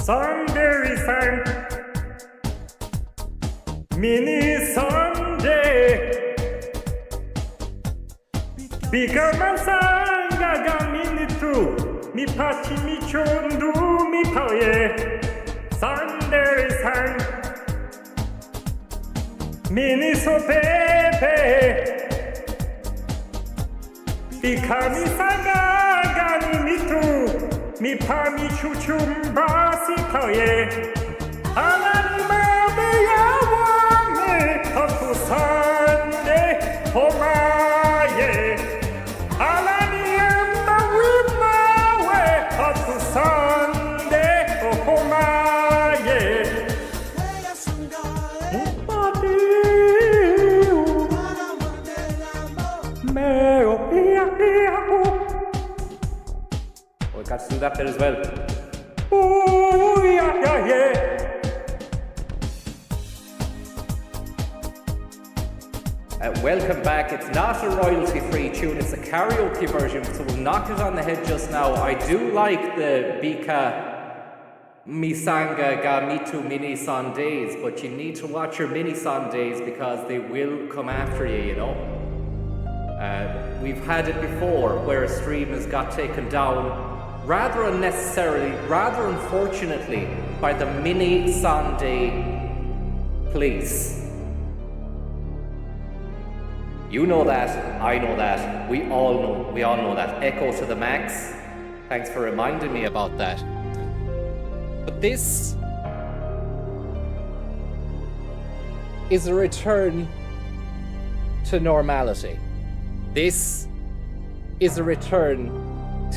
Sunday mini Sunday Bigama sanga ga mini tu mi pachi mi chondu mi paye Sunday mini so pepe Bigami sanga ga mini tu mi pa mi chuchum basi paye Alani ma be ya wa me to Sunday oh my Alani ma we ma we to Sunday oh my We got to do that bit as well. Ooh, yeah. Welcome back. It's not a royalty-free tune, it's a karaoke version, so we'll knock it on the head just now. I do like the Bika Misanga Ga Mitu Mini Sundays, but you need to watch your mini Sundays because they will come after you, you know. We've had it before where a stream has got taken down rather unnecessarily, rather unfortunately, by the mini Sunday police. You know that, I know that, we all know that. Echo to the max. Thanks for reminding me about that. But this is a return to normality. This is a return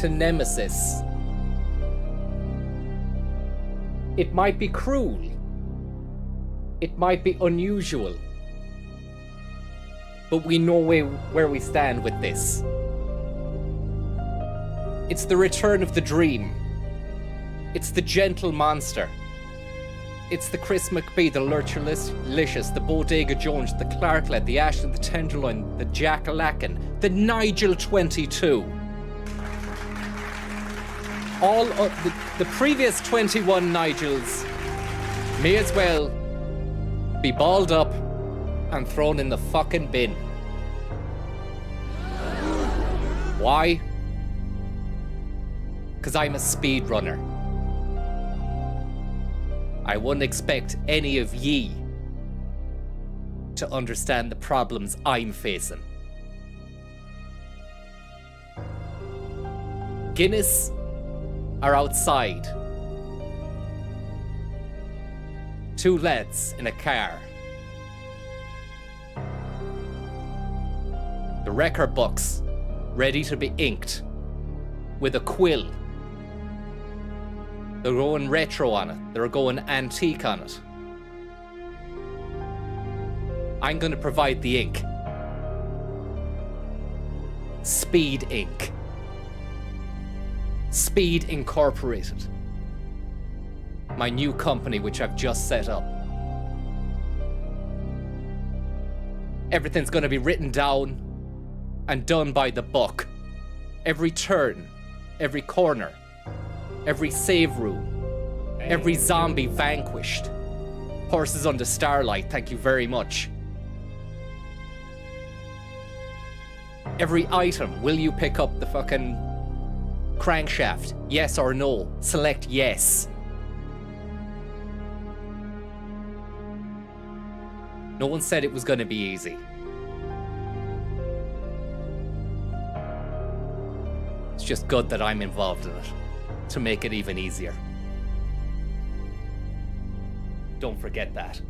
to Nemesis. It might be cruel. It might be unusual. But we know where we stand with this. It's the return of the dream. It's the gentle monster. It's the Chris McBee, the Lurchalicious, the Bodega Jones, the Clarklet, the Ashton, the Tenderloin, the Jackalacken, the Nigel 22. All of the previous 21 Nigels may as well be balled up and thrown in the fucking bin. Why? Because I'm a speedrunner. I wouldn't expect any of ye to understand the problems I'm facing. Guinness are outside. Two lads in a car. The record books ready to be inked with a quill. They're going retro on it. They're going antique on it. I'm going to provide the ink. Speed Ink. Speed Incorporated. My new company which I've just set up. Everything's going to be written down and done by the book. Every turn, every corner, every save room, every zombie vanquished. Horses under starlight, thank you very much. Every item, will you pick up the fucking crankshaft? Yes or no? Select yes. No one said it was gonna be easy. It's just good that I'm involved in it, to make it even easier. Don't forget that.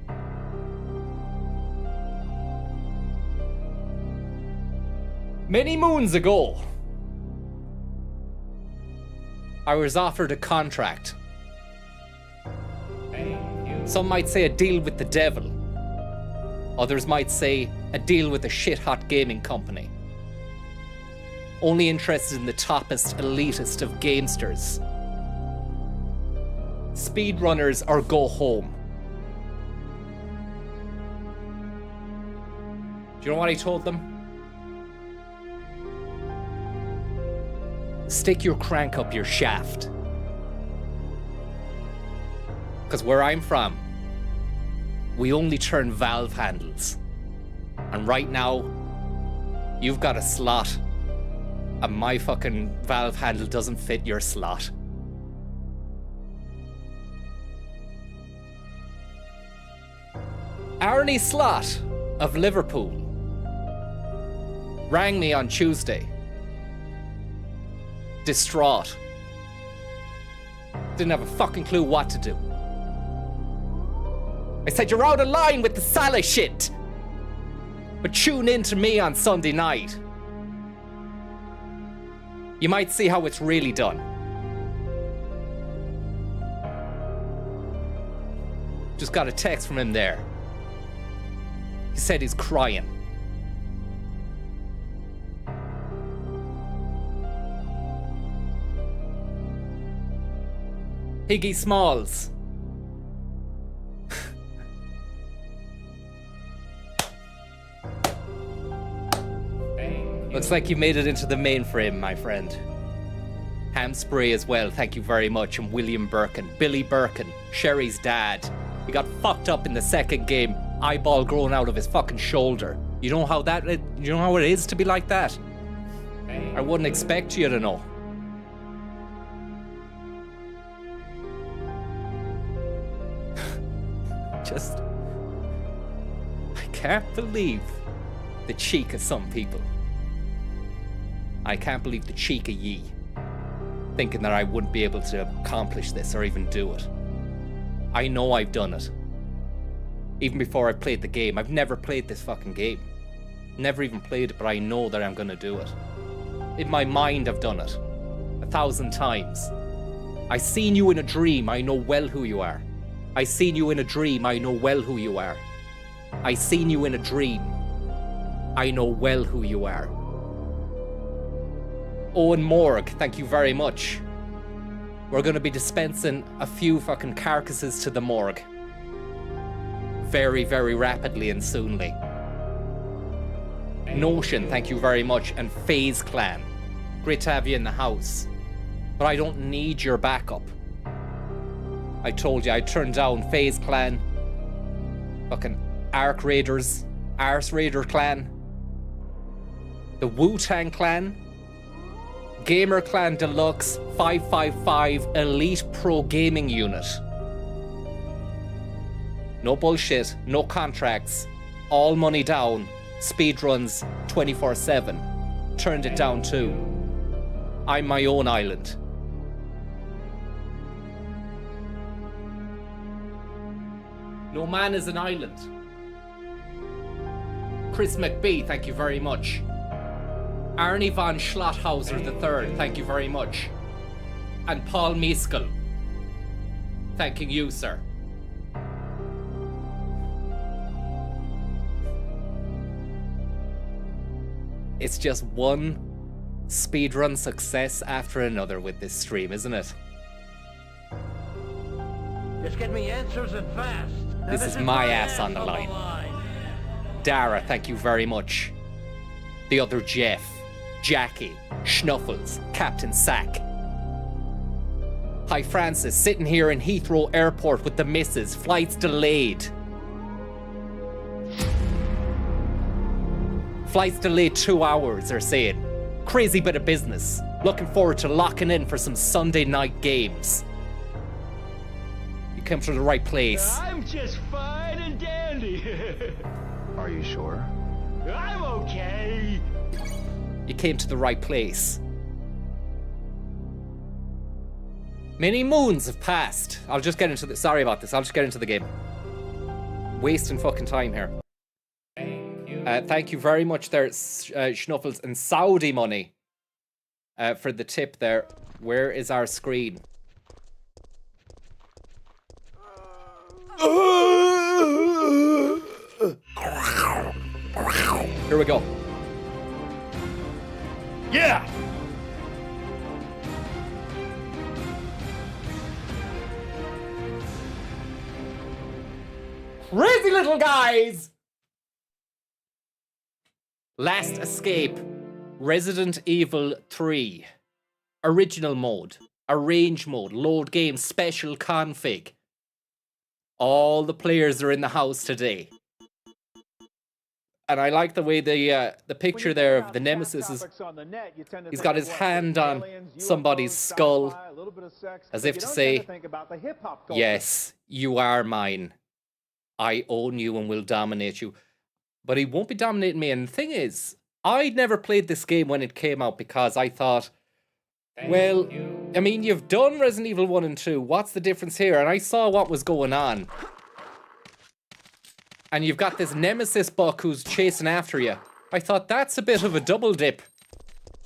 Many moons ago, I was offered a contract. Some might say a deal with the devil. Others might say a deal with a shit-hot gaming company. Only interested in the toppest, elitist of gamesters. Speedrunners or go home. Do you know what I told them? Stick your crank up your shaft. Because where I'm from, we only turn valve handles. And right now, you've got a slot, and my fucking valve handle doesn't fit your slot. Arnie Slot of Liverpool rang me on Tuesday, distraught. Didn't have a fucking clue what to do. I said, you're out of line with the Salah shit, but tune in to me on Sunday night. You might see how it's really done. Just got a text from him there. He said he's crying. Higgy Smalls. Looks like you made it into the mainframe, my friend. Ham Spray as well, thank you very much. And William Birkin, Billy Birkin, Sherry's dad. He got fucked up in the second game. Eyeball growing out of his fucking shoulder. You know how it is to be like that? I wouldn't expect you to know. Just... I can't believe the cheek of some people. I can't believe the cheek of ye. Thinking that I wouldn't be able to accomplish this or even do it. I know I've done it. Even before I played the game. I've never played this fucking game. Never even played it, but I know that I'm gonna do it. In my mind, I've done it 1,000 times. I seen you in a dream, I know well who you are. I seen you in a dream, I know well who you are. I seen you in a dream. I know well who you are. Owen Morg, thank you very much. We're gonna be dispensing a few fucking carcasses to the morgue. Very, very rapidly and soonly. Notion, thank you very much. And FaZe Clan. Great to have you in the house. But I don't need your backup. I told you I turned down FaZe Clan. Fucking Arc Raiders. Arse Raider Clan. The Wu-Tang Clan. Gamer Clan Deluxe 555 Elite Pro Gaming Unit. No bullshit, no contracts, all money down, speedruns 24/7. Turned it down too. I'm my own island. No man is an island. Chris McBee, thank you very much. Arnie von Schlotthauser III, thank you very much. And Paul Miskel, thanking you, sir. It's just one speedrun success after another with this stream, isn't it? Just get me answers and fast. Now This is my ass on the line. Dara, thank you very much. The other Jeff, Jackie, Schnuffles, Captain Sack. Hi Francis, sitting here in Heathrow Airport with the missus, flights delayed. Flights delayed 2 hours, they're saying. Crazy bit of business. Looking forward to locking in for some Sunday night games. You came to the right place. I'm just fine and dandy. Are you sure? I'm okay. You came to the right place. Many moons have passed. I'll just get into the... Sorry about this. I'll just get into the game. Wasting fucking time here. Thank you very much there, Schnuffles and Saudi money for the tip there. Where is our screen? Here we go. Yeah! Crazy little guys! Last Escape, Resident Evil 3, Original Mode, Arrange Mode, Load Game, Special Config. All the players are in the house today. And I like the way the picture there of the Nemesis is. He's got his hand on somebody's skull, as if to say, yes, you are mine. I own you and will dominate you. But he won't be dominating me. And the thing is, I never played this game when it came out because I thought, well, I mean, you've done Resident Evil 1 and 2. What's the difference here? And I saw what was going on. And you've got this Nemesis buck who's chasing after you. I thought that's a bit of a double dip.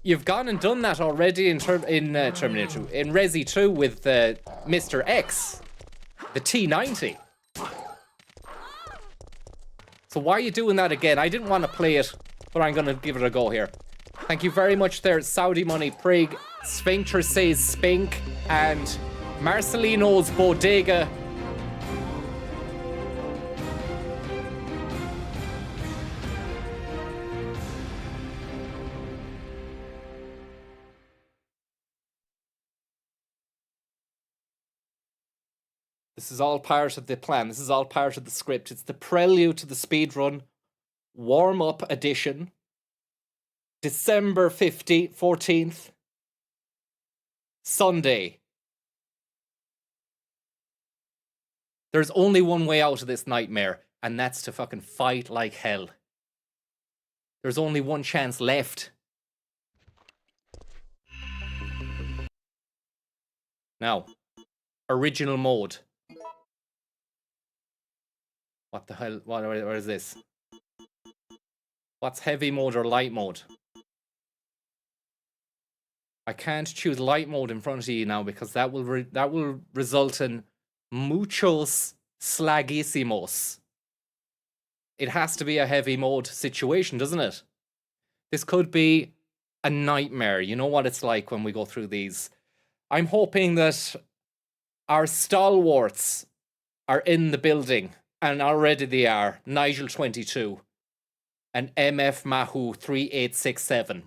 You've gone and done that already in Terminator 2, in Resi 2 with Mr. X, the T90. So why are you doing that again? I didn't want to play it, but I'm going to give it a go here. Thank you very much there, Saudi Money Prig, Sphincter Says Spink, and Marcelino's Bodega. This is all part of the plan. This is all part of the script. It's the prelude to the speedrun warm-up edition. December 14th. Sunday. There's only one way out of this nightmare, and that's to fucking fight like hell. There's only one chance left. Now, original mode. What the hell? What is this? What's heavy mode or light mode? I can't choose light mode in front of you now because that will result in muchos slagisimos. It has to be a heavy mode situation, doesn't it? This could be a nightmare. You know what it's like when we go through these. I'm hoping that our stalwarts are in the building. And already they are. Nigel 22 and MF Mahu 3867.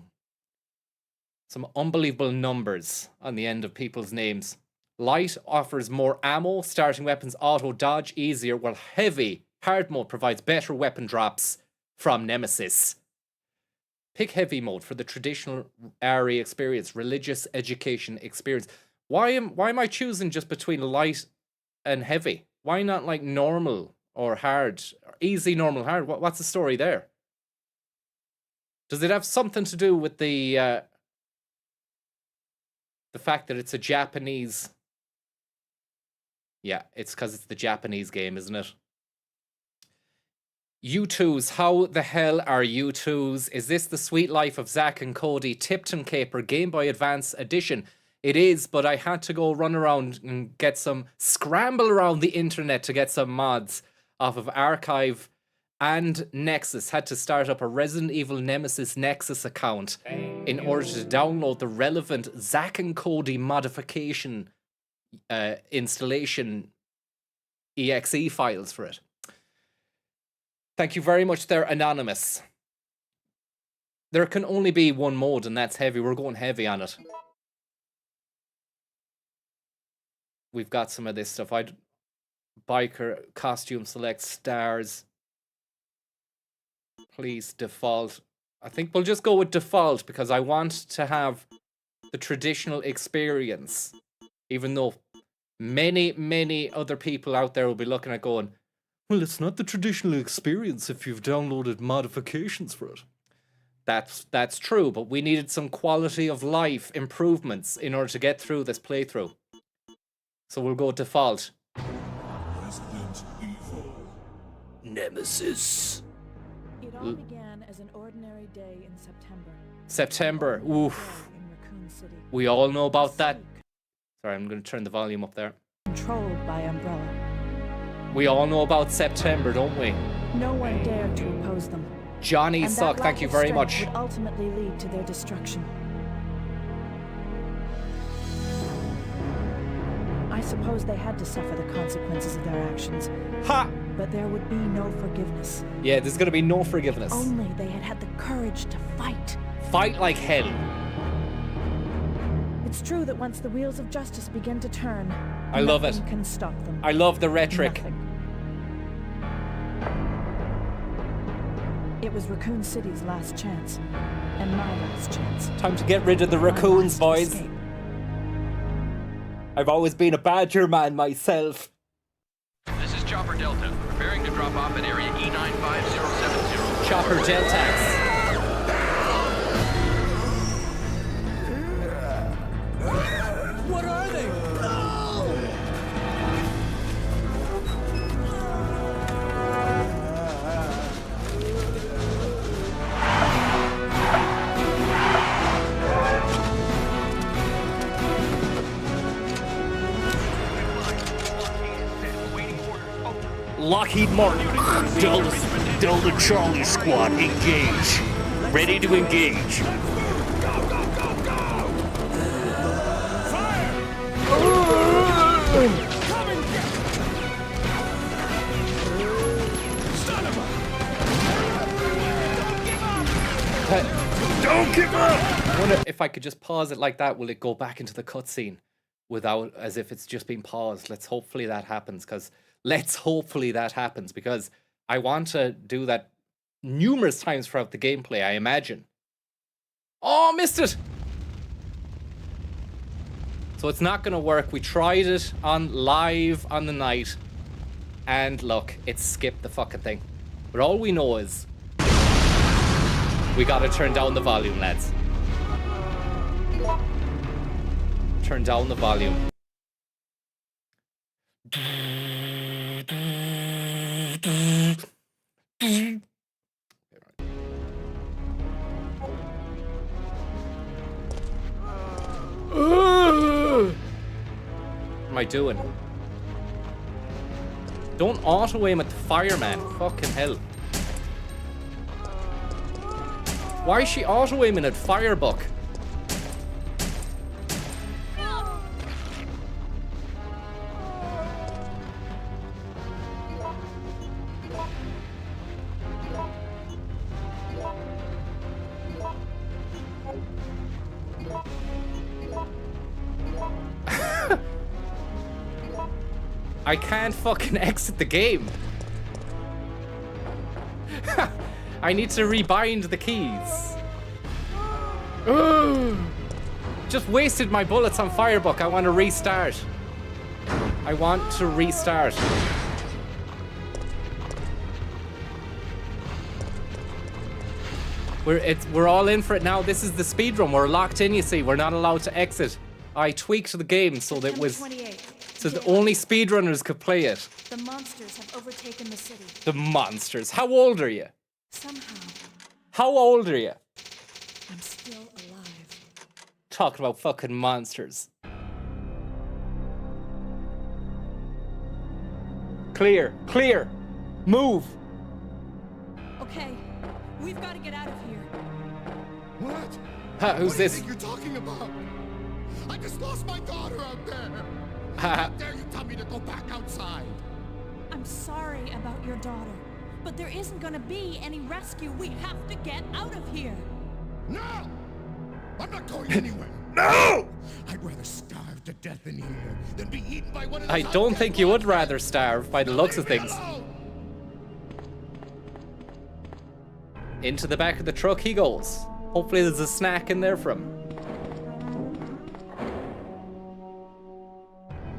Some unbelievable numbers on the end of people's names. Light offers more ammo, starting weapons auto dodge easier, while heavy hard mode provides better weapon drops from Nemesis. Pick heavy mode for the traditional RE experience, religious education experience. Why am I choosing just between light and heavy? Why not like normal? Or hard, or easy, normal, hard. What's the story there? Does it have something to do with the fact that it's a Japanese? Yeah, it's because it's the Japanese game, isn't it? U2s, how the hell are U2s? Is this the sweet life of Zack and Cody Tipton Caper Game Boy Advance Edition? It is, but I had to go run around and scramble around the internet to get some mods off of Archive and Nexus. Had to start up a Resident Evil Nemesis Nexus account in order to download the relevant Zack and Cody modification installation exe files for it. Thank you very much there, Anonymous. There can only be one mode, and that's heavy. We're going heavy on it. We've got some of this stuff. Biker, costume, select stars. Please, default. I think we'll just go with default because I want to have the traditional experience. Even though many other people out there will be looking at going, well, it's not the traditional experience if you've downloaded modifications for it. That's true, but we needed some quality of life improvements in order to get through this playthrough. So we'll go default. Resident Evil. Nemesis. It all began as an ordinary day in September. September. Oof. We all know about that. Sorry, I'm going to turn the volume up there. Controlled by Umbrella. We all know about September, don't we? No one dared to oppose them. Johnny Suck, thank you very much. Would ultimately lead to their destruction. I suppose they had to suffer the consequences of their actions. Ha! But there would be no forgiveness. Yeah, there's going to be no forgiveness. Only they had had the courage to fight. Fight like hell. It's true that once the wheels of justice begin to turn, I love it. nothing can stop them. I love the rhetoric. Nothing. It was Raccoon City's last chance. And my last chance. Time to get rid of the My raccoons, last boys. escape. I've always been a badger man myself. This is Chopper Delta, preparing to drop off at area E95070. Chopper Deltax. What are they? Lockheed Martin. Delta Charlie Squad, engage. Ready to engage. Don't give up! I wonder if I could just pause it like that, will it go back into the cutscene without, as if it's just been paused? Let's hopefully that happens, because I want to do that numerous times throughout the gameplay, I imagine. Oh, missed it! So it's not going to work. We tried it on live on the night, and look, it skipped the fucking thing. But all we know is we gotta turn down the volume, lads. Turn down the volume. What am I doing? Don't auto aim at the fireman. Fucking hell. Why is she auto aiming at Firebuck? I can't fucking exit the game. I need to rebind the keys. Just wasted my bullets on Firebuck. I want to restart. We're all in for it now. This is the speedrun. We're locked in, you see. We're not allowed to exit. I tweaked the game so that the only speedrunners could play it. The monsters have overtaken the city. The monsters. How old are you? Somehow, How old are you? I'm still alive. Talking about fucking monsters. Clear. Move. Okay, we've got to get out of here. What? Who's What this? do you think you're talking about? I just lost my daughter out there. Ha. How dare you tell me to go back outside? I'm sorry about your daughter, but there isn't gonna be any rescue. We have to get out of here. No! I'm not going anywhere. No! I'd rather starve to death in here than be eaten by one of I those don't undead think you would monsters. rather starve by the looks of Leave me things. alone! Into the back of the truck he goes. Hopefully there's a snack in there for him.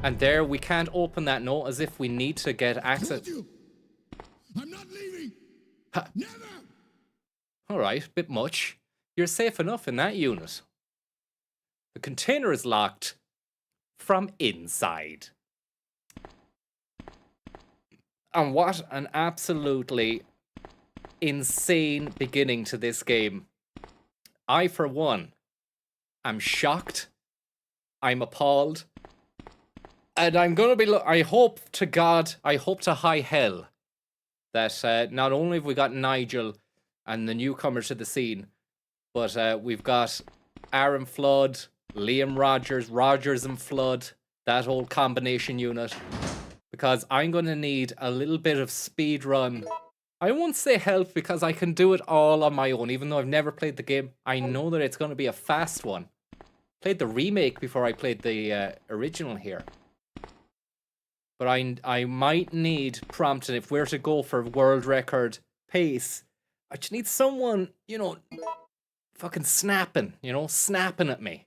And there, we can't open that note as if we need to get access. Told you. I'm not leaving. Ha. Never. Alright, bit much. You're safe enough in that unit. The container is locked from inside. And what an absolutely insane beginning to this game. I, for one, am shocked. I'm appalled. And I'm gonna be, I hope to God, I hope to high hell that not only have we got Nigel and the newcomer to the scene, but we've got Aaron Flood, Liam Rogers and Flood, that whole combination unit. Because I'm gonna need a little bit of speed run. I won't say help because I can do it all on my own, even though I've never played the game. I know that it's gonna be a fast one. Played the remake before I played the original here. But I might need prompting if we're to go for world record pace. I just need someone, you know, fucking snapping, you know, snapping at me.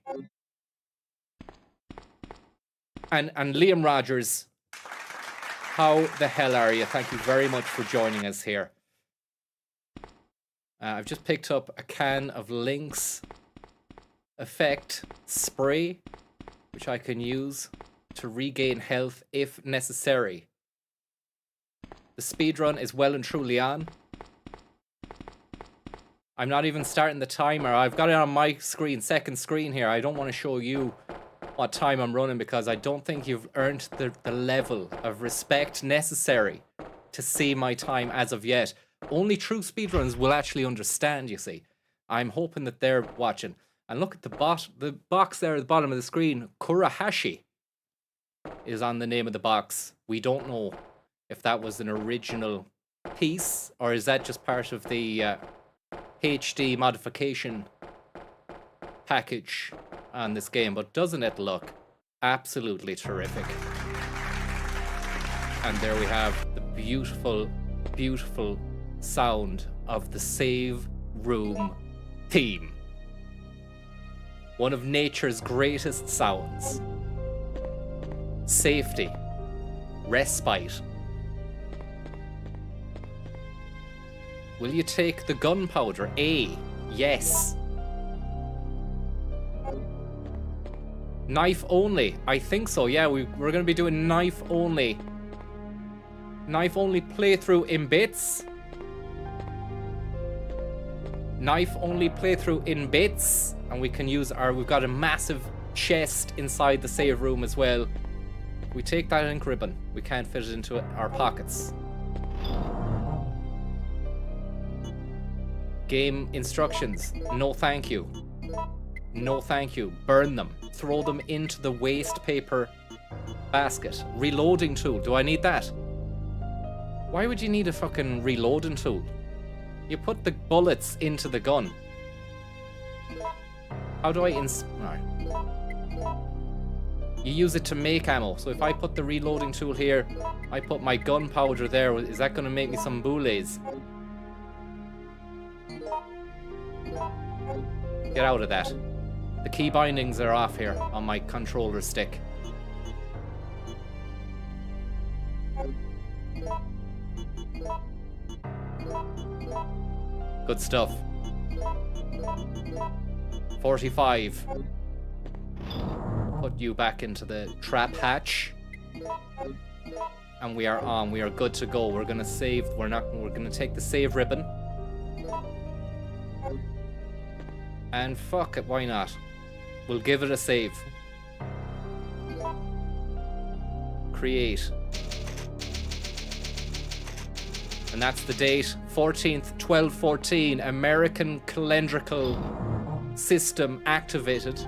And Liam Rogers, how the hell are you? Thank you very much for joining us here. I've just picked up a can of Lynx Effect spray, which I can use to regain health if necessary. The speedrun is well and truly on. I'm not even starting the timer. I've got it on my screen, second screen here. I don't want to show you what time I'm running because I don't think you've earned the level of respect necessary to see my time as of yet. Only true speedruns will actually understand, you see. I'm hoping that they're watching. And look at the box there at the bottom of the screen. Kurahashi is on the name of the box. We don't know if that was an original piece or is that just part of the HD modification package on this game. But doesn't it look absolutely terrific? And there we have the beautiful, beautiful sound of the save room theme. One of nature's greatest sounds. Safety. Respite. Will you take the gunpowder? A. Yes. Knife only. I think so, yeah. We're going to be doing knife only. Knife only playthrough in bits. Knife only playthrough in bits. And we can use our... We've got a massive chest inside the save room as well. We take that ink ribbon. We can't fit it into our pockets. Game instructions. No thank you. No thank you. Burn them. Throw them into the waste paper basket. Reloading tool. Do I need that? Why would you need a fucking reloading tool? You put the bullets into the gun. How do I Alright. You use it to make ammo. So if I put the reloading tool here, I put my gunpowder there. Is that going to make me some bullets? Get out of that. The key bindings are off here on my controller stick. Good stuff. 45. Put you back into the trap hatch. And we are on. We are good to go. We're gonna save. We're gonna take the save ribbon. And fuck it, why not? We'll give it a save. Create. And that's the date, 14th, 12/14, American calendrical system activated.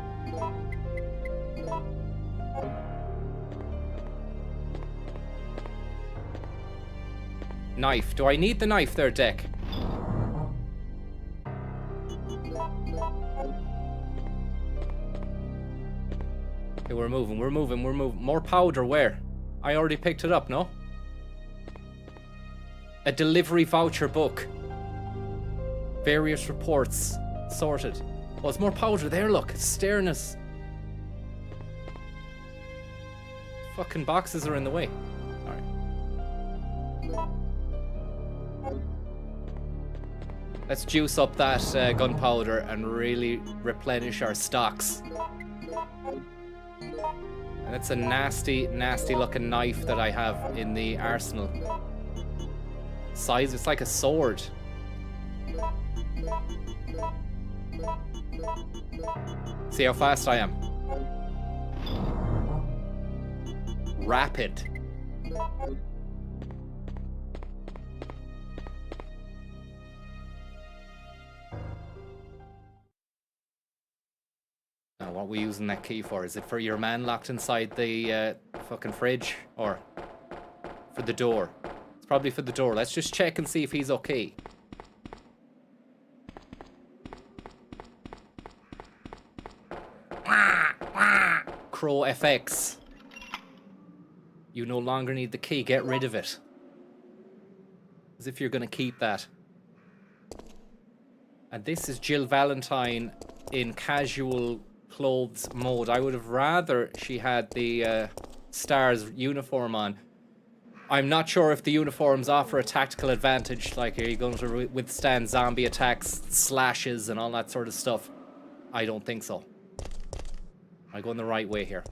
Knife. Do I need the knife there, Deck? Okay, we're moving. More powder, where? I already picked it up, no? A delivery voucher book. Various reports. Sorted. Oh, there's more powder there, look. It's staring us. Fucking boxes are in the way. Alright. Let's juice up that gunpowder and really replenish our stocks. And it's a nasty, nasty looking knife that I have in the arsenal. Size, it's like a sword. See how fast I am. Rapid. Now, what are we using that key for? Is it for your man locked inside the fucking fridge? Or for the door? It's probably for the door. Let's just check and see if he's okay. Crow FX. You no longer need the key. Get rid of it. As if you're going to keep that. And this is Jill Valentine in casual clothes mode. I would have rather she had the STARS uniform on. I'm not sure if the uniforms offer a tactical advantage. Like, are you going to withstand zombie attacks, slashes, and all that sort of stuff? I don't think so. I'm going the right way here.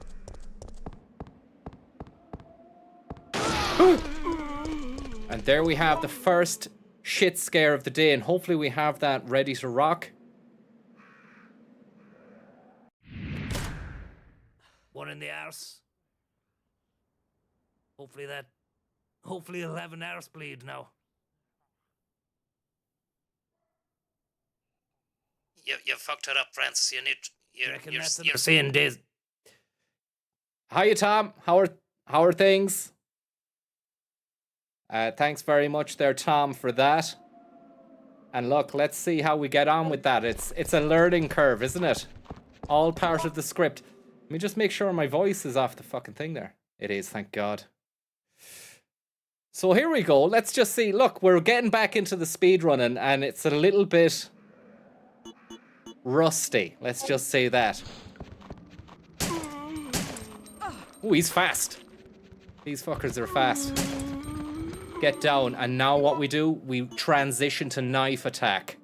And there we have the first shit scare of the day, and hopefully we have that ready to rock. One in the arse. Hopefully he'll have an arse bleed now. You fucked it up, Francis. You're seeing this. Hiya, Tom. How are things? Thanks very much there, Tom, for that. And look, let's see how we get on with that. It's a learning curve, isn't it? All part of the script. Let me just make sure my voice is off the fucking thing there. It is, thank God. So here we go. Let's just see. Look, we're getting back into the speedrunning, and it's a little bit rusty. Let's just say that. Oh, he's fast. These fuckers are fast. Get down, and now what we do, we transition to knife attack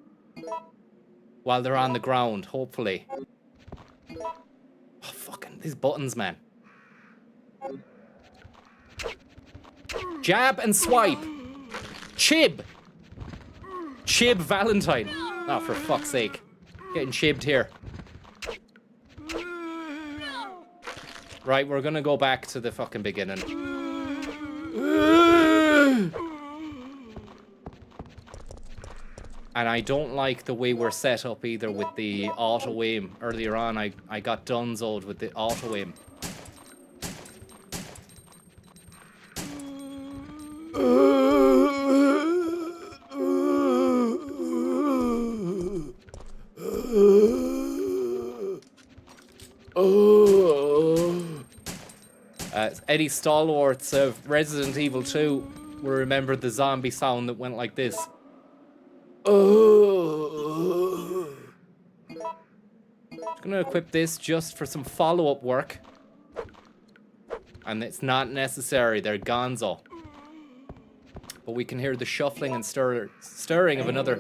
while they're on the ground, hopefully. Oh, fucking these buttons, man. Jab and swipe. Chib Valentine. Oh, for fuck's sake. Getting chibbed here. Right, we're gonna go back to the fucking beginning. And I don't like the way we're set up either with the auto-aim. Earlier on, I got dunzoed with the auto-aim. Eddie Stalwarts of Resident Evil 2 will remember the zombie sound that went like this. Just gonna equip this just for some follow-up work. And it's not necessary, they're gonzo. But we can hear the shuffling and stirring of another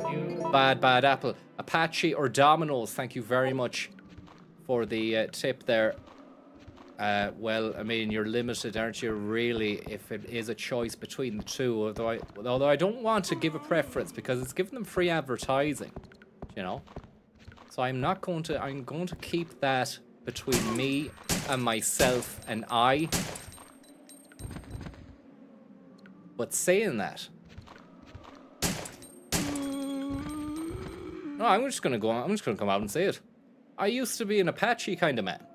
bad apple. Apache or Domino's, thank you very much for the tip there. Well, I mean, you're limited, aren't you, really, if it is a choice between the two, although I don't want to give a preference because it's giving them free advertising, you know? So I'm going to keep that between me and myself and I. But saying that, no, I'm just gonna come out and say it. I used to be an Apache kind of man.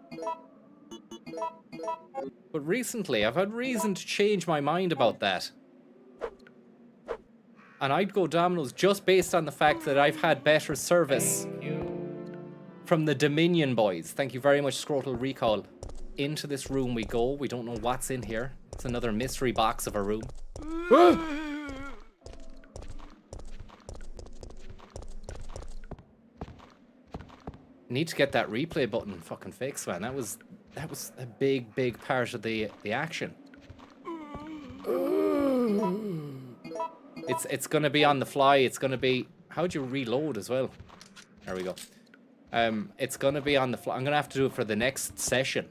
But recently, I've had reason to change my mind about that. And I'd go Domino's just based on the fact that I've had better service from the Dominion boys. Thank you very much, Scrotal Recall. Into this room we go. We don't know what's in here. It's another mystery box of a room. Need to get that replay button fucking fixed, man. That was a big part of the action. It's gonna be on the fly. It's gonna be, how'd you reload as well? There we go. It's gonna be on the fly. I'm gonna have to do it for the next session,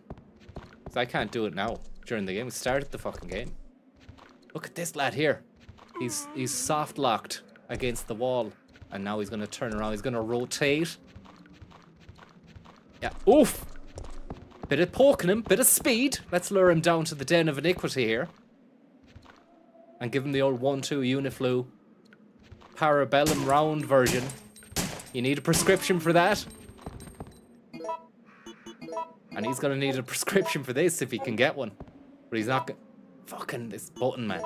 because I can't do it now during the game. We started the fucking game. Look at this lad here. He's soft locked against the wall, and now he's gonna turn around. He's gonna rotate. Yeah. Oof. Bit of poking him, bit of speed. Let's lure him down to the den of iniquity here. And give him the old 1-2 Uniflu Parabellum round version. You need a prescription for that. And he's gonna need a prescription for this if he can get one. But he's not fucking this button, man.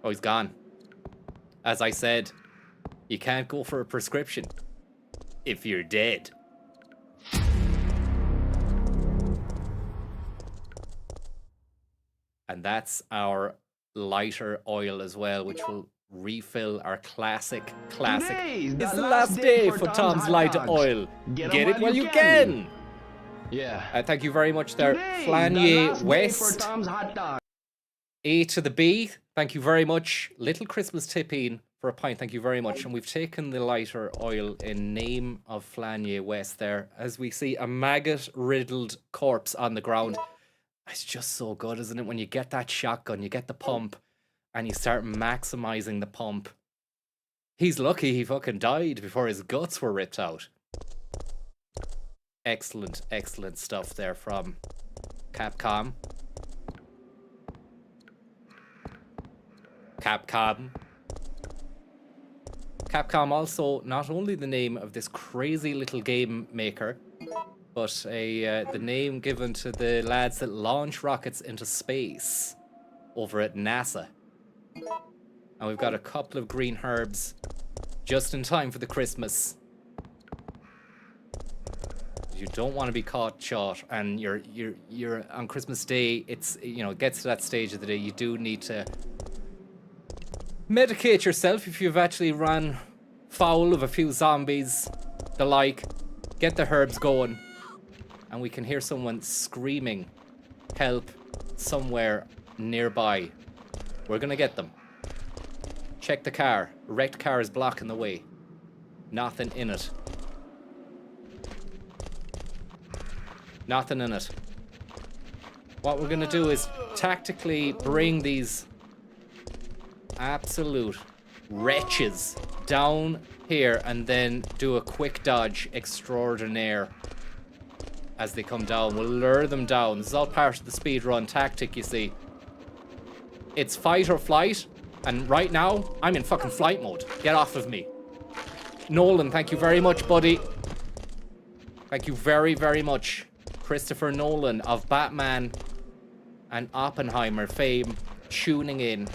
Oh, he's gone. As I said, you can't go for a prescription if you're dead. And that's our lighter oil as well, which will refill our classic. Today's It's the last day for Tom's hot Light dogs. Oil. Get 'em Get it while while you you can. can. Yeah. Thank you very much there. Today's the Flanier last day West. for Tom's hot dogs. A to the B, thank you very much. Little Christmas tipping for a pint, thank you very much. And we've taken the lighter oil in name of Flanier West there, as we see a maggot-riddled corpse on the ground. It's just so good, isn't it? When you get that shotgun, you get the pump, and you start maximizing the pump. He's lucky he fucking died before his guts were ripped out. Excellent, excellent stuff there from Capcom. Capcom also not only the name of this crazy little game maker, but the name given to the lads that launch rockets into space over at NASA. And we've got a couple of green herbs just in time for the Christmas. You don't want to be caught short, and you're on Christmas Day. It's, you know, it gets to that stage of the day. You do need to medicate yourself if you've actually run foul of a few zombies, the like. Get the herbs going, and we can hear someone screaming help somewhere nearby. We're gonna get them. Check the car. A wrecked car is blocking the way. Nothing in it. Nothing in it. What we're gonna do is tactically bring these absolute wretches down here and then do a quick dodge extraordinaire as they come down. We'll lure them down. This is all part of the speedrun tactic, you see. It's fight or flight, and right now I'm in fucking flight mode. Get off of me. Nolan, thank you very much, buddy. Thank you very, very much. Christopher Nolan of Batman and Oppenheimer fame tuning in.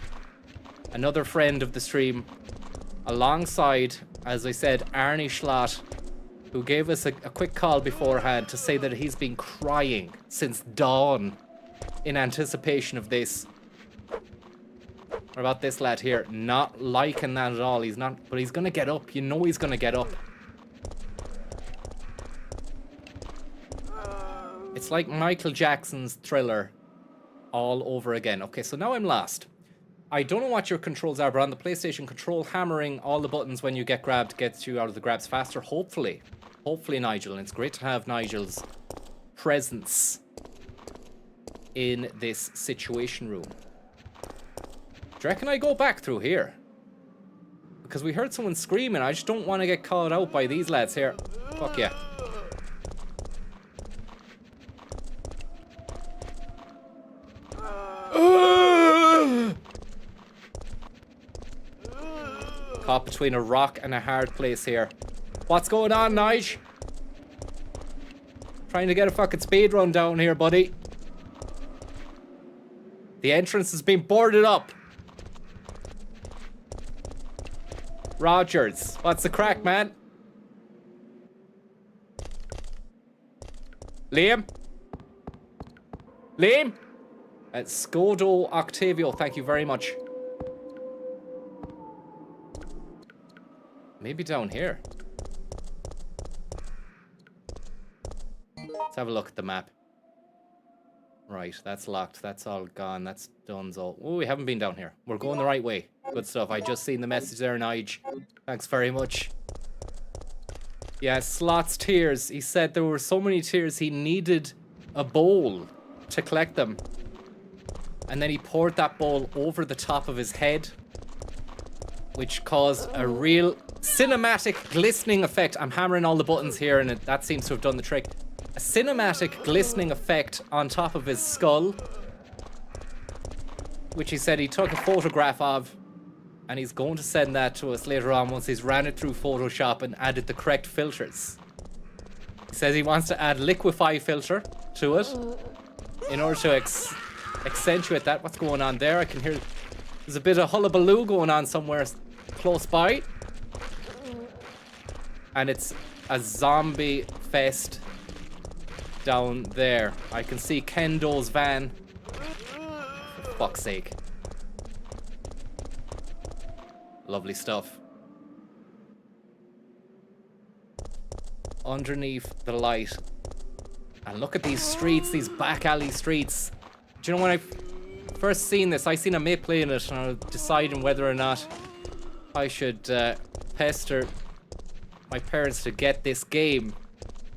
Another friend of the stream, alongside, as I said, Arnie Schlott, who gave us a quick call beforehand to say that he's been crying since dawn in anticipation of this. What about this lad here? Not liking that at all. He's not, but he's gonna get up. You know he's gonna get up. It's like Michael Jackson's Thriller all over again. Okay, so now I'm lost. I don't know what your controls are, but on the PlayStation control, hammering all the buttons when you get grabbed gets you out of the grabs faster, hopefully. Hopefully, Nigel. And it's great to have Nigel's presence in this situation room. Do you reckon I go back through here? Because we heard someone screaming. I just don't want to get called out by these lads here. Fuck yeah. Caught between a rock and a hard place here. What's going on, Nige? Trying to get a fucking speed run down here, buddy. The entrance has been boarded up. Rogers, what's the crack, man? Liam? Liam? Skodo Octavio, thank you very much. Maybe down here. Let's have a look at the map. Right, that's locked. That's all gone. That's donezo. Oh, we haven't been down here. We're going the right way. Good stuff. I just seen the message there, Nige. Thanks very much. Yeah, Slot's tears. He said there were so many tears he needed a bowl to collect them. And then he poured that bowl over the top of his head, which caused a real cinematic glistening effect. I'm hammering all the buttons here, and that seems to have done the trick. A cinematic glistening effect on top of his skull, which he said he took a photograph of, and he's going to send that to us later on once he's ran it through Photoshop and added the correct filters. He says he wants to add liquify filter to it in order to accentuate that. What's going on there? I can hear there's a bit of hullabaloo going on somewhere close by. And it's a zombie fest down there. I can see Kendo's van. For fuck's sake. Lovely stuff. Underneath the light. And look at these streets, these back alley streets. Do you know when I first seen this, I seen a mate playing it and I was deciding whether or not I should pester my parents to get this game.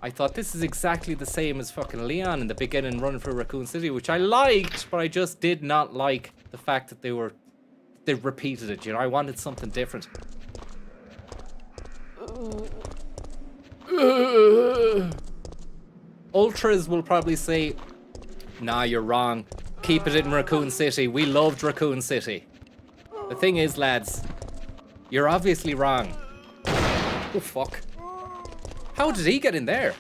I thought this is exactly the same as fucking Leon in the beginning running through Raccoon City, which I liked, but I just did not like the fact that they repeated it, you know? I wanted something different. Ultras will probably say, nah, you're wrong. Keep it in Raccoon City. We loved Raccoon City. The thing is, lads, you're obviously wrong. Oh, fuck. How did he get in there?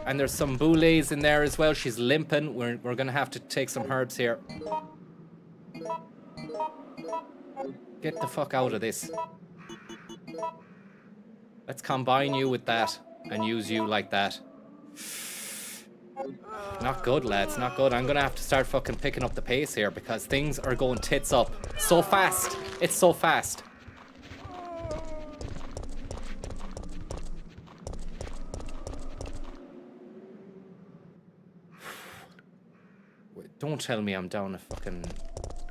And there's some boulets in there as well. She's limping. We're gonna have to take some herbs here. Get the fuck out of this. Let's combine you with that and use you like that. Not good, lads, not good. I'm gonna have to start fucking picking up the pace here because things are going tits up. So fast. It's so fast. Don't tell me I'm down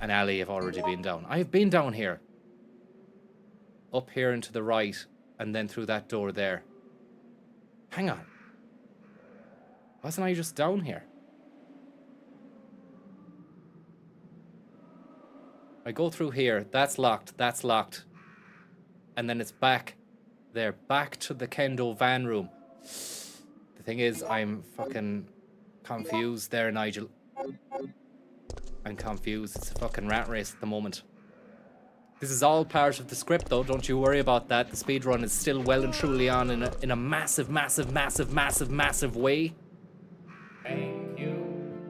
an alley I've already been down. I've been down here. Up here and to the right, and then through that door there. Hang on. Wasn't I just down here? I go through here, that's locked. And then it's back there, back to the kendo van room. The thing is, I'm fucking confused there, Nigel. I'm confused. It's a fucking rat race at the moment. This is all part of the script, though. Don't you worry about that. The speedrun is still well and truly on in a massive way. Thank you.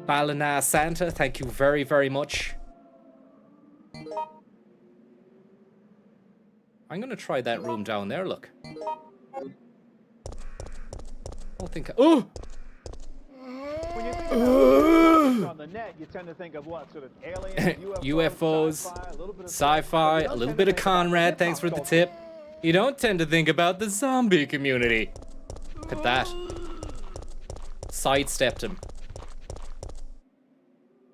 Balana Santa, thank you very, very much. I'm gonna try that room down there, look. I don't think oh! When you think about on the net, you tend to think of what sort of aliens, UFOs, sci-fi, a little bit of Conrad, thanks for the tip. You don't tend to think about the zombie community. Look at that. Sidestepped him.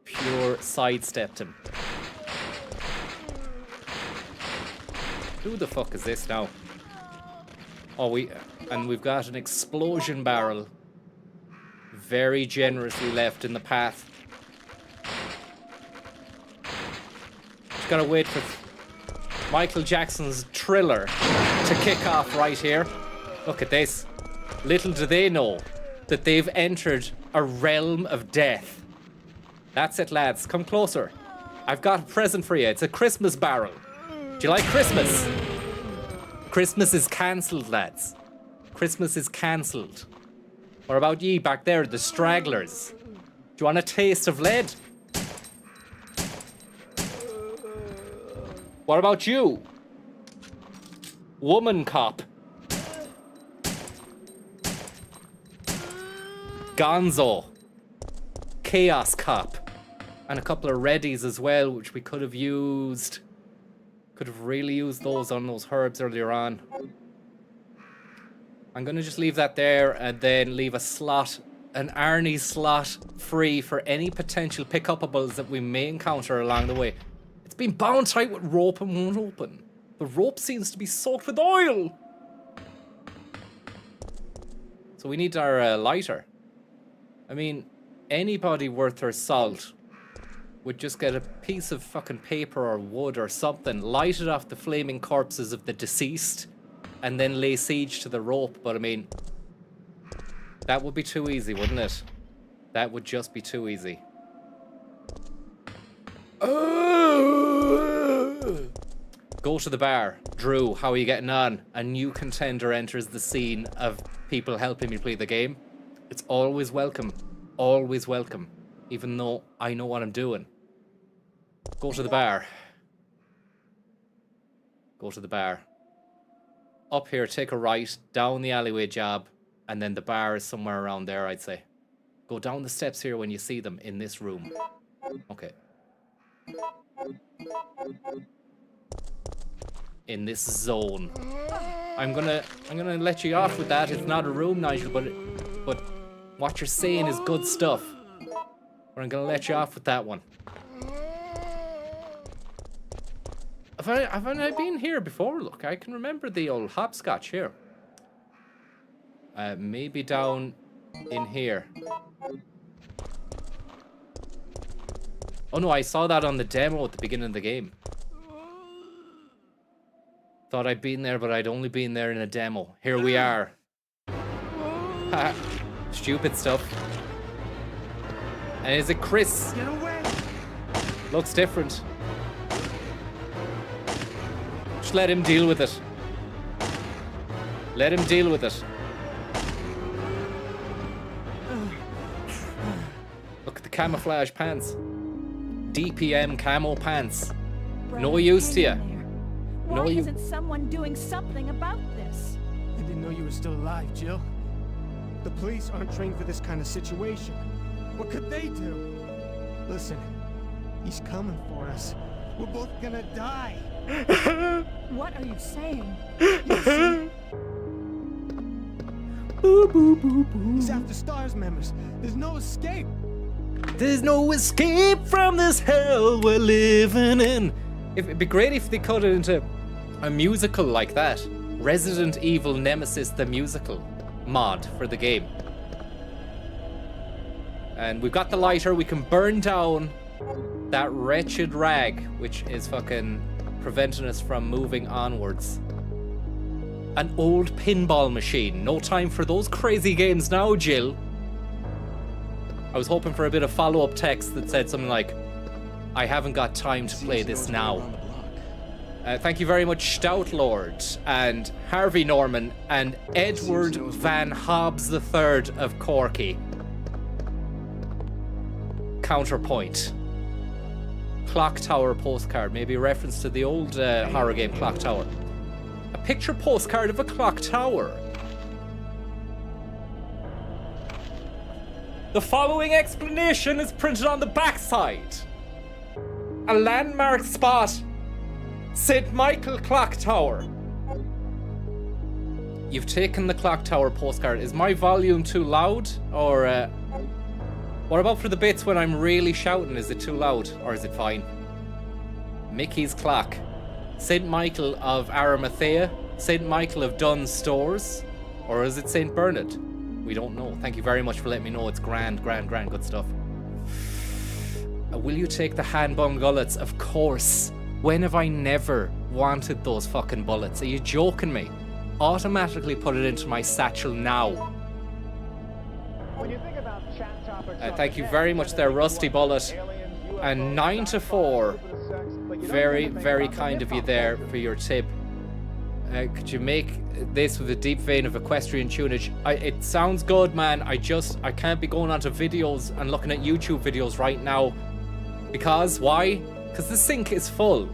Pure sidestepped him. Who the fuck is this now? Oh, we've got an explosion barrel. Very generously left in the path. Just gotta wait for Michael Jackson's Thriller to kick off right here. Look at this. Little do they know that they've entered a realm of death. That's it, lads. Come closer. I've got a present for you. It's a Christmas barrel. Do you like Christmas? Christmas is cancelled, lads. Christmas is cancelled. What about ye back there, the stragglers? Do you want a taste of lead? What about you? Woman cop. Gonzo. Chaos cop. And a couple of readies as well, which we could have used. Could have really used those on those herbs earlier on. I'm gonna just leave that there and then leave a slot, an Arnie slot free for any potential pick-upables that we may encounter along the way. It's been bound tight with rope and won't open. The rope seems to be soaked with oil. So we need our lighter. I mean, anybody worth their salt would just get a piece of fucking paper or wood or something, light it off the flaming corpses of the deceased, and then lay siege to the rope. But I mean, that would be too easy, wouldn't it? That would just be too easy. Go to the bar. Drew, how are you getting on? A new contender enters the scene of people helping me play the game. It's always welcome. Always welcome. Even though I know what I'm doing. Go to the bar. Go to the bar. Up here, take a right, down the alleyway job, and then the bar is somewhere around there, I'd say. Go down the steps here when you see them in this room. Okay. in this zone. I'm gonna let you off with that. It's not a room, Nigel, but what you're saying is good stuff. But I'm gonna let you off with that one. Have I been here before? Look, I can remember the old hopscotch here. Maybe down in here. Oh no, I saw that on the demo at the beginning of the game. Thought I'd been there, but I'd only been there in a demo. Here we are. Stupid stuff. And is it Chris? Get away! Looks different. Just let him deal with it. Let him deal with it. Look at the camouflage pants. DPM camo pants. No use to you. Why isn't someone doing something about this? I didn't know you were still alive, Jill. The police aren't trained for this kind of situation. What could they do? Listen, he's coming for us. We're both gonna die. What are you saying? Boo, boo, boo, boo. He's after STARS members. There's no escape. There's no escape from this hell we're living in. It'd be great if they cut it into a musical like that. Resident Evil Nemesis the Musical mod for the game. And we've got the lighter. We can burn down that wretched rag, which is fucking preventing us from moving onwards. An old pinball machine. No time for those crazy games now, Jill. I was hoping for a bit of follow-up text that said something like, I haven't got time to play this now. Thank you very much, Stout Lord, and Harvey Norman, and Edward Van Hobbs III of Corky. Counterpoint. Clock Tower postcard, maybe a reference to the old horror game Clock Tower. A picture postcard of a clock tower. The following explanation is printed on the backside. A landmark spot. St. Michael Clock Tower. You've taken the Clock Tower postcard. Is my volume too loud? Or what about for the bits when I'm really shouting? Is it too loud or is it fine? Mickey's Clock. St. Michael of Arimathea. St. Michael of Dunn's Stores. Or is it St. Bernard? We don't know. Thank you very much for letting me know. It's grand, grand, grand. Good stuff. Will you take the hand-bum gullets? Of course. When have I never wanted those fucking bullets? Are you joking me? Automatically put it into my satchel now. When you think about chat topics Thank you very much there, Rusty Bullet. And 9 to 4. Very, very kind of you there for your tip. Could you make this with a deep vein of equestrian tunage? It sounds good, man. I can't be going onto videos and looking at YouTube videos right now. Because, why? Because the sink is full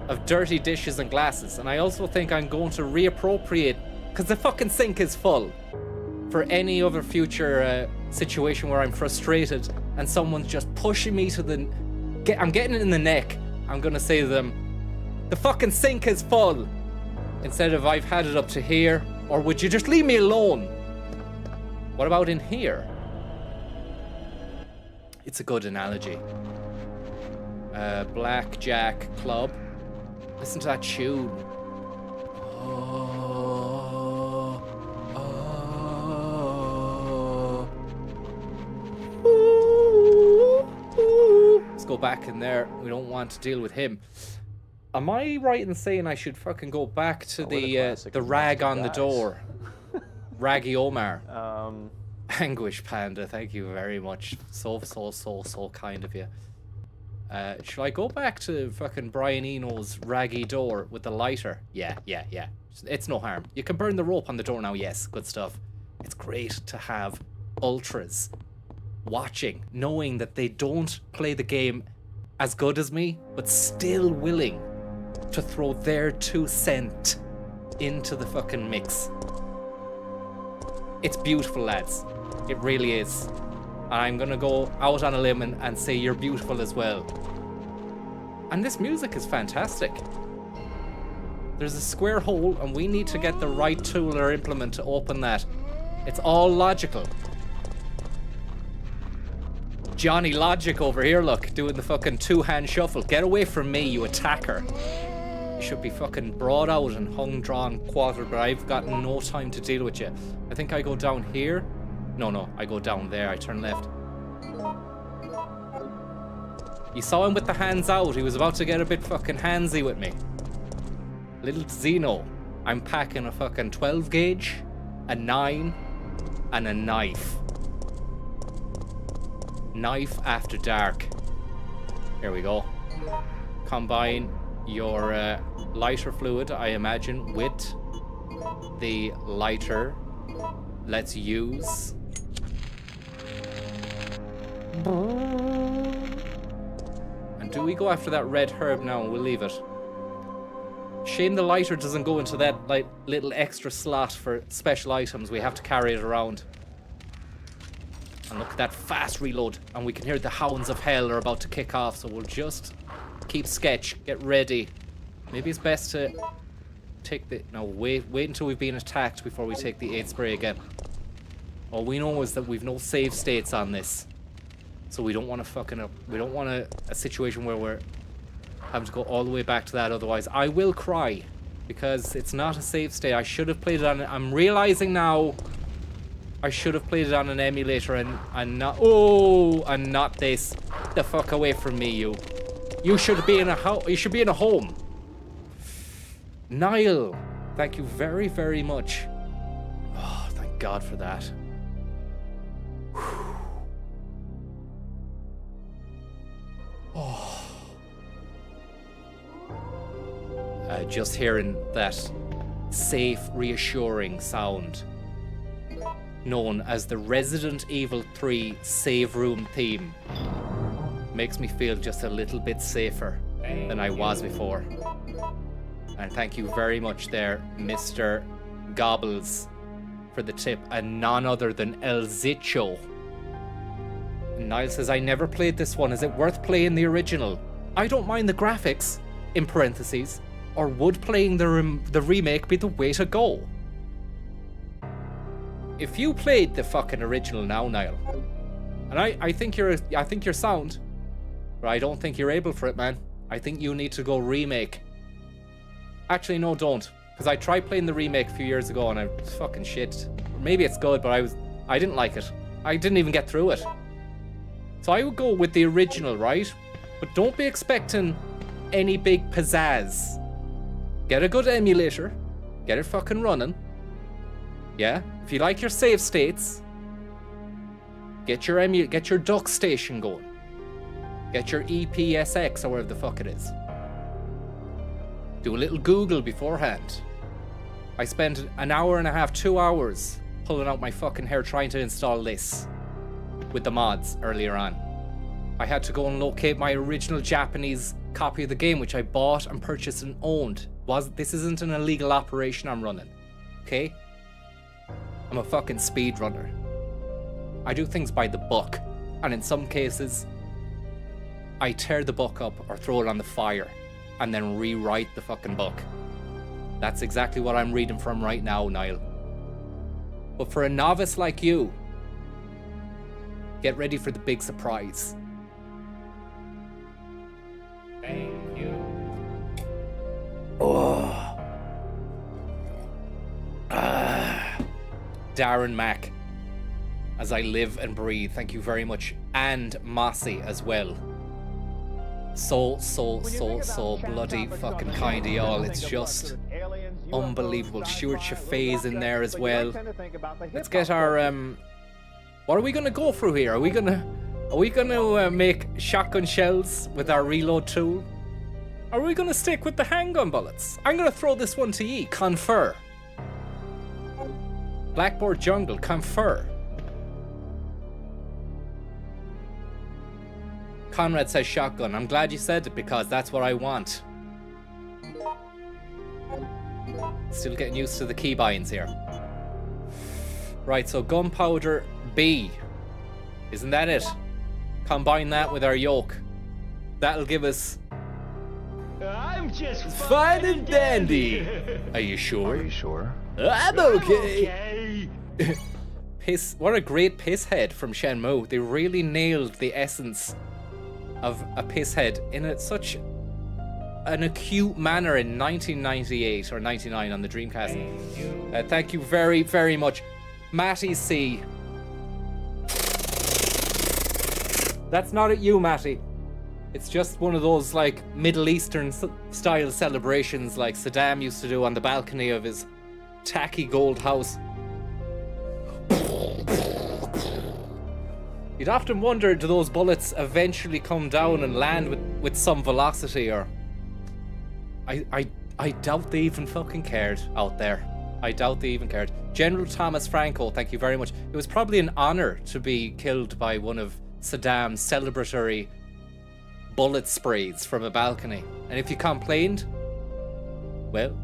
of dirty dishes and glasses. And I also think I'm going to reappropriate, because the fucking sink is full, for any other future situation where I'm frustrated and someone's just pushing me to the... I'm getting it in the neck. I'm going to say to them, the fucking sink is full. Instead of I've had it up to here, or would you just leave me alone? What about in here? It's a good analogy. Blackjack Club. Listen to that tune. Let's go back in there. We don't want to deal with him. Am I right in saying I should fucking go back to the rag on the door? Raggy Omar. Anguish Panda, thank you very much. So kind of you. Should I go back to fucking Brian Eno's raggy door with the lighter? Yeah. It's no harm. You can burn the rope on the door now, yes. Good stuff. It's great to have ultras watching, knowing that they don't play the game as good as me, but still willing to throw their 2 cents into the fucking mix. It's beautiful, lads. It really is. And I'm gonna go out on a limb and say you're beautiful as well. And this music is fantastic. There's a square hole, and we need to get the right tool or implement to open that. It's all logical. Johnny Logic over here, look, doing the fucking two-hand shuffle. Get away from me, you attacker. You should be fucking brought out and hung, drawn, quartered, but I've got no time to deal with you. I think I go down here. No, I go down there. I turn left. You saw him with the hands out. He was about to get a bit fucking handsy with me. Little Zeno. I'm packing a fucking 12 gauge, a 9, and a knife. Knife after dark. Here we go. Combine your lighter fluid, I imagine, with the lighter. Let's use. And do we go after that red herb now and we'll leave it? Shame the lighter doesn't go into that like little extra slot for special items. We have to carry it around. And look at that fast reload. And we can hear the hounds of hell are about to kick off. So we'll just keep sketch. Get ready. Maybe it's best to take the... No, wait until we've been attacked before we take the 8 spray again. All we know is that we've no save states on this. So we don't want to fucking... We don't want a situation where we're having to go all the way back to that. Otherwise, I will cry. Because it's not a save state. I should have played it on... I'm realizing now... I should have played it on an emulator and not... Oh, and not this. Get the fuck away from me, you. You should be in a you should be in a home. Niall, thank you very, very much. Oh, thank God for that. Oh. Just hearing that safe, reassuring sound known as the Resident Evil 3 save room theme makes me feel just a little bit safer than I was before. And thank you very much there, Mr. Gobbles, for the tip, and none other than El Zicho. Niall says, I never played this one. Is it worth playing the original? I don't mind the graphics, in parentheses, or would playing the remake be the way to go? If you played the fucking original now, Niall, and I think you're sound, but I don't think you're able for it, man. I think you need to go remake. Actually, no, don't, because I tried playing the remake a few years ago and I was fucking shit. Maybe it's good, but I didn't like it. I didn't even get through it. So I would go with the original, right? But don't be expecting any big pizzazz. Get a good emulator, get it fucking running. Yeah, if you like your save states, get your duck station going. Get your EPSX or whatever the fuck it is. Do a little Google beforehand. I spent an hour and a half, 2 hours pulling out my fucking hair trying to install this with the mods earlier on. I had to go and locate my original Japanese copy of the game, which I bought and purchased and owned. This isn't an illegal operation I'm running, okay? I'm a fucking speedrunner. I do things by the book, and in some cases, I tear the book up or throw it on the fire, and then rewrite the fucking book. That's exactly what I'm reading from right now, Niall. But for a novice like you, get ready for the big surprise. Thank you. Oh. Darren Mack, as I live and breathe, thank you very much. And Mossy as well. So bloody fucking kind of y'all. It's just unbelievable. Stuart Chaffee's in there as well. Let's get our what are we gonna go through here? Are we gonna make shotgun shells with our reload tool? Are we gonna stick with the handgun bullets? I'm gonna throw this one to ye. Confer. Blackboard Jungle, confer. Conrad says shotgun. I'm glad you said it because that's what I want. Still getting used to the keybinds here. Right, so gunpowder B. Isn't that it? Combine that with our yolk. That'll give us... I'm just Fine and dandy. Are you sure? Are you sure? I'm okay. Piss. What a great piss head from Shenmue. They really nailed the essence of a piss head in such an acute manner in 1998 or 99 on the Dreamcast. Thank you very, very much. Matty C. That's not at you, Matty. It's just one of those like Middle Eastern style celebrations like Saddam used to do on the balcony of his tacky gold house. You'd often wonder, do those bullets eventually come down and land with some velocity, or... I doubt they even fucking cared out there. I doubt they even cared. General Thomas Franco, thank you very much. It was probably an honor to be killed by one of Saddam's celebratory bullet sprays from a balcony. And if you complained, well,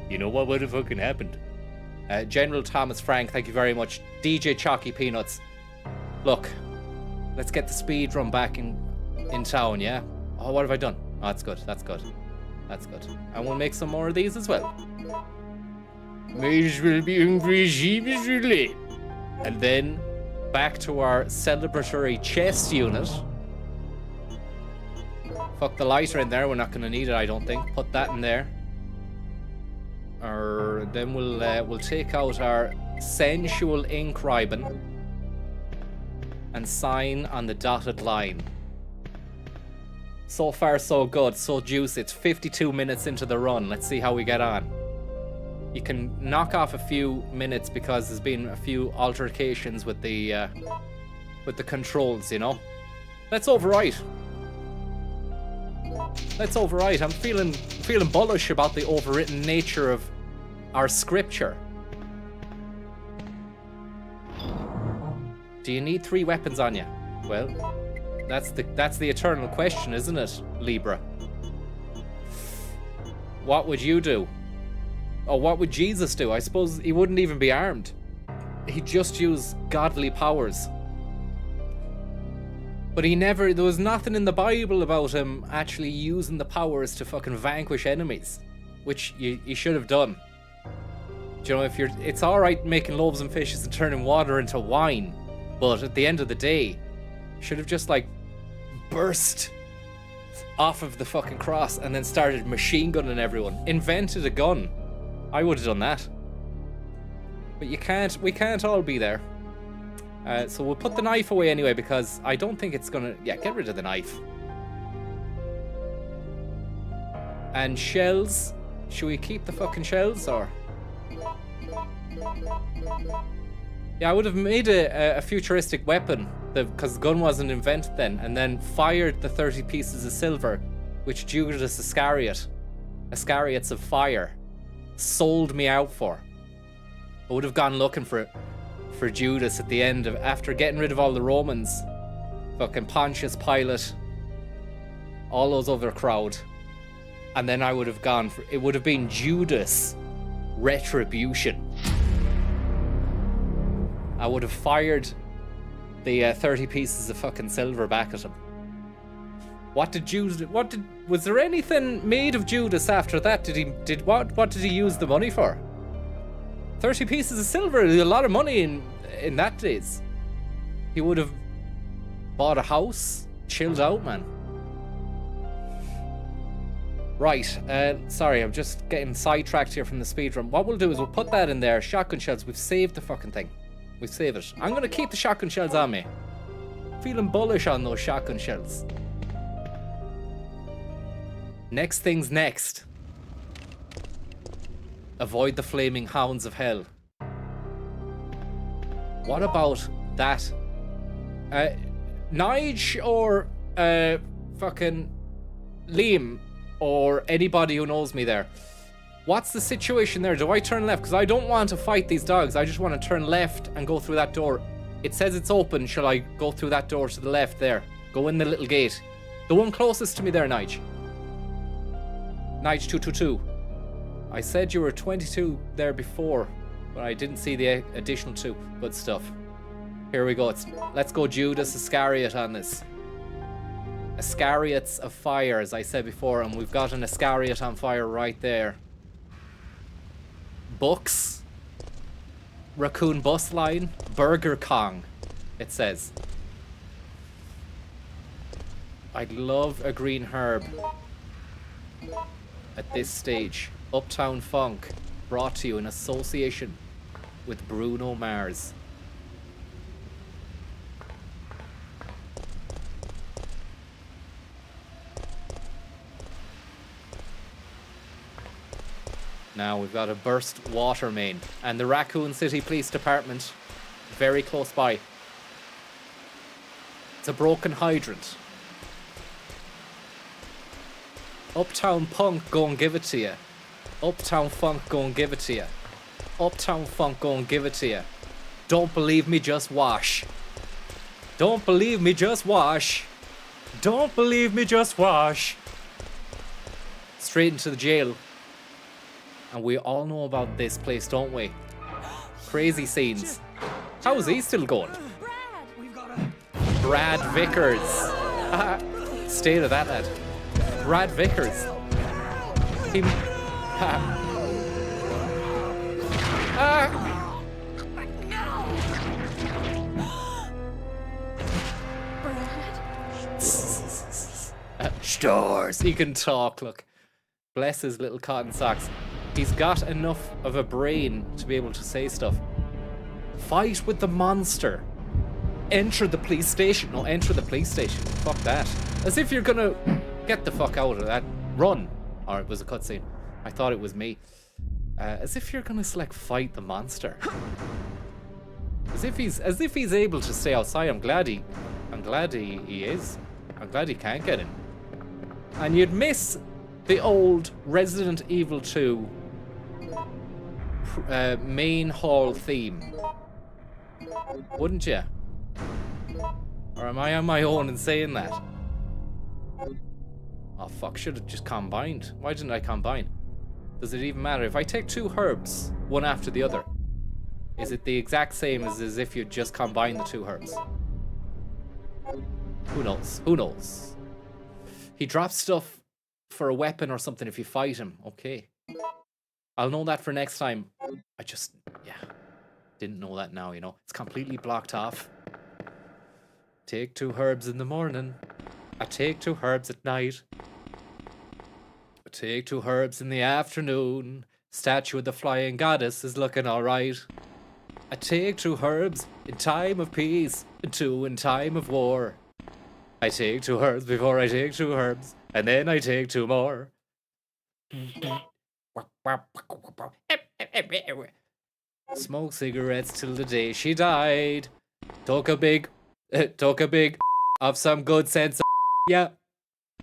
you know what would have fucking happened. General Thomas Frank, thank you very much. DJ Chalky Peanuts. Look, let's get the speed run back in town, yeah? Oh, what have I done? Oh, that's good, that's good. That's good. And we'll make some more of these as well. May as well be hungry as sheep is really. And then back to our celebratory chest unit. Fuck the lighter in there, we're not gonna need it, I don't think. Put that in there. Then we'll take out our sensual ink ribbon and sign on the dotted line. So far so good, so juicy. It's 52 minutes into the run. Let's see how we get on. You can knock off a few minutes because there's been a few altercations with the controls, you know. Let's overwrite. Let's overwrite. I'm feeling bullish about the overwritten nature of our scripture. Do you need 3 weapons on you? Well, that's the eternal question, isn't it, Libra? What would you do? Or what would Jesus do? I suppose he wouldn't even be armed. He'd just use godly powers. But there was nothing in the Bible about him actually using the powers to fucking vanquish enemies, which you should have done. Do you know, it's alright making loaves and fishes and turning water into wine, but at the end of the day, you should have just like burst off of the fucking cross and then started machine gunning everyone. Invented a gun. I would have done that. But we can't all be there. So we'll put the knife away anyway, because I don't think it's gonna... Yeah, get rid of the knife. And shells. Should we keep the fucking shells, or... Yeah, I would have made a futuristic weapon, because the gun wasn't invented then, and then fired the 30 pieces of silver, which Judas Iscariot's of fire, sold me out for. I would have gone looking for Judas at the end of, after getting rid of all the Romans, fucking Pontius Pilate, all those other crowd, and then I would have gone for, it would have been Judas Retribution. I would have fired the 30 pieces of fucking silver back at him. Was there anything made of Judas after that? What did he use the money for? 30 pieces of silver is a lot of money in that days. He would have bought a house, chilled out, man. Right, sorry, I'm just getting sidetracked here from the speedrun. What we'll do is we'll put that in there. Shotgun shells, we've saved the fucking thing. We've saved it. I'm gonna keep the shotgun shells on me. Feeling bullish on those shotgun shells. Next thing's next. Avoid the flaming hounds of hell. What about that? Nige or fucking Liam or anybody who knows me there. What's the situation there? Do I turn left? Because I don't want to fight these dogs. I just want to turn left and go through that door. It says it's open. Shall I go through that door to the left there? Go in the little gate. The one closest to me there, Nige. Nige 222. I said you were 22 there before, but I didn't see the additional 2. Good stuff. Here we go. Let's go Judas Iscariot on this. Iscariots of fire, as I said before, and we've got an Iscariot on fire right there. Books. Raccoon bus line. Burger Kong, it says. I'd love a green herb at this stage. Uptown Funk, brought to you in association with Bruno Mars. Now we've got a burst water main and the Raccoon City Police Department very close by. It's a broken hydrant. Uptown Punk, go and give it to you. Uptown Funk, go and give it to you. Uptown Funk, go and give it to you. Don't believe me, just wash. Don't believe me, just wash. Don't believe me, just wash. Straight into the jail. And we all know about this place, don't we? Crazy scenes. How is he still going? Brad Vickers. State of that lad. Brad Vickers. He... Stores. He can talk, look. Bless his little cotton socks. He's got enough of a brain to be able to say stuff. Fight with the monster. Enter the police station. No, enter the police station. Fuck that. As if you're gonna get the fuck out of that. Run. Or it was a cutscene. I thought it was me. As if you're gonna select fight the monster. As if he's able to stay outside. I'm glad he is. I'm glad he can't get in. And you'd miss the old Resident Evil 2 main hall theme, wouldn't you? Or am I on my own in saying that? Oh fuck, should have just combined. Why didn't I combine? Does it even matter? If I take two herbs, one after the other, is it the exact same as if you just combine the two herbs? Who knows? Who knows? He drops stuff for a weapon or something if you fight him. Okay. I'll know that for next time. I just, yeah, didn't know that now, you know. It's completely blocked off. Take two herbs in the morning. I take two herbs at night. I take two herbs in the afternoon. Statue of the Flying Goddess is looking alright. I take two herbs in time of peace and two in time of war. I take two herbs before I take two herbs, and then I take two more. Smoke cigarettes till the day she died. Took a big of some good sense. Yeah.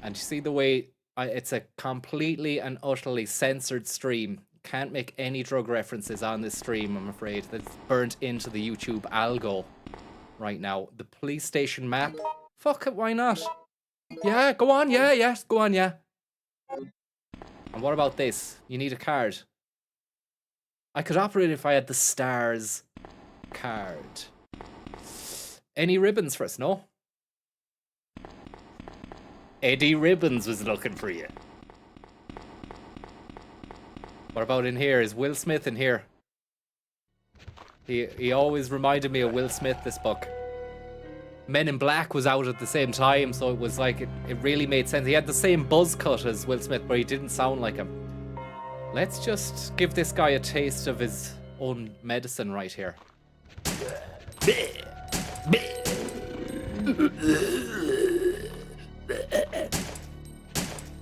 And you see the way it's a completely and utterly censored stream. Can't make any drug references on this stream, I'm afraid. That's burnt into the YouTube algo right now. The police station map. Fuck it, why not? Yeah, go on, yeah, go on, yeah. And what about this? You need a card. I could operate if I had the stars card. Any ribbons for us, no? Eddie Ribbons was looking for you. What about in here? Is Will Smith in here? He always reminded me of Will Smith, this book. Men in Black was out at the same time, so it was like, it really made sense. He had the same buzz cut as Will Smith, but he didn't sound like him. Let's just give this guy a taste of his own medicine right here.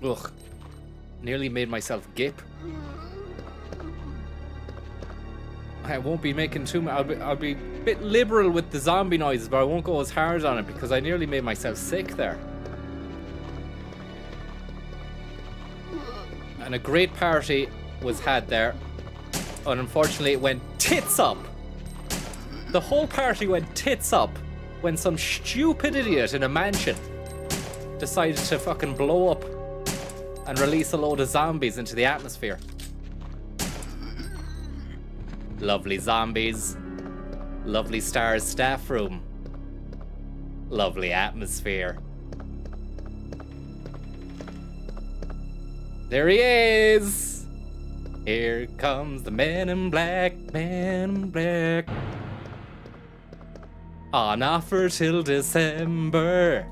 Ugh. Nearly made myself gip. I won't be making too much. I'll be a bit liberal with the zombie noises, but I won't go as hard on it because I nearly made myself sick there. And a great party was had there, and unfortunately it went tits up. The whole party went tits up when some stupid idiot in a mansion decided to fucking blow up and release a load of zombies into the atmosphere. Lovely zombies. Lovely stars staff room. Lovely atmosphere. There he is! Here comes the man in black, man in black. On offer till December.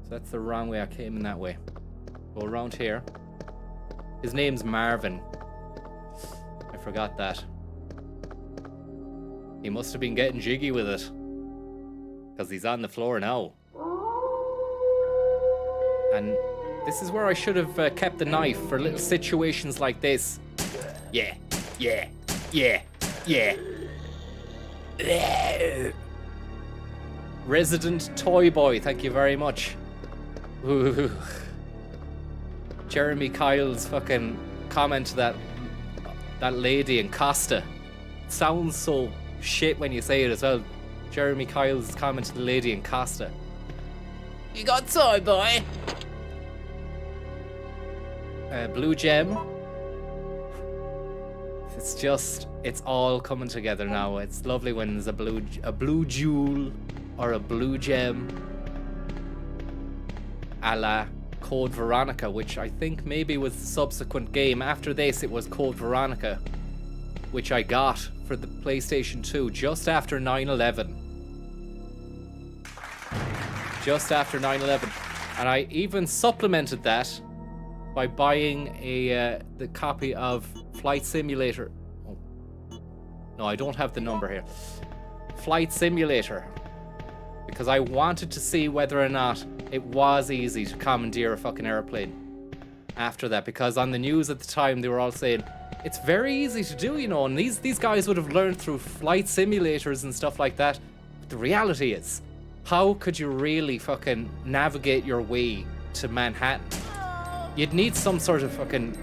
So that's the wrong way. I came in that way. Go around here. His name's Marvin. I forgot that. He must have been getting jiggy with it. Because he's on the floor now. And this is where I should have kept the knife for little situations like this. Yeah, yeah, yeah, yeah. Resident Toy Boy, thank you very much. Ooh. Jeremy Kyle's fucking comment to that lady in Costa. Sounds so shit when you say it as well. Jeremy Kyle's comment to the lady in Costa. You got Toy Boy? Blue Gem. It's all coming together now. It's lovely when there's a blue jewel or a blue gem, a la Code Veronica, which I think maybe was the subsequent game. After this, it was Code Veronica, which I got for the PlayStation 2 just after 9/11. Just after 9/11, and I even supplemented that by buying the copy of Flight Simulator. Oh. No, I don't have the number here. Flight Simulator. Because I wanted to see whether or not it was easy to commandeer a fucking airplane after that. Because on the news at the time, they were all saying, it's very easy to do, you know, and these guys would have learned through flight simulators and stuff like that. But the reality is, how could you really fucking navigate your way to Manhattan? You'd need some sort of fucking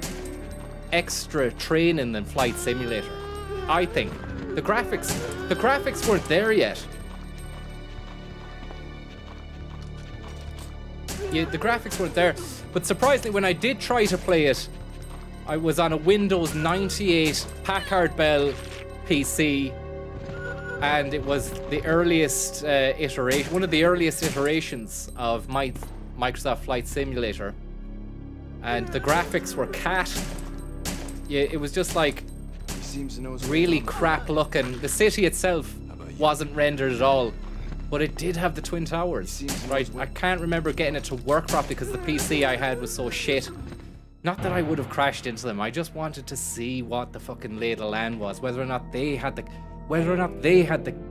extra training than Flight Simulator. I think. The graphics weren't there yet. Yeah, the graphics weren't there. But surprisingly, when I did try to play it, I was on a Windows 98 Packard Bell PC, and it was the earliest iteration, one of the earliest iterations of Microsoft Flight Simulator. And the graphics were cat. Yeah, it was just like really crap looking. The city itself wasn't rendered at all, but it did have the Twin Towers. Right, I can't remember getting it to work properly because the PC I had was so shit. Not that I would have crashed into them. I just wanted to see what the fucking lay of the land was, whether or not they had the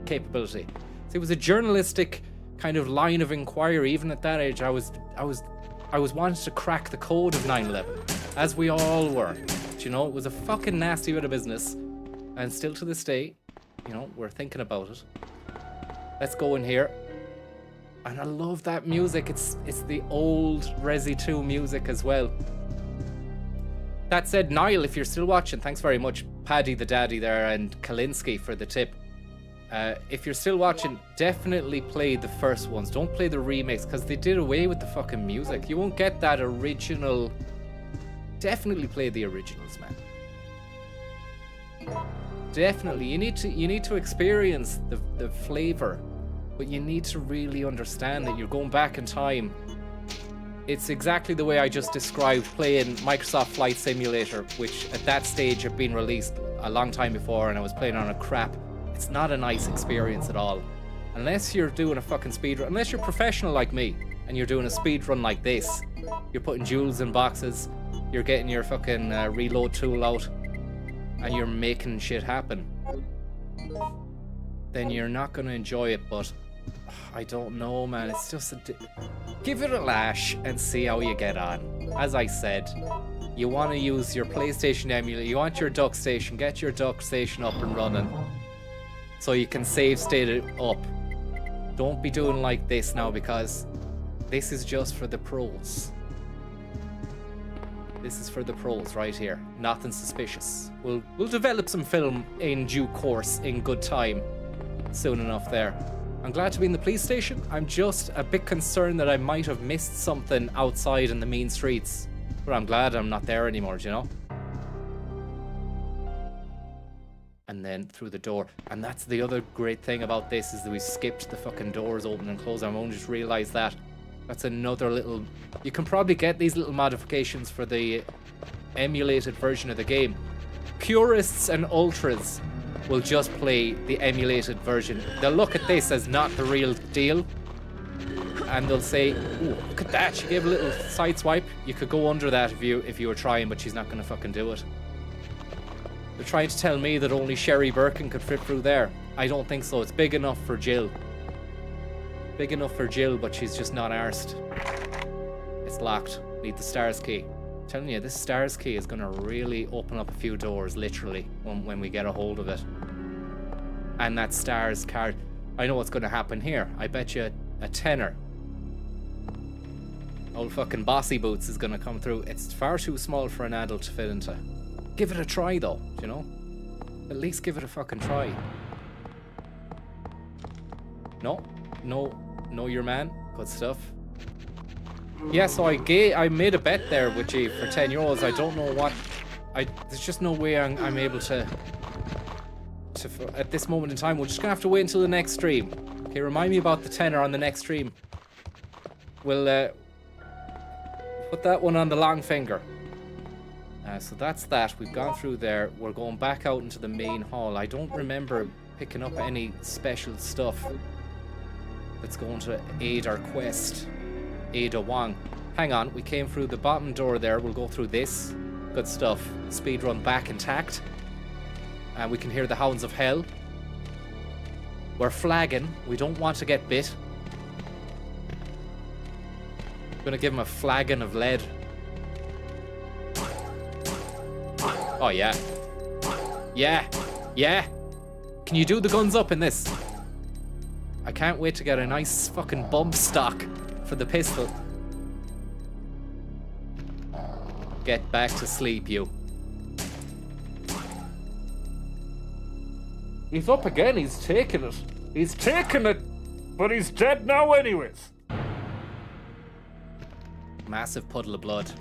capability. So it was a journalistic kind of line of inquiry. Even at that age, I was wanting to crack the code of 9/11, as we all were. But, you know, it was a fucking nasty bit of business, and still to this day, you know, we're thinking about it. Let's go in here, and I love that music. It's the old Resi 2 music as well. That said, Niall, if you're still watching, thanks very much, Paddy the Daddy there, and Kalinsky for the tip. If you're still watching, definitely play the first ones. Don't play the remakes, because they did away with the fucking music. You won't get that original. Definitely play the originals, man. Definitely. You need to experience the flavor, but you need to really understand that you're going back in time. It's exactly the way I just described playing Microsoft Flight Simulator, which at that stage had been released a long time before, and I was playing on a crap. It's not a nice experience at all. Unless you're doing a fucking speedrun, unless you're professional like me, and you're doing a speedrun like this, you're putting jewels in boxes, you're getting your fucking reload tool out, and you're making shit happen, then you're not going to enjoy it. But I don't know, man. It's just give it a lash and see how you get on. As I said, you want to use your PlayStation emulator. You want your Duck Station. Get your Duck Station up and running, so you can save state it up. Don't be doing like this now, because this is just for the pros. This is for the pros right here. Nothing suspicious. We'll develop some film in due course, in good time, soon enough there. I'm glad to be in the police station. I'm just a bit concerned that I might have missed something outside in the mean streets. But I'm glad I'm not there anymore, do you know? And then through the door. And that's the other great thing about this, is that we skipped the fucking doors open and close. I've only just realised that. That's another little... You can probably get these little modifications for the emulated version of the game. Purists and ultras will just play the emulated version. They'll look at this as not the real deal. And they'll say, ooh, look at that, she gave a little side swipe. You could go under that if you were trying, but she's not going to fucking do it. They're trying to tell me that only Sherry Birkin could fit through there. I don't think so. It's big enough for Jill. Big enough for Jill, but she's just not arsed. It's locked. Need the stars key. I'm telling you, this stars key is going to really open up a few doors, literally, when we get a hold of it. And that stars card. I know what's going to happen here. I bet you a tenner. Old fucking Bossy Boots is going to come through. It's far too small for an adult to fit into. Give it a try, though, you know? At least give it a fucking try. No, know your man. Good stuff. Yeah, so I made a bet there with you for €10. I don't know what... There's just no way I'm able to... At this moment in time, we're just going to have to wait until the next stream. Okay, remind me about the tenner on the next stream. We'll put that one on the long finger. So that's that. We've gone through there. We're going back out into the main hall. I don't remember picking up any special stuff that's going to aid our quest. Ada Wong. Hang on, we came through the bottom door there. We'll go through this. Good stuff. Speedrun back intact. And we can hear the hounds of hell. We're flagging. We don't want to get bit. I'm gonna give him a flagon of lead. Oh yeah. Yeah. Can you do the guns up in this? I can't wait to get a nice fucking bump stock for the pistol. Get back to sleep, you. He's up again, he's taking it. He's taking it, but he's dead now anyways. Massive puddle of blood.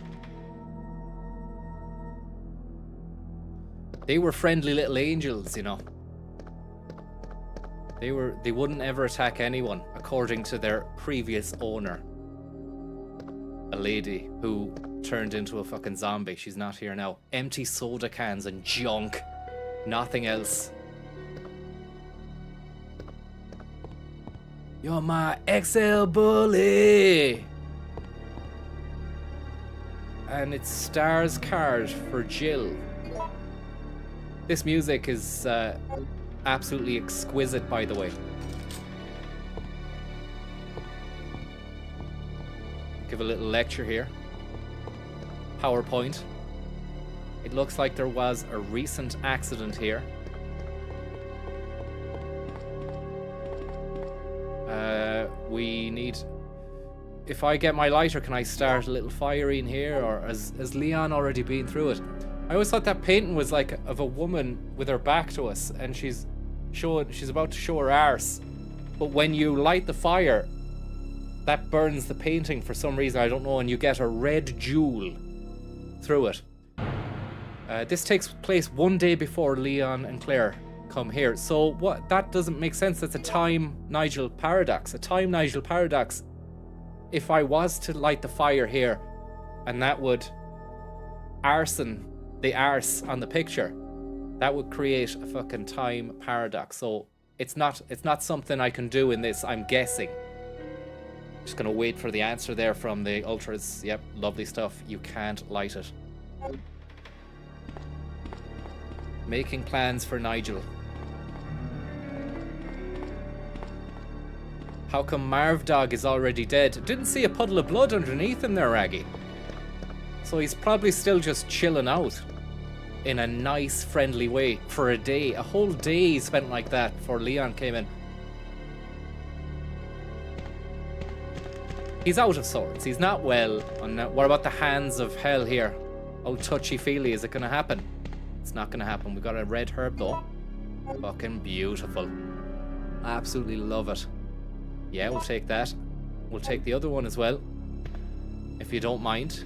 They were friendly little angels, you know. They wouldn't ever attack anyone, according to their previous owner. A lady who turned into a fucking zombie. She's not here now. Empty soda cans and junk. Nothing else. You're my XL bully. And it's Star's card for Jill. This music is absolutely exquisite, by the way. Give a little lecture here. PowerPoint. It looks like there was a recent accident here. We need... If I get my lighter, can I start a little fire in here? Or has Leon already been through it? I always thought that painting was like of a woman with her back to us, and she's about to show her arse. But when you light the fire, that burns the painting for some reason, I don't know, and you get a red jewel through it. This takes place one day before Leon and Claire come here. So what? That doesn't make sense. That's a time Nigel paradox. A time Nigel paradox. If I was to light the fire here, and that would arson the arse on the picture, that would create a fucking time paradox. So it's not something I can do in this, I'm guessing. Just gonna wait for the answer there from the ultras. Yep, lovely stuff. You can't light it. Making plans for Nigel. How come Marv Dog is already dead? Didn't see a puddle of blood underneath him there, Raggy. So he's probably still just chilling out in a nice, friendly way for a day. A whole day he spent like that before Leon came in. He's out of sorts. He's not well. What about the hands of hell here? Oh, touchy-feely. Is it going to happen? It's not going to happen. We've got a red herb, though. Fucking beautiful. Absolutely love it. Yeah, we'll take that. We'll take the other one as well, if you don't mind.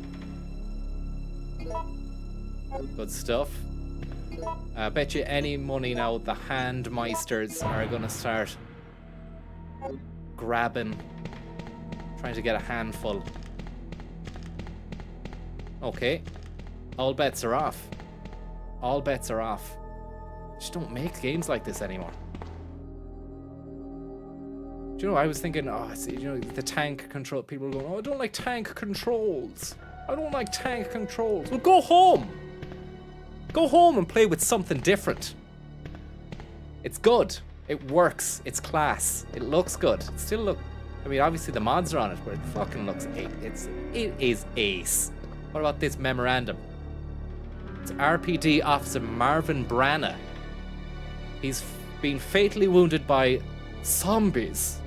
Good stuff. I bet you any money now the Handmeisters are going to start grabbing Trying to get a handful. Okay. All bets are off. All bets are off. Just don't make games like this anymore. Do you know, I was thinking, oh, see, you know, the tank control. People are going, oh, I don't like tank controls. I don't like tank controls. Well, go home. Go home and play with something different. It's good. It works. It's class. It looks good. It still look. I mean, obviously the mods are on it, but it fucking looks it is ace. What about this memorandum? It's RPD Officer Marvin Branna. He's been fatally wounded by zombies.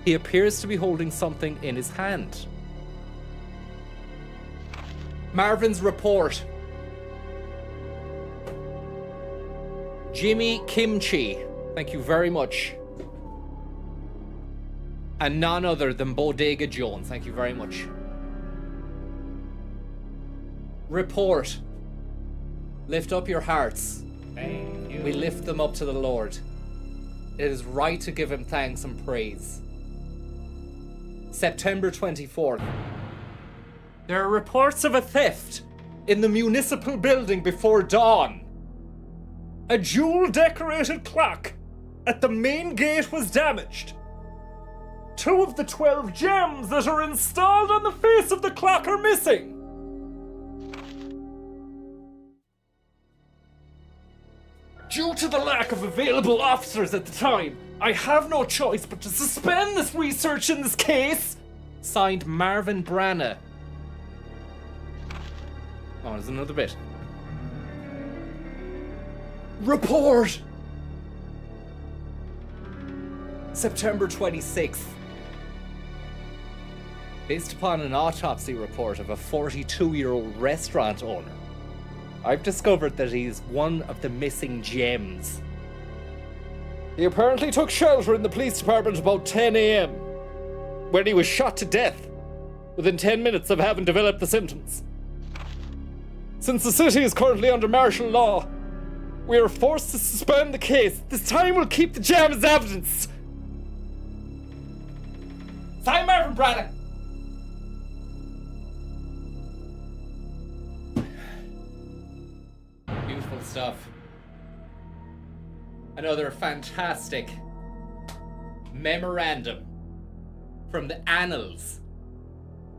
He appears to be holding something in his hand. Marvin's report. Jimmy Kimchi. Thank you very much. And none other than Bodega Jones. Thank you very much. Report. Lift up your hearts. Thank you. We lift them up to the Lord. It is right to give him thanks and praise. September 24th. There are reports of a theft in the municipal building before dawn. A jewel-decorated clock at the main gate was damaged. 2 of the 12 gems that are installed on the face of the clock are missing. Due to the lack of available officers at the time, I have no choice but to suspend this research in this case. Signed, Marvin Branna. Oh, there's another bit. Report! September 26th. Based upon an autopsy report of a 42-year-old restaurant owner, I've discovered that he's one of the missing gems. He apparently took shelter in the police department about 10 a.m. when he was shot to death within 10 minutes of having developed the symptoms. Since the city is currently under martial law, we are forced to suspend the case. This time we'll keep the gem as evidence. Sign Marvin Branna. Beautiful stuff. Another fantastic memorandum from the annals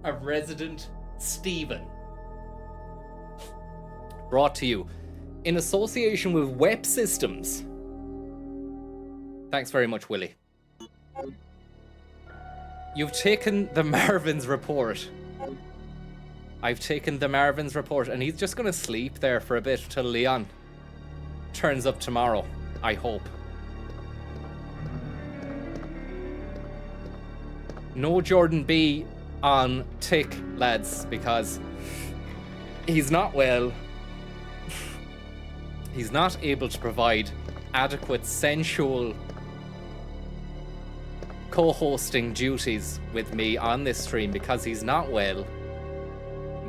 of Resident Stephen. Brought to you in association with WEP Systems. Thanks very much, Willie. You've taken the Marvin's report. I've taken the Marvin's report, and he's just gonna sleep there for a bit till Leon turns up tomorrow, I hope. No Jordan B on tick, lads, because he's not well. He's not able to provide adequate sensual co-hosting duties with me on this stream because he's not well.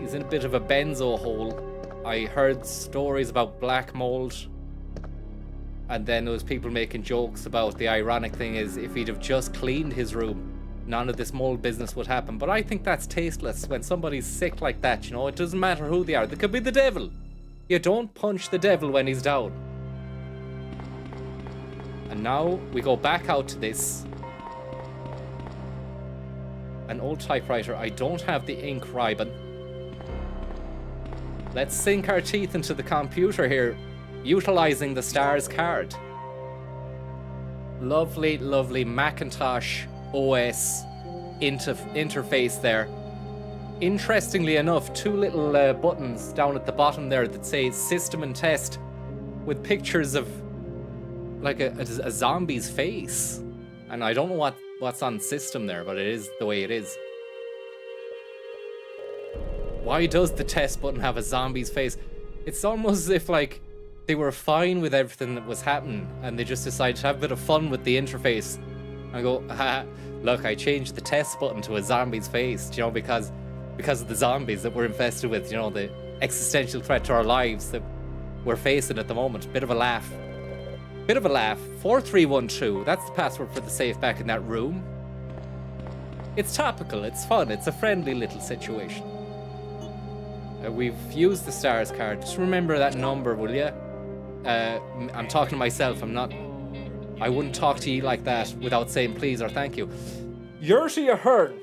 He's in a bit of a benzo hole. I heard stories about black mold, and then there was people making jokes about the ironic thing is if he'd have just cleaned his room, none of this mold business would happen. But I think that's tasteless when somebody's sick like that, you know. It doesn't matter who they are. They could be the devil. You don't punch the devil when he's down. And now we go back out to this. An old typewriter. I don't have the ink ribbon. Let's sink our teeth into the computer here, utilizing the STARS card. Lovely, lovely Macintosh OS interface there. Interestingly enough, 2 little buttons down at the bottom there that say System and Test with pictures of like a zombie's face. And I don't know what's on System there, but it is the way it is. Why does the test button have a zombie's face? It's almost as if like they were fine with everything that was happening and they just decided to have a bit of fun with the interface. I go, haha, look, I changed the test button to a zombie's face, you know, because of the zombies that we're infested with, you know, the existential threat to our lives that we're facing at the moment. Bit of a laugh. 4312, that's the password for the safe back in that room. It's topical, it's fun, it's a friendly little situation. We've used the stars card. Just remember that number, will ya? I'm talking to myself, I wouldn't talk to you like that without saying please or thank you. Yurti Ahern.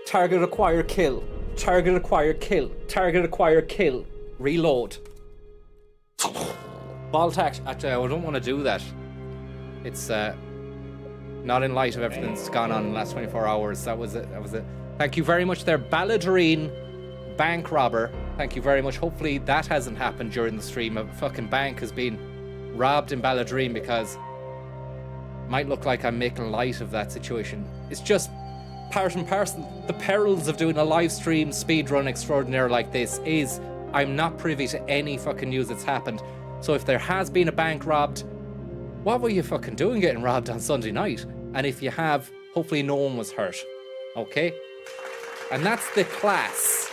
Target acquire kill. Target acquire kill. Target acquire kill. Reload. Bolt action. Actually, I don't want to do that. It's not in light of everything that's gone on in the last 24 hours. That was it. Thank you very much there, Balladrine bank robber. Thank you very much. Hopefully that hasn't happened during the stream. A fucking bank has been robbed in Balladrine, because it might look like I'm making light of that situation. It's just part and parcel. The perils of doing a live stream speedrun extraordinaire like this is I'm not privy to any fucking news that's happened. So if there has been a bank robbed, what were you fucking doing getting robbed on Sunday night? And if you have, hopefully no one was hurt. Okay? And that's the class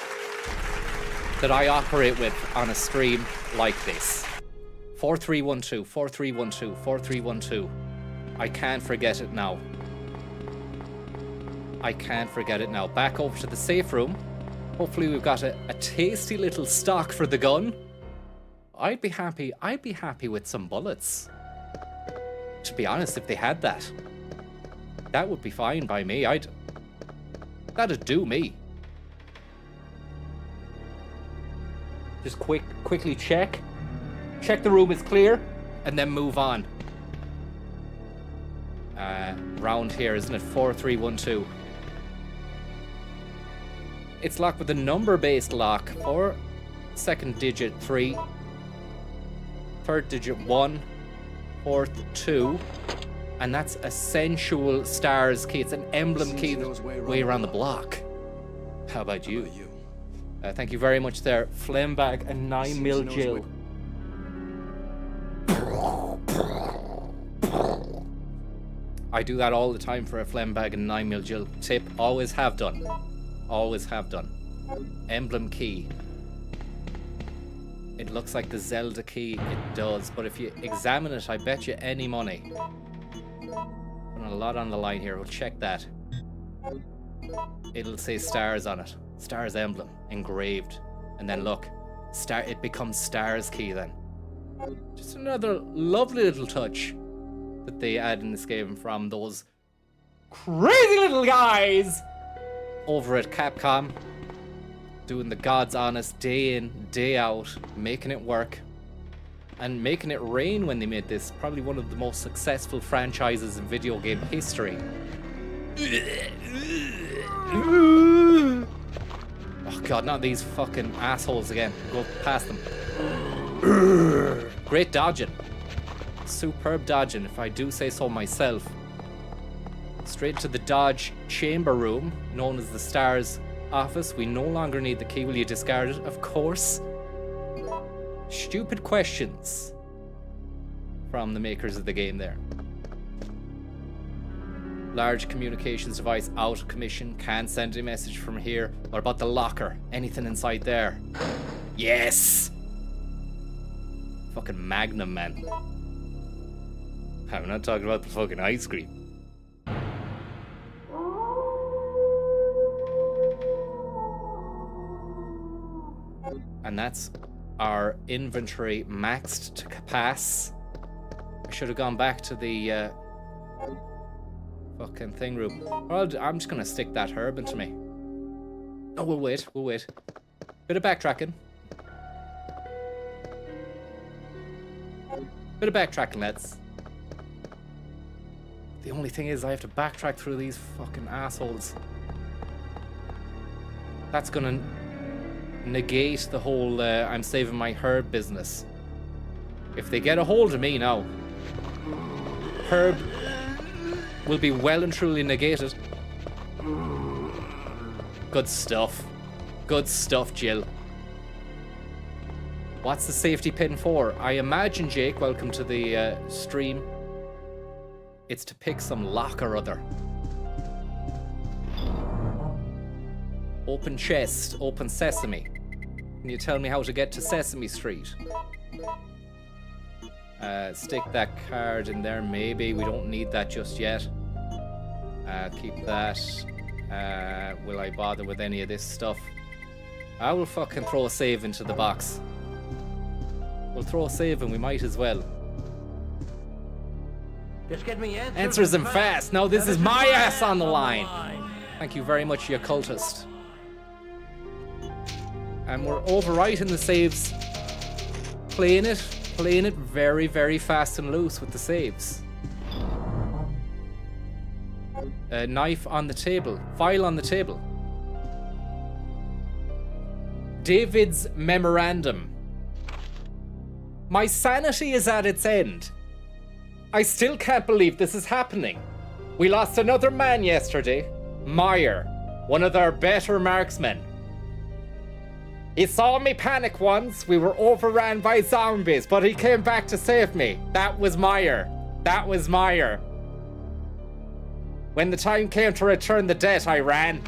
that I operate with on a stream like this. 4312, 4312, 4312. I can't forget it now. I can't forget it now. Back over to the safe room. Hopefully we've got a tasty little stock for the gun. I'd be happy with some bullets. To be honest, if they had that. That would be fine by me. That'd do me. Just quickly check the room is clear, and then move on. Round here, isn't it? 4312. It's locked with a number-based lock. 4, second digit 3, third digit 1, fourth 2, and that's a sensual stars key. It's an emblem key that's way around the block. How about you? Thank you very much there, Flembag and 9mm Jill. I do that all the time for a Flembag and 9mm Jill tip. Always have done. Always have done. Emblem key. It looks like the Zelda key. It does, but if you examine it, I bet you any money. Putting a lot on the line here. We'll check that. It'll say stars on it. Stars emblem engraved, and then look, it becomes stars key then. Just another lovely little touch that they add in this game from those crazy little guys over at Capcom, doing the God's honest day in, day out, making it work and making it rain when they made this. Probably one of the most successful franchises in video game history. Oh god, not these fucking assholes again. Go past them. Great dodging. Superb dodging, if I do say so myself. Straight to the dodge chamber room, known as the Stars office. We no longer need the key. Will you discard it? Of course. Stupid questions from the makers of the game there. Large communications device out of commission. Can't send a message from here. What about the locker? Anything inside there? Yes! Fucking Magnum, man. I'm not talking about the fucking ice cream. And that's our inventory maxed to capacity. I should have gone back to the fucking thing room. Well, I'm just gonna stick that herb into me. No, we'll wait. Bit of backtracking. Lads. The only thing is I have to backtrack through these fucking assholes. That's gonna negate the whole I'm saving my herb business. If they get a hold of me now, herb will be well and truly negated. Good stuff. Good stuff, Jill. What's the safety pin for? I imagine, Jake, welcome to the stream. It's to pick some lock or other. Open chest, open sesame. Can you tell me how to get to Sesame Street? Stick that card in there, maybe. We don't need that just yet. Keep that. Will I bother with any of this stuff? I will fucking throw a save into the box. We'll throw a save and we might as well. Just get me Answers them fast. Now this is my ass on the line. Thank you very much, you cultist. And we're overwriting the saves. Playing it very, very fast and loose with the saves. A knife on the table. File on the table. David's memorandum. My sanity is at its end. I still can't believe this is happening. We lost another man yesterday. Meyer, one of their better marksmen. He saw me panic once. We were overran by zombies, but he came back to save me. That was Meyer. That was Meyer. When the time came to return the debt, I ran.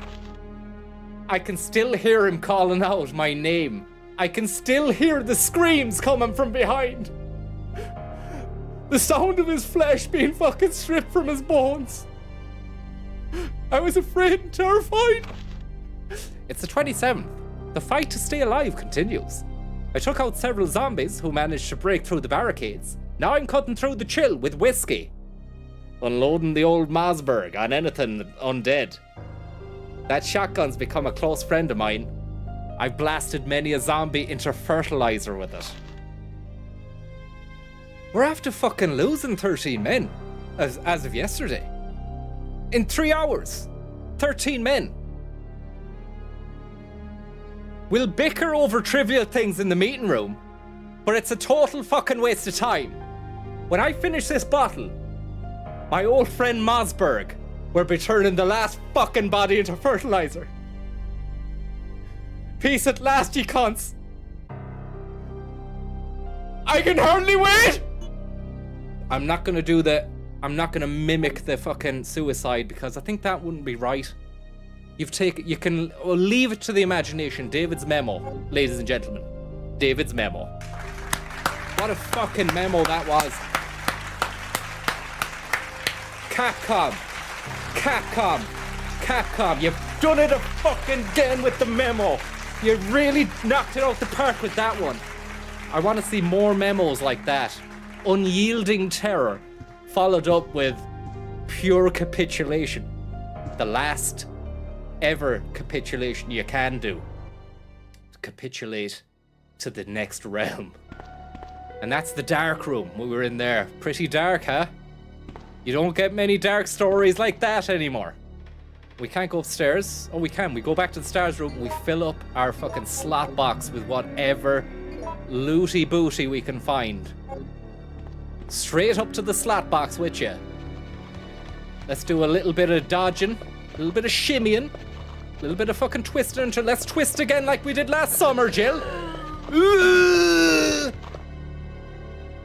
I can still hear him calling out my name. I can still hear the screams coming from behind. The sound of his flesh being fucking stripped from his bones. I was afraid and terrified. It's the 27th. The fight to stay alive continues. I took out several zombies who managed to break through the barricades. Now I'm cutting through the chill with whiskey. Unloading the old Mossberg on anything undead. That shotgun's become a close friend of mine. I've blasted many a zombie into fertilizer with it. We're after fucking losing 13 men, as of yesterday. In 3 hours, 13 men. We'll bicker over trivial things in the meeting room, but it's a total fucking waste of time. When I finish this bottle, my old friend Mossberg will be turning the last fucking body into fertilizer. Peace at last, ye cunts. I can hardly wait! I'm not gonna mimic the fucking suicide because I think that wouldn't be right. You can leave it to the imagination. David's memo, ladies and gentlemen. David's memo. What a fucking memo that was. Capcom, you've done it fucking again with the memo. You really knocked it out the park with that one. I want to see more memos like that. Unyielding terror, followed up with pure capitulation. The last ever capitulation you can do. Capitulate to the next realm. And that's the dark room we were in there. Pretty dark, huh? You don't get many dark stories like that anymore. We can't go upstairs. Oh, we can. We go back to the stars room and we fill up our fucking slot box with whatever looty booty we can find. Straight up to the slot box with you. Let's do a little bit of dodging, a little bit of shimmying, a little bit of fucking twisting until let's twist again like we did last summer, Jill.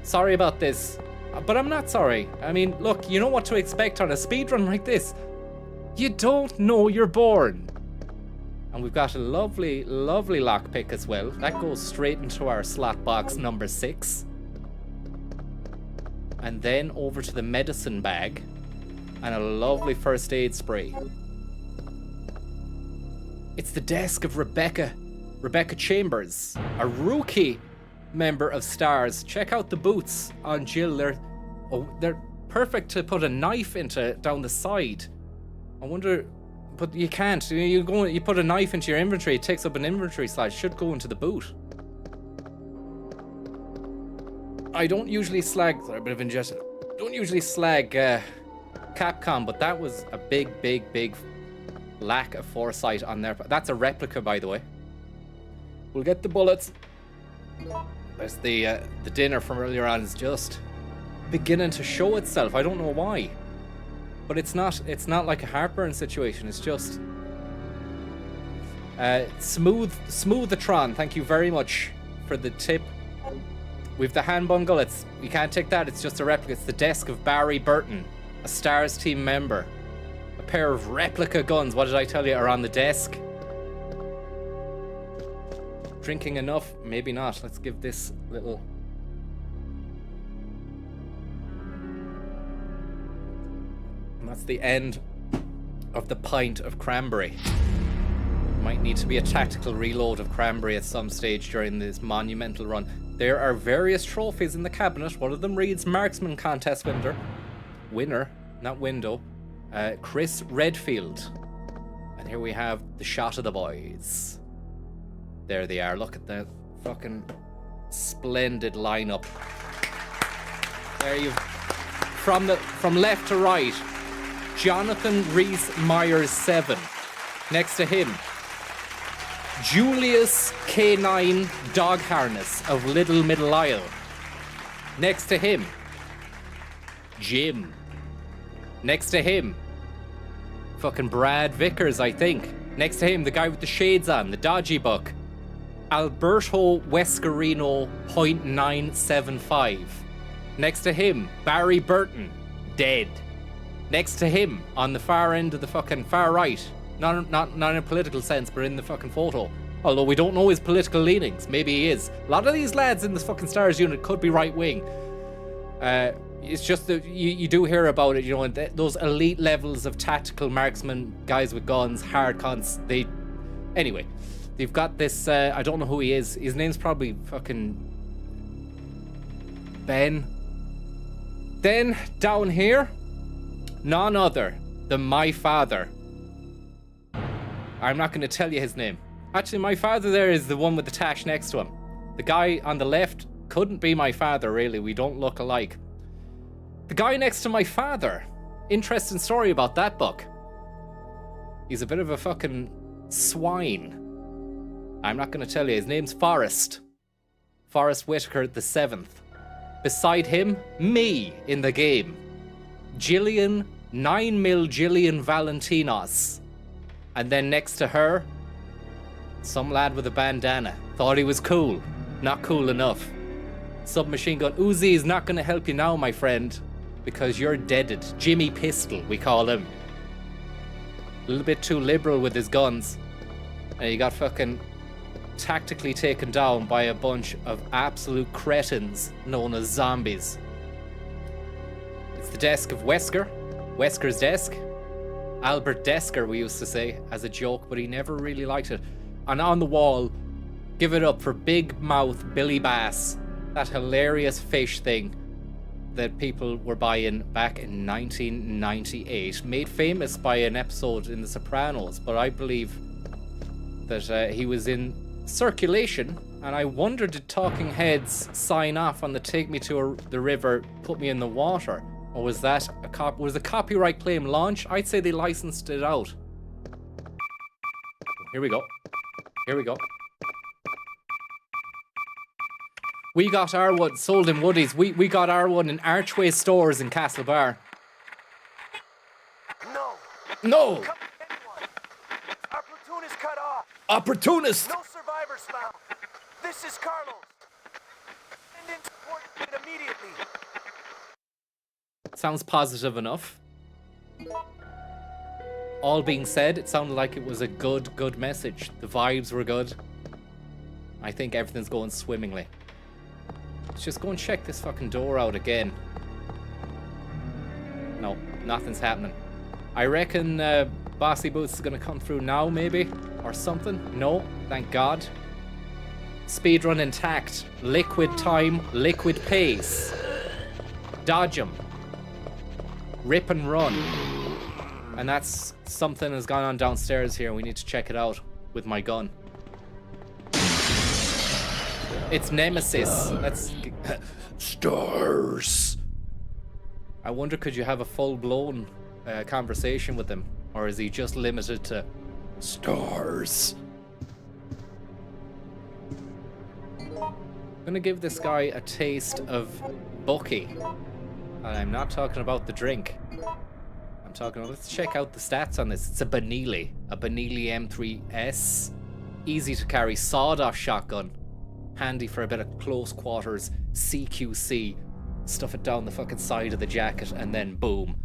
Sorry about this, but I'm not sorry. I mean, look, you know what to expect on a speedrun like this. You don't know you're born. And we've got a lovely, lovely lockpick as well. That goes straight into our slot box number 6. And then over to the medicine bag. And a lovely first aid spray. It's the desk of Rebecca Chambers, a rookie member of STARS. Check out the boots on Jill. They're perfect to put a knife into down the side. I wonder, but you can't. You put a knife into your inventory, it takes up an inventory slot. It should go into the boot. I don't usually slag. Sorry, a bit of ingestion. Don't usually slag Capcom, but that was a big lack of foresight on their. That's a replica, by the way. We'll get the bullets. There's the dinner from earlier on is just beginning to show itself. I don't know why. But it's not like a heartburn situation. It's just Smooth-a-tron. Thank you very much for the tip. We've the hand bungle. You can't take that. It's just a replica. It's the desk of Barry Burton, a STARS team member. A pair of replica guns. What did I tell you are on the desk? Drinking enough? Maybe not. Let's give this little And that's the end of the pint of cranberry. Might need to be a tactical reload of cranberry at some stage during this monumental run. There are various trophies in the cabinet. One of them reads Marksman Contest winner, not window, Chris Redfield. And here we have the shot of the boys. There they are. Look at that fucking splendid lineup. There you, from left to right, Jonathan Rhys Myers 7. Next to him, Julius K9 Dog Harness of Little Middle Isle. Next to him, Jim. Next to him, fucking Brad Vickers, I think. Next to him, the guy with the shades on, the dodgy buck, Alberto Wescarino .975. Next to him, Barry Burton, dead. Next to him, on the far end of the fucking far right, not in a political sense, but in the fucking photo. Although we don't know his political leanings, maybe he is. A lot of these lads in this fucking Stars unit could be right wing. It's just that you do hear about it, you know, and those elite levels of tactical marksmen, guys with guns, hard cons. Anyway, they've got this. I don't know who he is. His name's probably fucking Ben. Then down here, none other than my father. I'm not going to tell you his name. Actually, my father there is the one with the tash next to him. The guy on the left couldn't be my father, really. We don't look alike. The guy next to my father. Interesting story about that buck. He's a bit of a fucking swine. I'm not going to tell you. His name's Forrest. Forrest Whitaker the 7th. Beside him, me in the game. Gillian, 9mm Gillian Valentinos. And then next to her, some lad with a bandana. Thought he was cool. Not cool enough. Submachine gun Uzi is not going to help you now, my friend, because you're deaded. Jimmy Pistol, we call him. A little bit too liberal with his guns. And he got fucking tactically taken down by a bunch of absolute cretins known as zombies. It's the desk of Wesker. Wesker's desk. Albert Desker, we used to say, as a joke, but he never really liked it. And on the wall, give it up for Big Mouth Billy Bass. That hilarious fish thing that people were buying back in 1998. Made famous by an episode in The Sopranos, but I believe that he was in circulation, and I wonder, did Talking Heads sign off on the Take Me to the River, Put Me in the Water? Or was that was the copyright claim launch? I'd say they licensed it out. Here we go. Here we go. We got our one sold in Woodies. We got our one in Archway stores in Castlebar. No! Our platoon is cut off. Opportunist! No survivors found. This is Carlos. Send in support immediately. Sounds positive enough. All being said, it sounded like it was a good message. The vibes were good. I think everything's going swimmingly. Let's just go and check this fucking door out again. No, nothing's happening. I reckon Bossy Boots is gonna come through now, maybe? Or something? No, thank God. Speedrun intact. Liquid time, liquid pace. Dodge 'em. Rip and run. And that's something has gone on downstairs here. We need to check it out with my gun. It's Nemesis. That's Stars. I wonder, could you have a full-blown conversation with him, or is he just limited to stars? I'm gonna give this guy a taste of Bucky. And I'm not talking about the drink. I'm talking about, let's check out the stats on this. It's a Benelli M3S. Easy to carry, sawed-off shotgun. Handy for a bit of close quarters CQC. Stuff it down the fucking side of the jacket and then boom.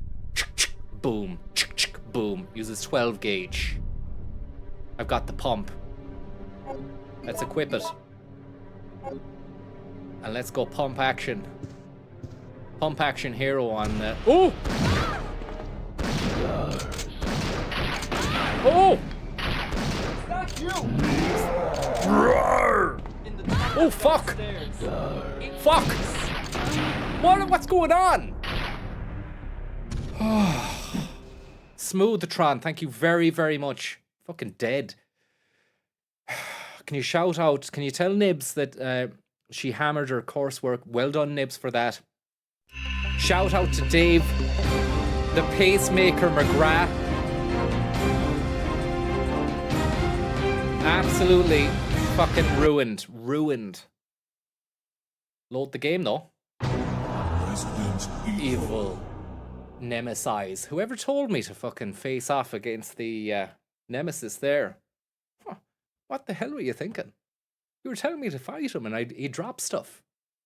Boom. Boom. Uses 12 gauge. I've got the pump. Let's equip it. And let's go pump action. Pump action hero on the... Oh! Oh! Oh, fuck! Fuck! What's going on? Smooth Tron, thank you very, very much. Fucking dead. Can you shout out, can you tell Nibs that she hammered her coursework? Well done, Nibs, for that. Shout out to Dave, the pacemaker McGrath. Absolutely fucking ruined. Ruined. Load the game, though. Resident Evil. Nemesis. Whoever told me to fucking face off against the Nemesis there? Huh. What the hell were you thinking? You were telling me to fight him and he dropped stuff.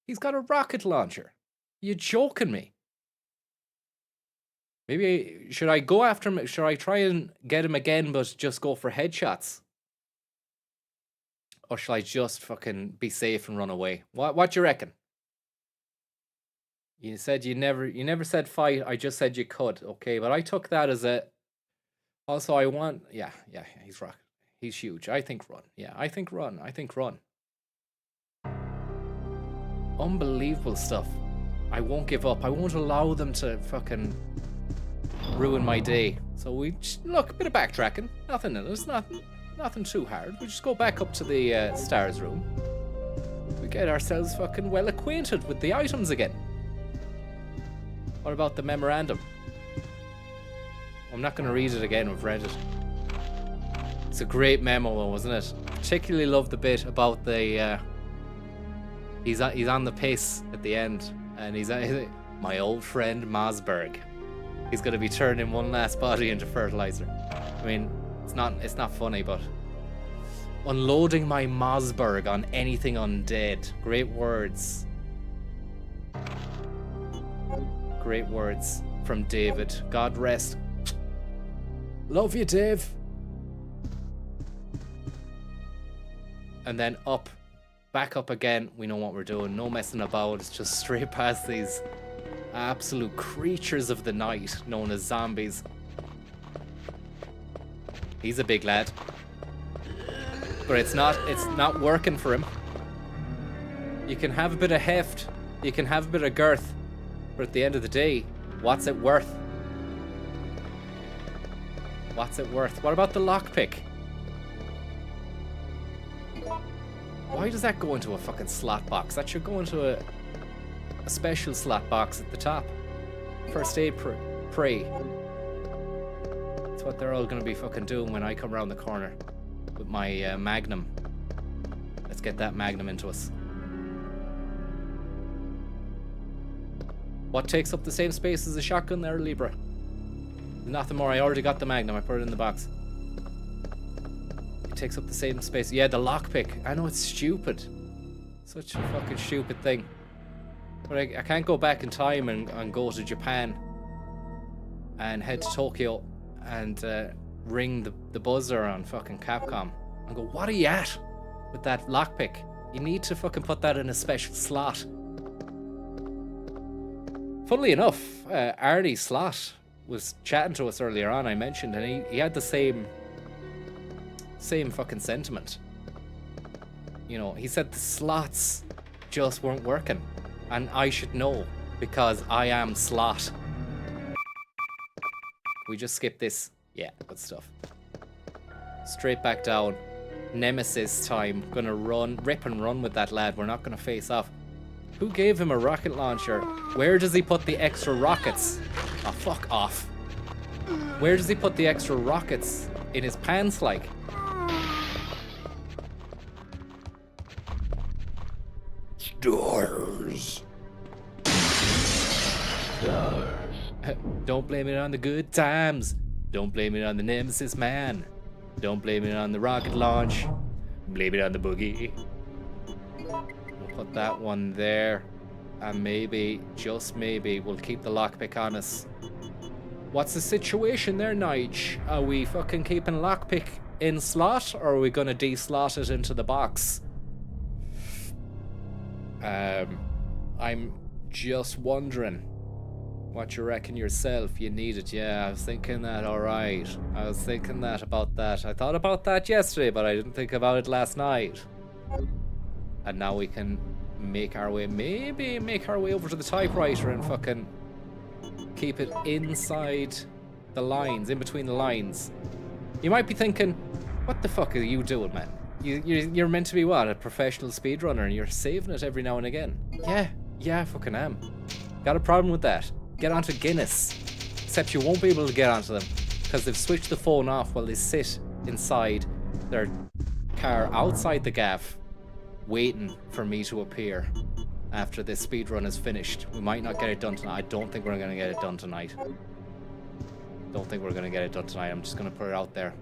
He's got a rocket launcher. You joking me? Maybe, should I go after him? Should I try and get him again but just go for headshots? Or shall I just fucking be safe and run away? What do you reckon? You said you never said fight, I just said you could. Okay, but I took that as a... Also, I want... Yeah, he's rock. He's huge. I think run. Yeah, I think run. Unbelievable stuff. I won't give up. I won't allow them to fucking ruin my day. So we just, look, a bit of backtracking. Nothing in it. It's nothing too hard. We just go back up to the stars room. We get ourselves fucking well acquainted with the items again. What about the memorandum? I'm not going to read it again. We've read it. It's a great memo, though, wasn't it? Particularly love the bit about the he's on the piss at the end, and he's my old friend Mossberg. He's going to be turning one last body into fertilizer. I mean, it's not funny, but unloading my Mossberg on anything undead. Great words. Great words from David. God rest. Love you, Dave. And then up. Back up again. We know what we're doing. No messing about. It's just straight past these absolute creatures of the night known as zombies. He's a big lad. But it's not working for him. You can have a bit of heft. You can have a bit of girth. But at the end of the day, what's it worth? What's it worth? What about the lockpick? Why does that go into a fucking slot box? That should go into a special slot box at the top. First aid pray. That's what they're all going to be fucking doing when I come around the corner with my Magnum. Let's get that Magnum into us. What takes up the same space as a shotgun there, Libra? Nothing more. I already got the Magnum. I put it in the box. It takes up the same space. Yeah, the lockpick. I know it's stupid. Such a fucking stupid thing. But I can't go back in time and go to Japan and head to Tokyo and ring the buzzer on fucking Capcom and go, what are you at with that lockpick? You need to fucking put that in a special slot. Funnily enough, Arnie Slot was chatting to us earlier on, I mentioned, and he had the same fucking sentiment. You know, he said the slots just weren't working, and I should know because I am Slot. We just skip this. Yeah, good stuff. Straight back down. Nemesis time. Gonna rip and run with that lad. We're not gonna face off. Who gave him a rocket launcher? Where does he put the extra rockets? Oh, fuck off. Where does he put the extra rockets? In his pants, like? Stars. Don't blame it on the good times. Don't blame it on the Nemesis man. Don't blame it on the rocket launch. Blame it on the boogie. Put that one there, and maybe, just maybe, we'll keep the lockpick on us. What's the situation there, Nige? Are we fucking keeping lockpick in slot, or are we gonna de-slot it into the box? I'm just wondering. What you reckon yourself? You need it. Yeah, I was thinking that. Alright. I was thinking that about that. I thought about that yesterday, but I didn't think about it last night. And now we can make our way, maybe make our way over to the typewriter and fucking keep it inside the lines, in between the lines. You might be thinking, what the fuck are you doing, man? You're meant to be what? A professional speedrunner, and you're saving it every now and again. Yeah, I fucking am. Got a problem with that. Get onto Guinness. Except you won't be able to get onto them because they've switched the phone off while they sit inside their car outside the gaff, waiting for me to appear after this speedrun is finished. We might not get it done tonight. I don't think we're going to get it done tonight. Don't think we're going to get it done tonight. I'm just going to put it out there.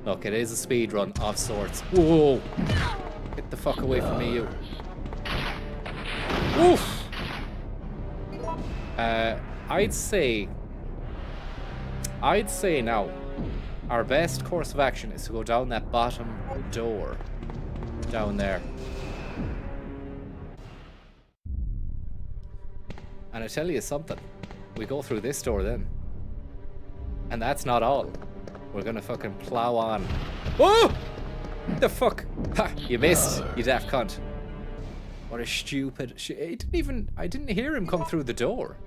Look, it is a speedrun of sorts. Whoa! Get the fuck away from me, you. Oof! I'd say now our best course of action is to go down that bottom door down there. And I tell you something, we go through this door then. And that's not all. We're gonna fucking plow on. Oh! The fuck? Ha! You missed, you daft cunt. What a stupid I didn't hear him come through the door.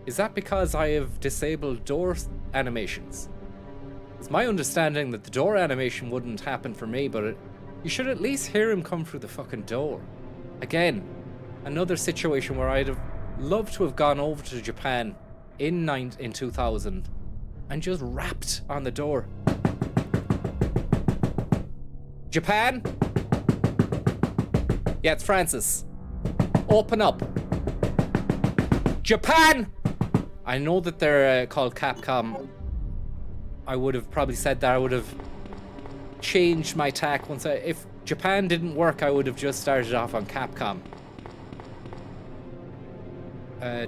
Is that because I have disabled door animations? It's my understanding that the door animation wouldn't happen for me, but you should at least hear him come through the fucking door. Again, another situation where I'd have loved to have gone over to Japan in 2000 and just rapped on the door. Japan? Yeah, it's Francis. Open up. Japan! I know that they're called Capcom. I would have probably said that. I would have changed my tack once if Japan didn't work, I would have just started off on Capcom.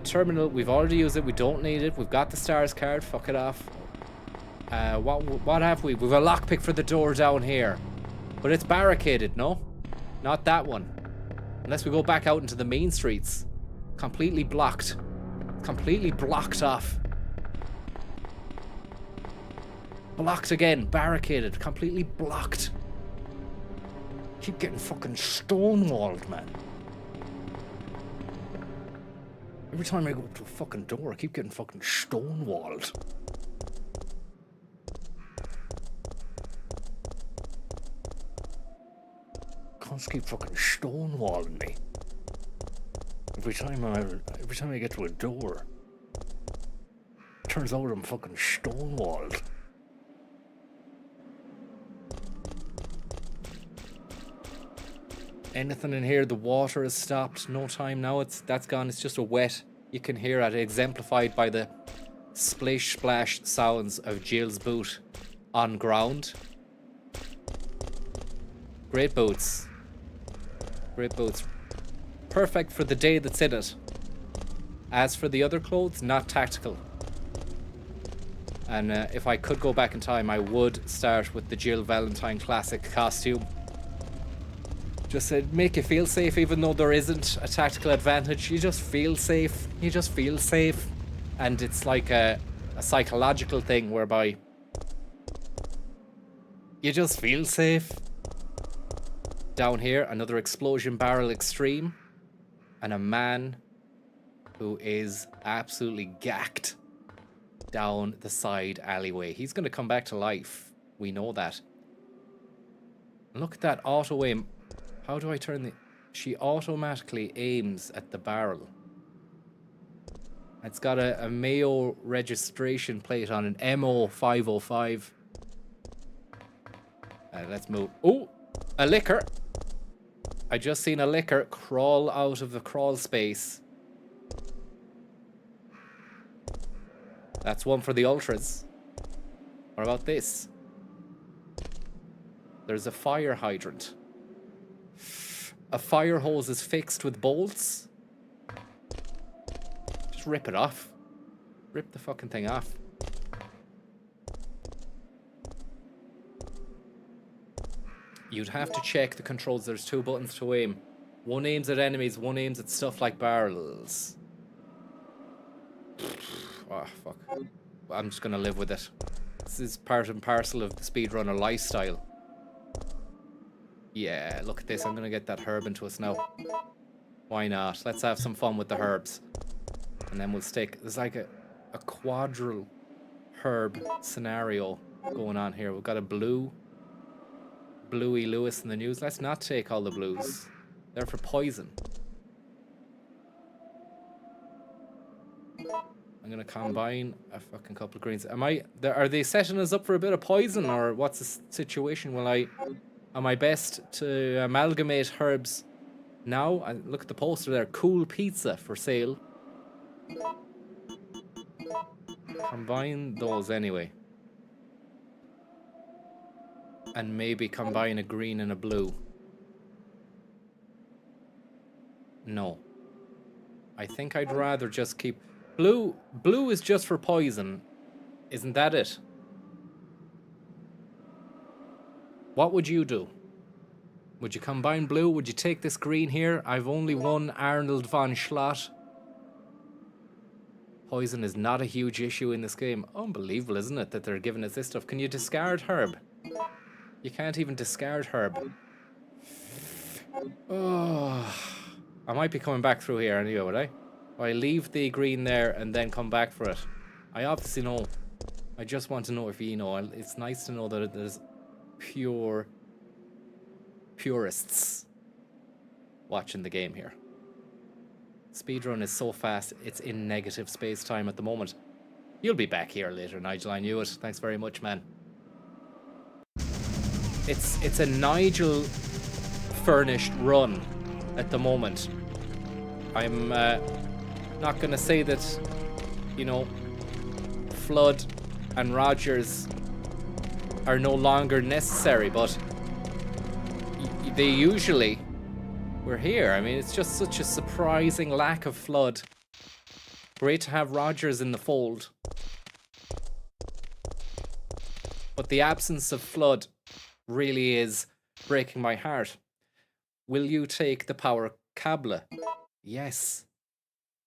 Terminal, we've already used it. We don't need it. We've got the stars card. Fuck it off. What have we? We've a lockpick for the door down here. But it's barricaded, no? Not that one. Unless we go back out into the main streets. Completely blocked. Completely blocked off. Blocked again. Barricaded. Completely blocked. Keep getting fucking stonewalled, man. Every time I go up to a fucking door, I keep getting fucking stonewalled. Can't keep fucking stonewalling me. Every time I get to a door, turns out I'm fucking stonewalled. Anything in here? The water has stopped. No time now. That's gone. It's just a wet. You can hear it exemplified by the splish splash sounds of Jill's boot on ground. Great boots. Great boots. Perfect for the day that's in it. As for the other clothes, not tactical. And if I could go back in time, I would start with the Jill Valentine classic costume. Just to make you feel safe, even though there isn't a tactical advantage. You just feel safe. You just feel safe. And it's like a psychological thing whereby you just feel safe. Down here, another explosion barrel extreme. And a man who is absolutely gacked down the side alleyway. He's going to come back to life. We know that. Look at that auto aim. How do I turn the... She automatically aims at the barrel. It's got a Mayo registration plate on an MO 505. Let's move. Oh, a licker. I just seen a licker crawl out of the crawl space. That's one for the ultras. What about this? There's a fire hydrant. A fire hose is fixed with bolts. Just rip it off. Rip the fucking thing off. You'd have to check the controls. There's two buttons to aim. One aims at enemies, one aims at stuff like barrels. Oh, fuck. I'm just gonna live with it. This is part and parcel of the speedrunner lifestyle. Yeah, look at this. I'm gonna get that herb into us now. Why not? Let's have some fun with the herbs. And then we'll stick... There's like a quadral herb scenario going on here. We've got a Bluey Lewis in the news. Let's not take all the blues. They're for poison. I'm gonna combine a fucking couple of greens. Are they setting us up for a bit of poison, or what's the situation? Am I best to amalgamate herbs now? Look at the poster there. Cool pizza for sale. Combine those anyway. And maybe combine a green and a blue. No. I think I'd rather just keep... Blue is just for poison. Isn't that it? What would you do? Would you combine blue? Would you take this green here? I've only one Arnold von Schlott. Poison is not a huge issue in this game. Unbelievable, isn't it, that they're giving us this stuff? Can you discard herb? You can't even discard herb. Oh, I might be coming back through here anyway, would I? I leave the green there and then come back for it. I obviously know. I just want to know if you know. It's nice to know that there's purists watching the game here. Speedrun is so fast, it's in negative space-time at the moment. You'll be back here later, Nigel, I knew it. Thanks very much, man. It's a Nigel furnished run at the moment. I'm not gonna say that, you know, Flood and Rogers are no longer necessary, but they usually were here. I mean, it's just such a surprising lack of Flood. Great to have Rogers in the fold. But the absence of Flood really is breaking my heart. Will you take the power Kabla? Yes.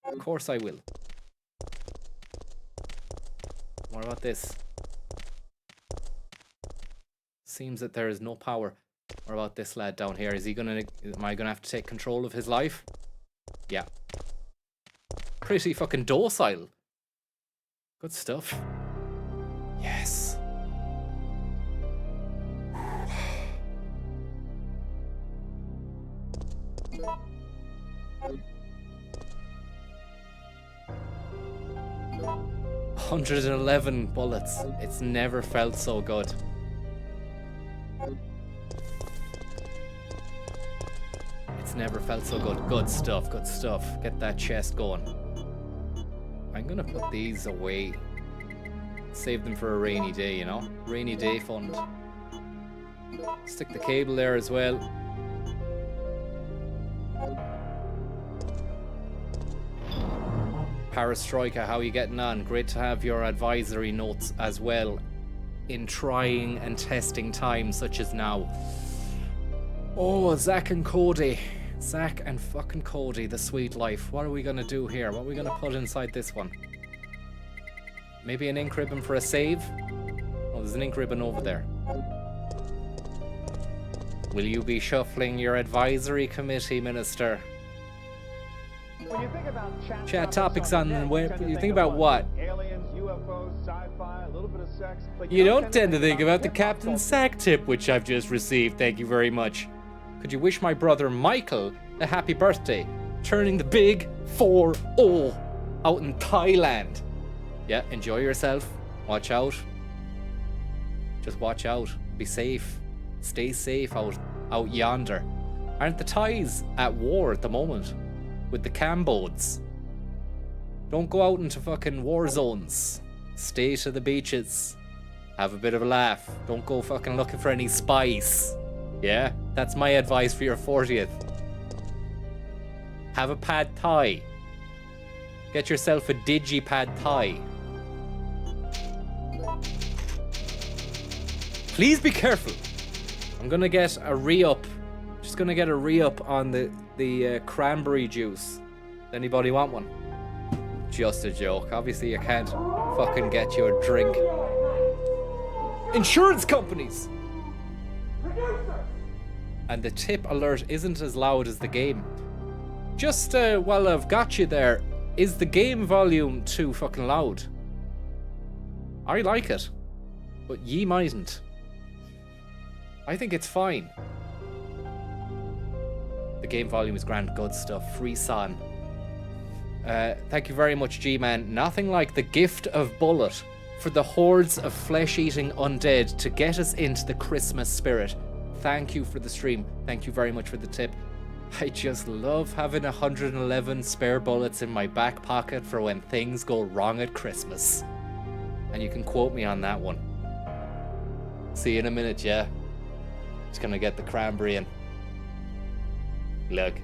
Of course I will. What about this? Seems that there is no power. What about this lad down here? Am I gonna have to take control of his life? Yeah. Pretty fucking docile. Good stuff. Yes. $111 bullets. It's never felt so good. It's never felt so good. Good stuff, good stuff. Get that chest going. I'm gonna put these away. Save them for a rainy day, you know? Rainy day fund. Stick the cable there as well. Parastriker, how are you getting on? Great to have your advisory notes as well in trying and testing times such as now. Oh, Zach and Cody. Zach and fucking Cody, the sweet life. What are we gonna do here? What are we gonna put inside this one? Maybe an ink ribbon for a save? Oh, there's an ink ribbon over there. Will you be shuffling your advisory committee, Minister? When you think about chat topics on the web, you think about what? Aliens, UFOs, sci-fi, a little bit of sex. But you don't tend to think about the Captain Sack tip, which I've just received. Thank you very much. Could you wish my brother Michael a happy birthday, turning the big 4-0 out in Thailand? Yeah, enjoy yourself. Watch out. Just watch out. Be safe. Stay safe out yonder. Aren't the Thais at war at the moment with the Cambods? Don't go out into fucking war zones. Stay to the beaches. Have a bit of a laugh. Don't go fucking looking for any spice. Yeah, that's my advice for your 40th. Have a pad thai. Get yourself a digi pad thai. Please be careful. I'm gonna get a re-up. Just gonna get a re-up on the cranberry juice. Anybody want one? Just a joke. Obviously, you can't fucking get you a drink. Insurance companies! And the tip alert isn't as loud as the game. Just while I've got you there, is the game volume too fucking loud? I like it, but ye mightn't. I think it's fine. The game volume is grand, good stuff. Free son. Thank you very much, G-Man. Nothing like the gift of bullet for the hordes of flesh-eating undead to get us into the Christmas spirit. Thank you for the stream. Thank you very much for the tip. I just love having 111 spare bullets in my back pocket for when things go wrong at Christmas. And you can quote me on that one. See you in a minute, yeah? Just gonna get the cranberry in. Look.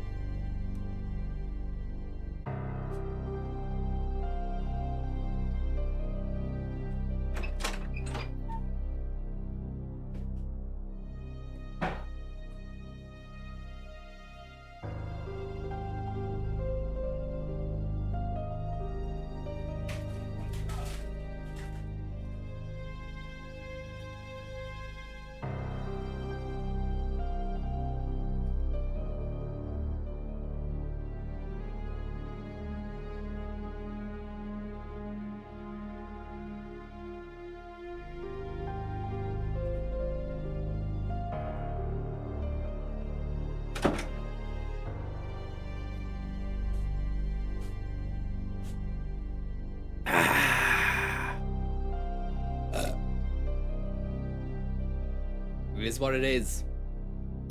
It is what it is.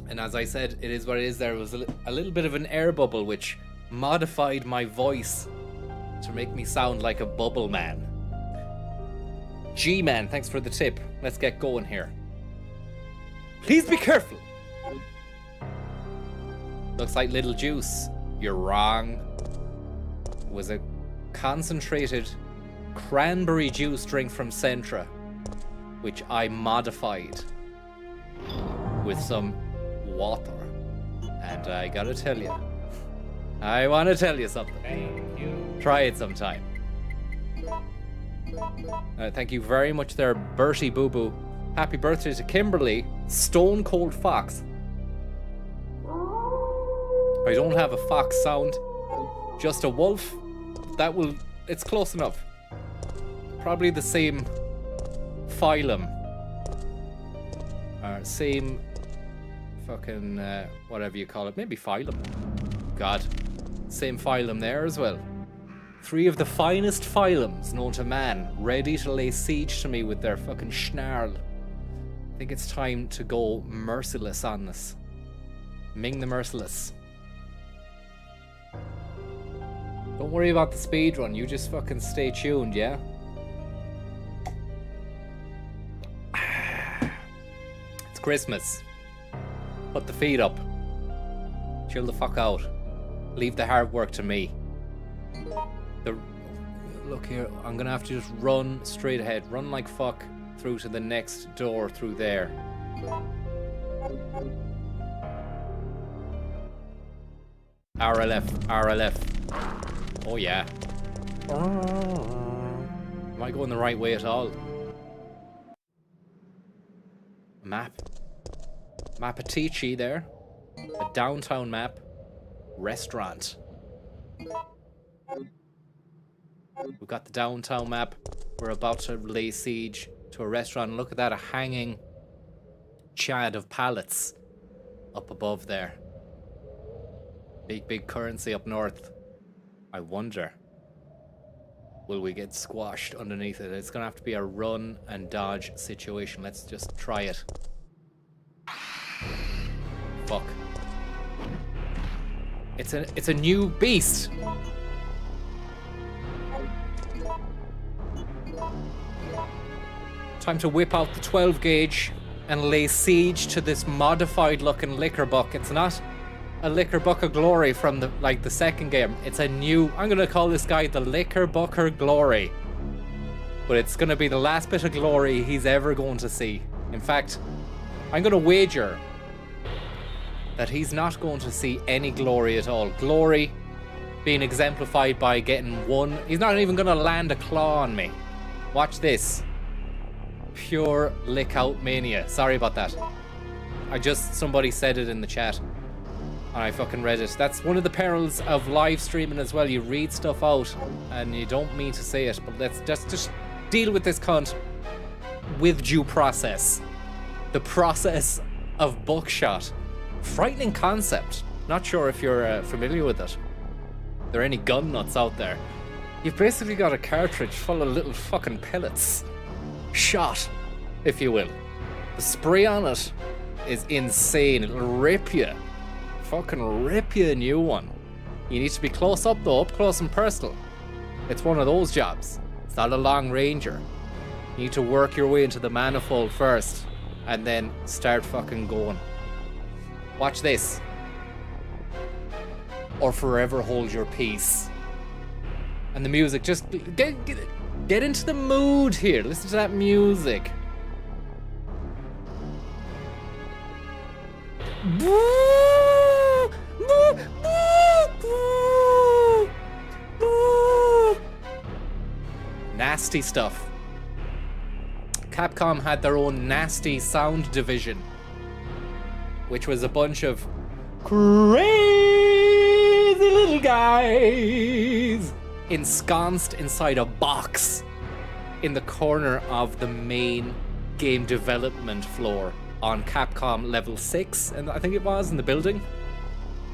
And as I said, it is what it is. There was a little bit of an air bubble which modified my voice to make me sound like a bubble man. G-Man, thanks for the tip. Let's get going here. Please be careful. Looks like Little Juice. You're wrong. It was a concentrated cranberry juice drink from Centra, which I modified with some water. And I gotta tell you, I want to tell you something. Thank you. Try it sometime. Thank you very much there, Bertie Boo Boo. Happy birthday to Kimberly, Stone Cold Fox. I don't have a fox sound, just a wolf. It's close enough. Probably the same phylum. Same fucking, whatever you call it. Maybe phylum. God. Same phylum there as well. 3 of the finest phylums known to man, ready to lay siege to me with their fucking snarl. I think it's time to go merciless on this. Ming the Merciless. Don't worry about the speedrun, you just fucking stay tuned, yeah? It's Christmas. Put the feet up. Chill the fuck out. Leave the hard work to me. Look here, I'm gonna have to just run straight ahead. Run like fuck through to the next door through there. RLF, RLF. Oh yeah. Am I going the right way at all? Map. Mapatici there. A downtown map. Restaurant. We've got the downtown map. We're about to lay siege to a restaurant. Look at that, a hanging chad of pallets up above there. Big currency up north. I wonder, will we get squashed underneath it? It's gonna have to be a run and dodge situation. Let's just try it. Fuck. It's a new beast. Time to whip out the 12 gauge and lay siege to this modified looking liquor buck. It's not a liquor buck of glory from the second game. It's a new, I'm gonna call this guy the Liquor Bucker Glory. But it's gonna be the last bit of glory he's ever going to see. In fact, I'm gonna wager that he's not going to see any glory at all. Glory being exemplified by getting one. He's not even gonna land a claw on me. Watch this. Pure lick out mania. Sorry about that. Somebody said it in the chat. And I fucking read it. That's one of the perils of live streaming as well. You read stuff out and you don't mean to say it, but let's just deal with this cunt with due process. The process of buckshot. Frightening concept. Not sure if you're familiar with it. There are any gun nuts out there. You've basically got a cartridge full of little fucking pellets. Shot, if you will. The spray on it is insane. It'll rip you. Fucking rip you a new one. You need to be close up though, up close and personal. It's one of those jobs. It's not a long ranger. You need to work your way into the manifold first and then start fucking going. Watch this. Or forever hold your peace. And the music, just get into the mood here. Listen to that music. Nasty stuff. Capcom had their own nasty sound division, which was a bunch of crazy little guys ensconced inside a box in the corner of the main game development floor on Capcom level 6, and I think it was, in the building.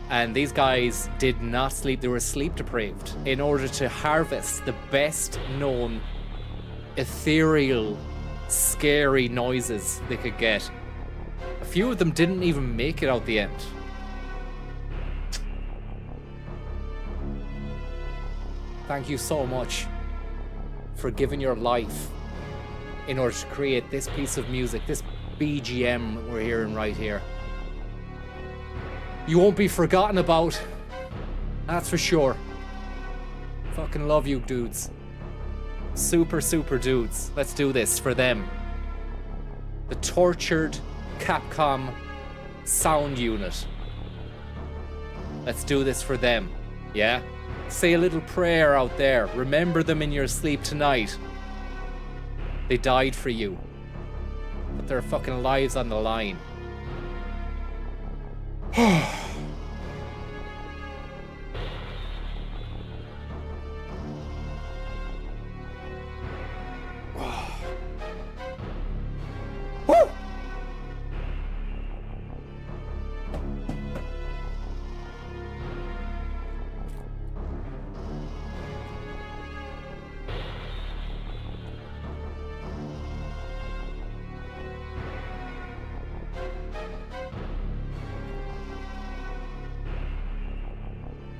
And these guys did not sleep. They were sleep deprived in order to harvest the best known ethereal, scary noises they could get. A few of them didn't even make it out the end. Thank you so much for giving your life in order to create this piece of music, this BGM we're hearing right here. You won't be forgotten about, that's for sure. Fucking love you dudes. Super, super dudes. Let's do this for them. The tortured Capcom sound unit. Let's do this for them, yeah? Say a little prayer out there. Remember them in your sleep tonight. They died for you. Put their fucking lives on the line.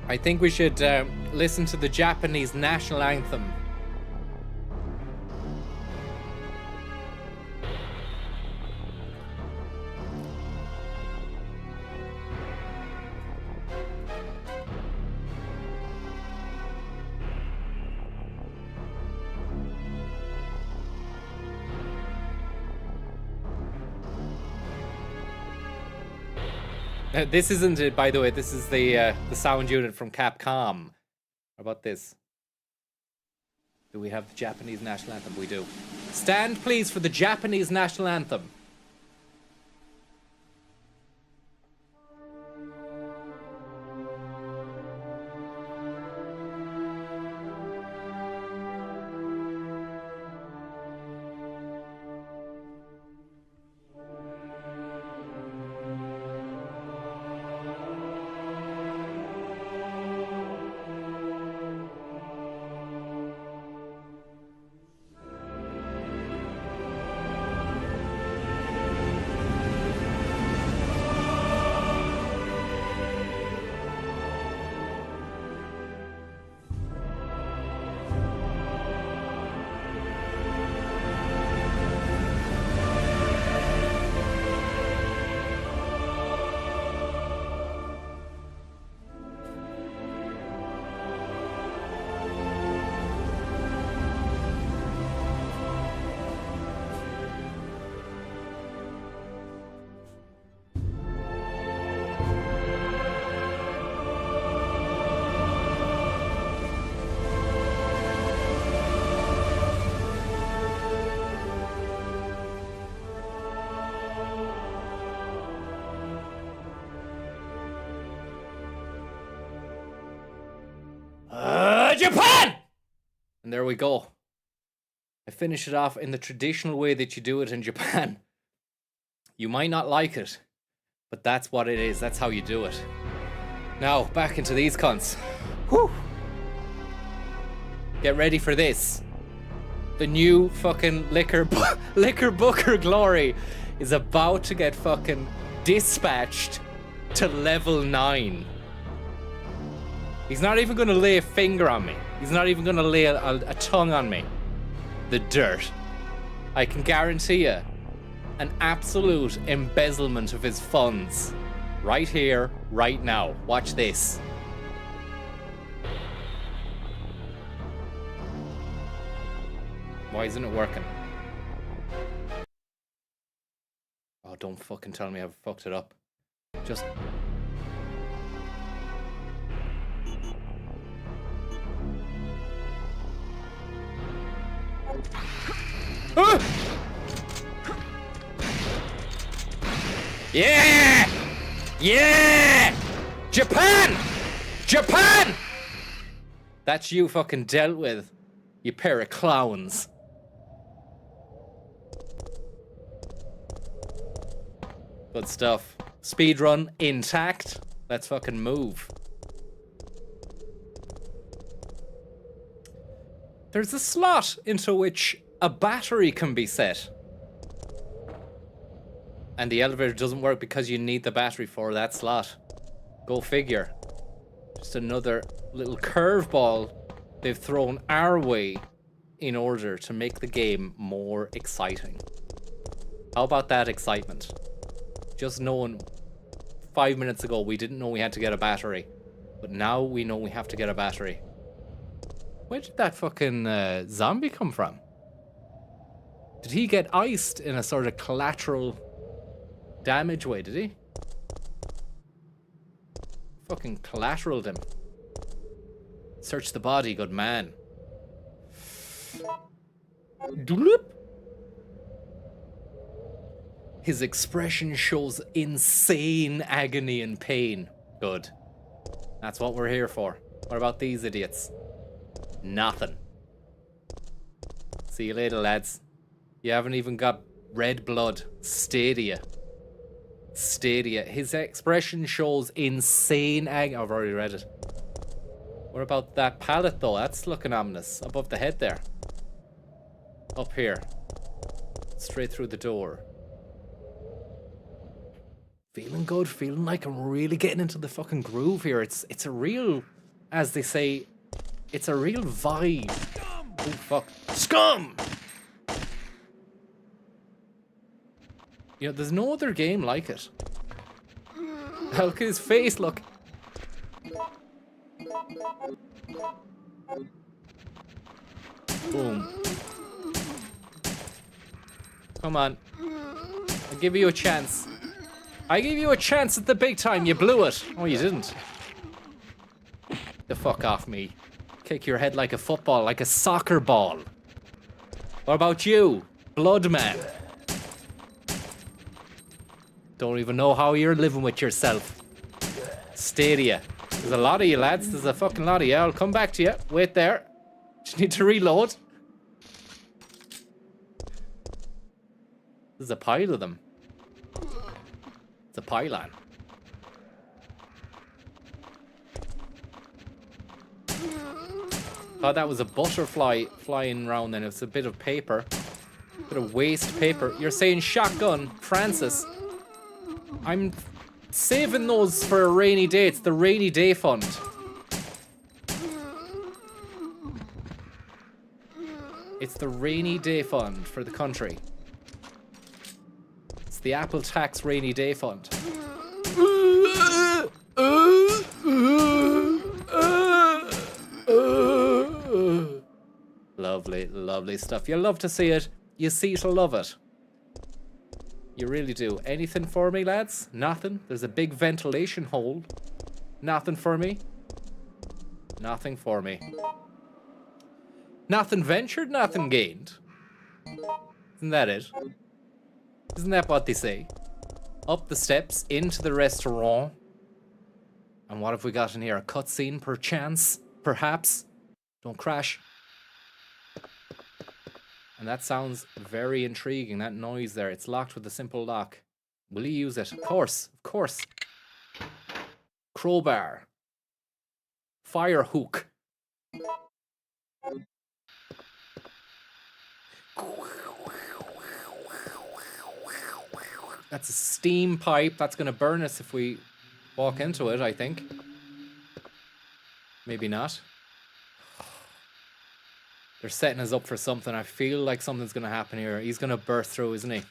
I think we should listen to the Japanese national anthem. This isn't it, by the way. This is the sound unit from Capcom. How about this? Do we have the Japanese national anthem? We do. Stand, please, for the Japanese national anthem. Japan! And there we go. I finish it off in the traditional way that you do it in Japan. You might not like it, but that's what it is. That's how you do it. Now, back into these cunts. Whew. Get ready for this. The new fucking Liquor Booker Glory is about to get fucking dispatched to level 9. He's not even gonna lay a finger on me. He's not even gonna lay a tongue on me. The dirt. I can guarantee you an absolute embezzlement of his funds. Right here, right now. Watch this. Why isn't it working? Oh, don't fucking tell me I've fucked it up. Just... Yeah! Yeah! Japan! Japan! That's you fucking dealt with, you pair of clowns. Good stuff. Speedrun intact. Let's fucking move. There's a slot into which a battery can be set. And the elevator doesn't work because you need the battery for that slot. Go figure. Just another little curveball they've thrown our way in order to make the game more exciting. How about that excitement? Just knowing 5 minutes ago we didn't know we had to get a battery. But now we know we have to get a battery. Where did that fucking zombie come from? Did he get iced in a sort of collateral damage way, did he? Fucking collateraled him. Search the body, good man. Doolip. His expression shows insane agony and pain. Good. That's what we're here for. What about these idiots? Nothing. See you later, lads. You haven't even got red blood. Stadia. Stadia. His expression shows insane agony. I've already read it. What about that pallet, though? That's looking ominous. Above the head there. Up here. Straight through the door. Feeling good. Feeling like I'm really getting into the fucking groove here. It's a real, as they say, it's a real vibe. Oh, fuck. Scum! You know, there's no other game like it. Look at his face, look. Boom. Come on. I'll give you a chance. I gave you a chance at the big time. You blew it. Oh, you didn't. The fuck off me. Kick your head like a football, like a soccer ball. What about you, Bloodman? Don't even know how you're living with yourself. Stadia. There's a lot of you, lads. There's a fucking lot of you. I'll come back to you. Wait there. Just need to reload. There's a pile of them. It's a pylon. Thought that was a butterfly flying around then. It's a bit of paper. Bit of waste paper. You're saying shotgun, Francis. I'm saving those for a rainy day. It's the rainy day fund. It's the rainy day fund for the country. It's the Apple Tax rainy day fund. Lovely, lovely stuff. You love to see it. You see to love it. You really do. Anything for me, lads? Nothing? There's a big ventilation hole. Nothing for me? Nothing for me. Nothing ventured, nothing gained. Isn't that it? Isn't that what they say? Up the steps, into the restaurant. And what have we got in here? A cutscene, perchance? Perhaps? Don't crash. And that sounds very intriguing, that noise there. It's locked with a simple lock. Will you use it? Of course, of course. Crowbar. Fire hook. That's a steam pipe. That's going to burn us if we walk into it, I think. Maybe not. They're setting us up for something. I feel like something's going to happen here. He's going to burst through, isn't he?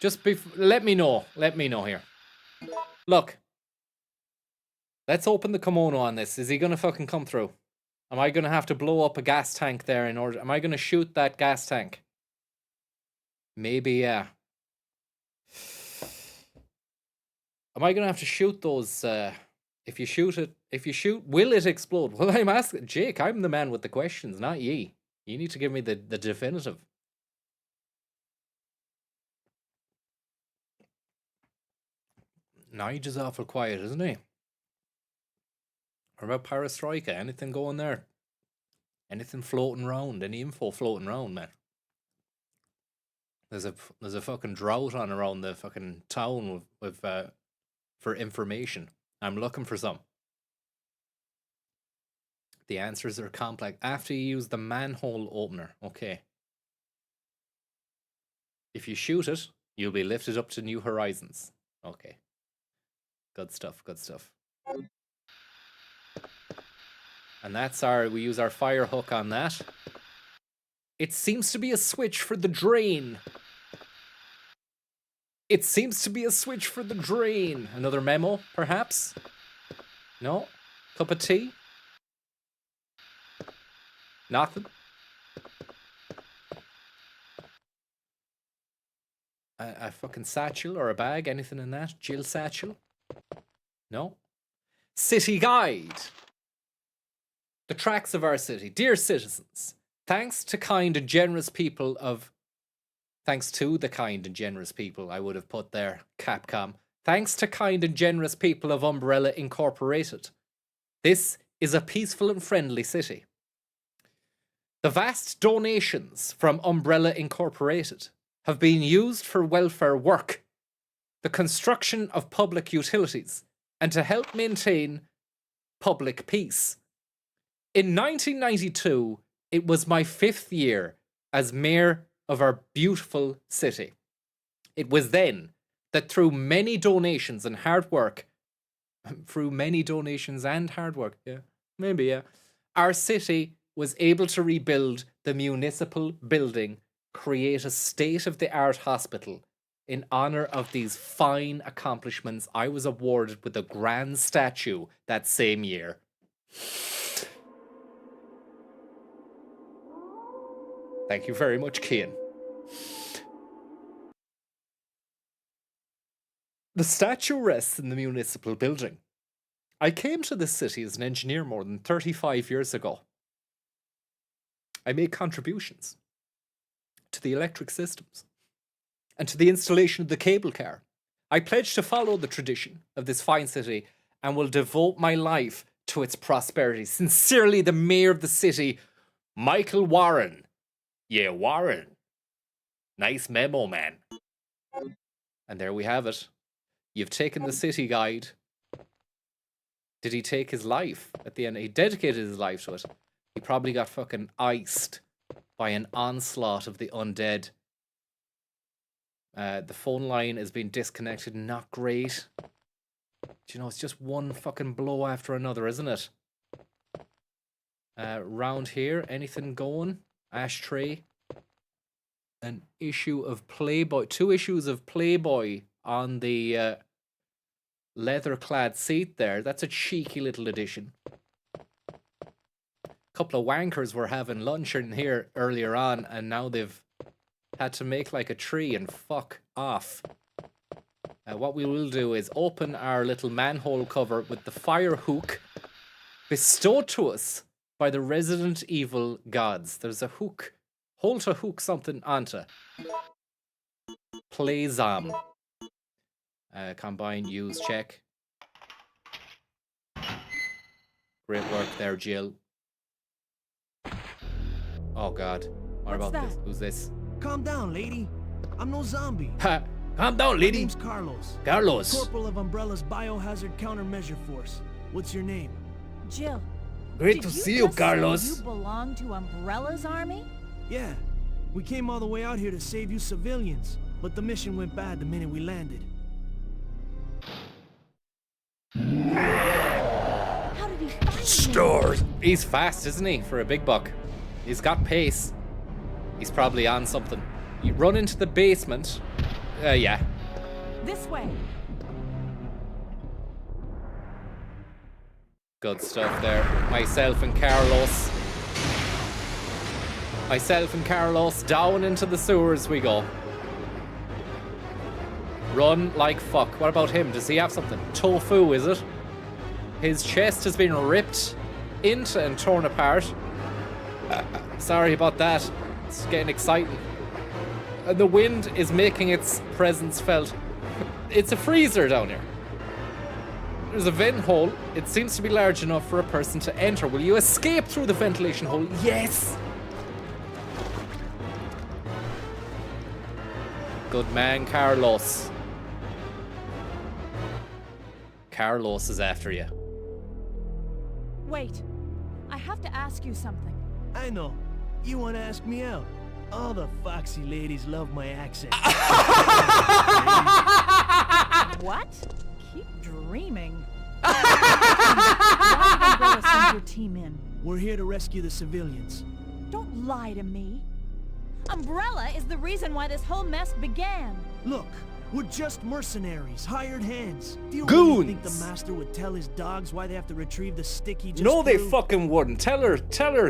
Just let me know. Let me know here. Look. Let's open the kimono on this. Is he going to fucking come through? Am I going to have to blow up a gas tank there in order... Am I going to shoot that gas tank? Maybe, yeah. Am I going to have to shoot those... If you shoot, will it explode? Well, I'm asking... Jake, I'm the man with the questions, not ye. You need to give me the definitive. Nige is awful quiet, isn't he? What about Perestroika? Anything going there? Anything floating around? Any info floating around, man? There's a fucking drought on around the fucking town with for information. I'm looking for some. The answers are complex. After you use the manhole opener, okay. If you shoot it, you'll be lifted up to new horizons. Okay. Good stuff, good stuff. And that's we use our fire hook on that. It seems to be a switch for the drain. It seems to be a switch for the drain. Another memo, perhaps? No? Cup of tea? Nothing? A fucking satchel or a bag? Anything in that? Jill satchel? No? City guide. The tracks of our city. Dear citizens, thanks to the kind and generous people, I would have put there, Capcom. Thanks to kind and generous people of Umbrella Incorporated. This is a peaceful and friendly city. The vast donations from Umbrella Incorporated have been used for welfare work, the construction of public utilities, and to help maintain public peace. In 1992, it was my 5th year as mayor of our beautiful city. It was then that through many donations and hard work, our city was able to rebuild the municipal building, create a state-of-the-art hospital. In honor of these fine accomplishments, I was awarded with a grand statue that same year. Thank you very much, Kian. The statue rests in the municipal building. I came to this city as an engineer more than 35 years ago. I made contributions to the electric systems and to the installation of the cable car. I pledge to follow the tradition of this fine city and will devote my life to its prosperity. Sincerely, the mayor of the city, Michael Warren. Yeah, Warren. Nice memo, man. And there we have it. You've taken the city guide. Did he take his life at the end? He dedicated his life to it. He probably got fucking iced by an onslaught of the undead. The phone line is being disconnected. Not great. Do you know, it's just one fucking blow after another, isn't it? Round here, anything going? Ashtray. An issue of Playboy. 2 issues of Playboy on the leather-clad seat there. That's a cheeky little addition. A couple of wankers were having lunch in here earlier on, and now they've had to make like a tree and fuck off. What we will do is open our little manhole cover with the fire hook bestowed to us by the Resident Evil gods. There's a hook. Hold to hook something onto. Playzam. Combine, use, check. Great work there, Jill. Oh god. What What's about this? that? Who's this? Calm down, lady. I'm no zombie. Ha! Calm down, My lady. name's Carlos. Carlos. Corporal of Umbrella's Biohazard Countermeasure Force. What's your name? Jill. Great did to you see you, just say Carlos. You belong to Umbrella's army? Yeah. We came all the way out here to save you civilians, but the mission went bad the minute we landed. How did he find me? Stores. He's fast, isn't he? For a big buck. He's got pace. He's probably on something. You run into the basement. Yeah. This way. Good stuff there. Myself and Carlos. Down into the sewers we go. Run like fuck. What about him? Does he have something? Tofu, is it? His chest has been ripped into and torn apart. Sorry about that. It's getting exciting. And the wind is making its presence felt. It's a freezer down here. There's a vent hole. It seems to be large enough for a person to enter. Will you escape through the ventilation hole? Yes! Good man, Carlos. Carlos is after you. Wait. I have to ask you something. I know. You want to ask me out? All the foxy ladies love my accent. What? Keep dreaming. Why did Umbrella send your team in? We're here to rescue the civilians. Don't lie to me. Umbrella is the reason why this whole mess began. Look, we're just mercenaries, hired hands. Do you really think the Goons. master would tell his dogs why they have to retrieve the stick he just No, they threw? fucking wouldn't. Tell her,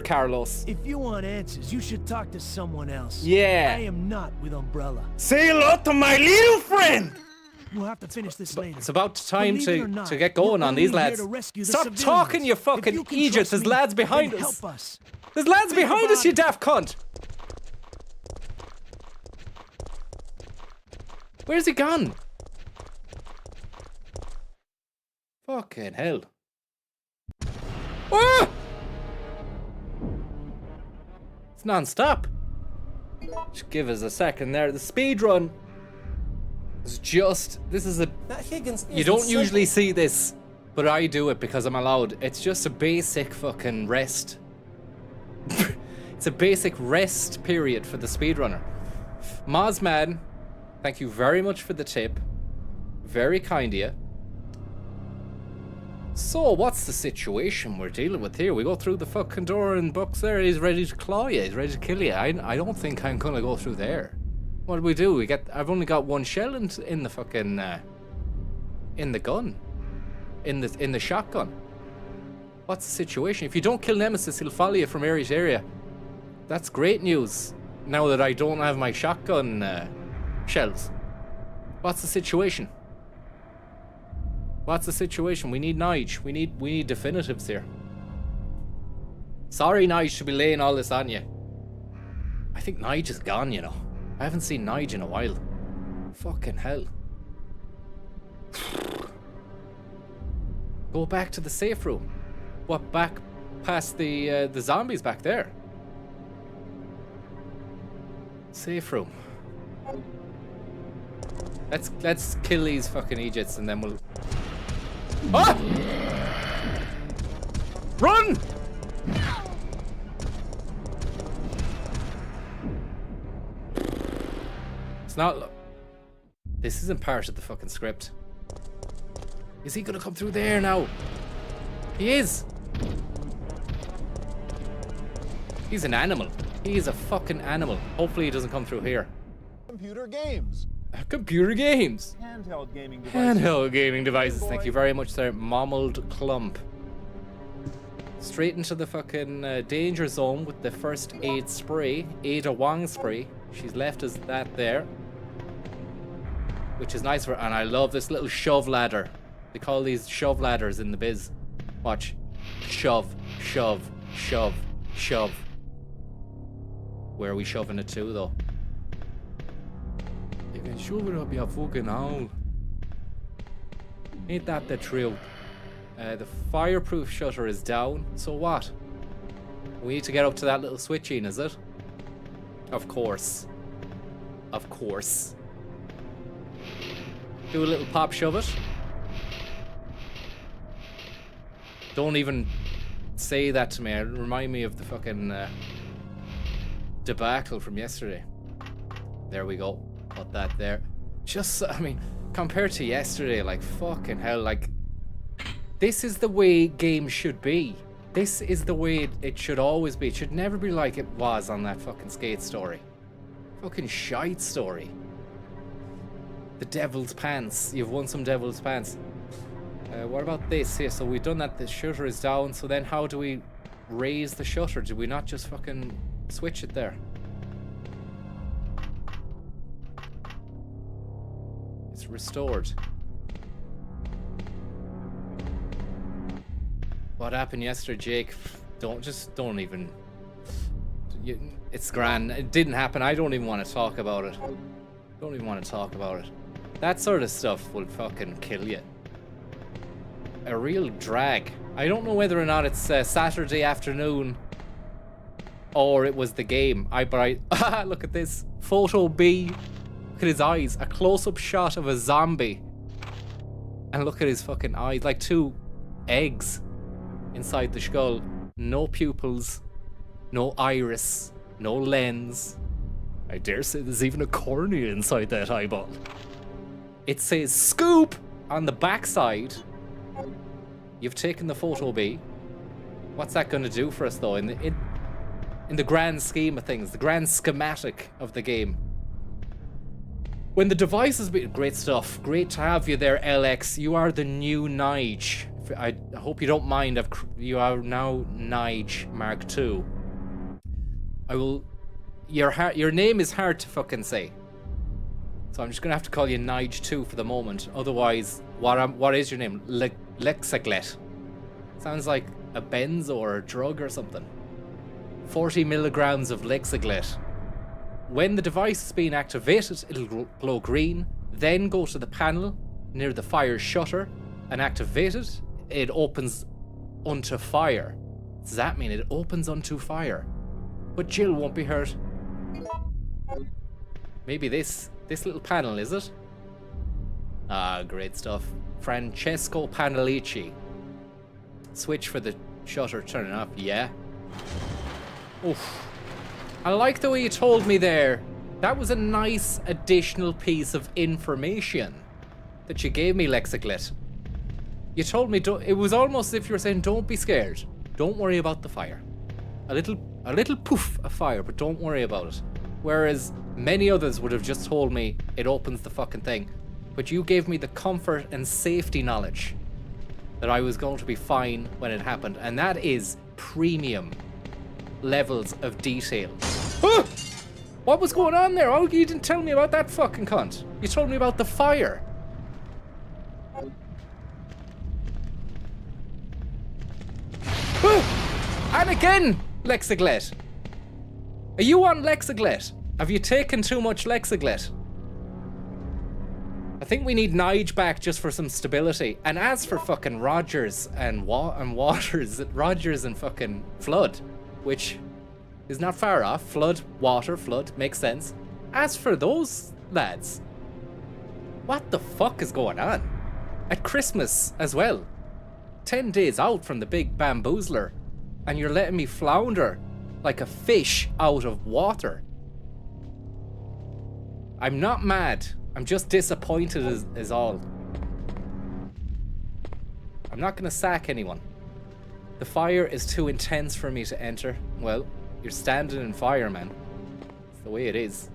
Carlos. If you want answers, you should talk to someone else. Yeah. I am not with Umbrella. Say hello to my little friend. We'll have to finish this later. It's about time Believe it or not, to get going we're on these only here lads. to rescue the Stop civilians. talking, you If fucking you can Egypt. trust There's me, lads behind then us. help us. There's lads Think behind us, about you it. daft cunt. Where's he gone? Fucking hell. Ah! It's non-stop. Just give us a second there. The speed run is just... This is a... You don't usually see this, but I do it because I'm allowed. It's just a basic fucking rest. It's a basic rest period for the speedrunner. Mozman, thank you very much for the tip. Very kind of you. So, what's the situation we're dealing with here? We go through the fucking door and Buck's there. He's ready to claw you. He's ready to kill you. I don't think I'm gonna go through there. What do we do? I've only got one shell in the fucking in the gun, in the shotgun. What's the situation? If you don't kill Nemesis, he'll follow you from area to area. That's great news. Now that I don't have my shotgun shells. What's the situation? What's the situation? We need Nige. We need definitives here. Sorry, Nige, to be laying all this on you. I think Nige is gone, you know. I haven't seen Nige in a while. Fucking hell. Go back to the safe room. What, back past the zombies back there? Safe room. Let's kill these fucking Egypts and then we'll... Ah! Run! It's not... This isn't part of the fucking script. Is he gonna come through there now? He is! He's an animal. He is a fucking animal. Hopefully he doesn't come through here. Computer games. Computer games. Handheld gaming devices. Handheld gaming devices. Thank you very much there, Mommeled Clump. Straight into the fucking danger zone with the first aid spray. Ada Wong spray. She's left us that there. Which is nice for her. And I love this little shove ladder. They call these shove ladders in the biz. Watch. Shove, shove, shove, shove. Where are we shoving it to though? You can shove it up your fucking hole. Ain't that the truth? The fireproof shutter is down, so what? We need to get up to that little switching, is it? Of course. Of course. Do a little pop shove it. Don't even say that to me. It remind me of the fucking debacle from yesterday. There we go. Put that there. Just, I mean, compared to yesterday, like, fucking hell, like, this is the way games should be. This is the way it should always be. It should never be like it was on that fucking Skate story. Fucking shite story. The devil's pants. You've won some devil's pants. What about this here? So we've done that. The shutter is down. So then how do we raise the shutter? Did we not just fucking switch it there? It's restored. What happened yesterday, Jake? Don't even. It's grand. It didn't happen. I don't even want to talk about it. Don't even want to talk about it. That sort of stuff will fucking kill you. A real drag. I don't know whether or not it's Saturday afternoon or it was the game. Look at this. Photo B. Look at his eyes. A close-up shot of a zombie. And look at his fucking eyes. Like two eggs inside the skull. No pupils. No iris. No lens. I dare say there's even a cornea inside that eyeball. It says scoop on the backside. You've taken the photo B. What's that going to do for us though in the grand scheme of things, the grand schematic of the game? When the device has been great stuff, great to have you there, LX. You are the new Nige. I hope you don't mind. You are now Nige Mark II. I will. Your name is hard to fucking say, so I'm just gonna have to call you Nige 2 for the moment. Otherwise, what is your name? Lexaglet. Sounds like a benzo or a drug or something. 40 milligrams of Lexaglet. When the device is being activated, it'll glow green. Then go to the panel near the fire shutter and activate it. It opens onto fire. Does that mean it opens onto fire? But Jill won't be hurt. Maybe this little panel, is it? Ah, great stuff. Francesco Panalici. Switch for the shutter, turn it off. Yeah. Oof. I like the way you told me there. That was a nice additional piece of information that you gave me, Lexaglet. You told me, it was almost as if you were saying, don't be scared. Don't worry about the fire. A little poof of fire, but don't worry about it. Whereas many others would have just told me it opens the fucking thing. But you gave me the comfort and safety knowledge that I was going to be fine when it happened. And that is premium levels of detail. Ah! What was going on there? Oh, you didn't tell me about that fucking cunt. You told me about the fire. Ah! And again, Lexaglet. Are you on Lexaglet? Have you taken too much Lexaglet? I think we need Nige back just for some stability. And as for fucking Rogers and Waters, Rogers and fucking Flood, which is not far off. Flood, water, flood, makes sense. As for those lads, what the fuck is going on? At Christmas as well. 10 days out from the big bamboozler, and you're letting me flounder like a fish out of water. I'm not mad. I'm just disappointed is all. I'm not gonna sack anyone. The fire is too intense for me to enter. Well, you're standing in fire, man. It's the way it is.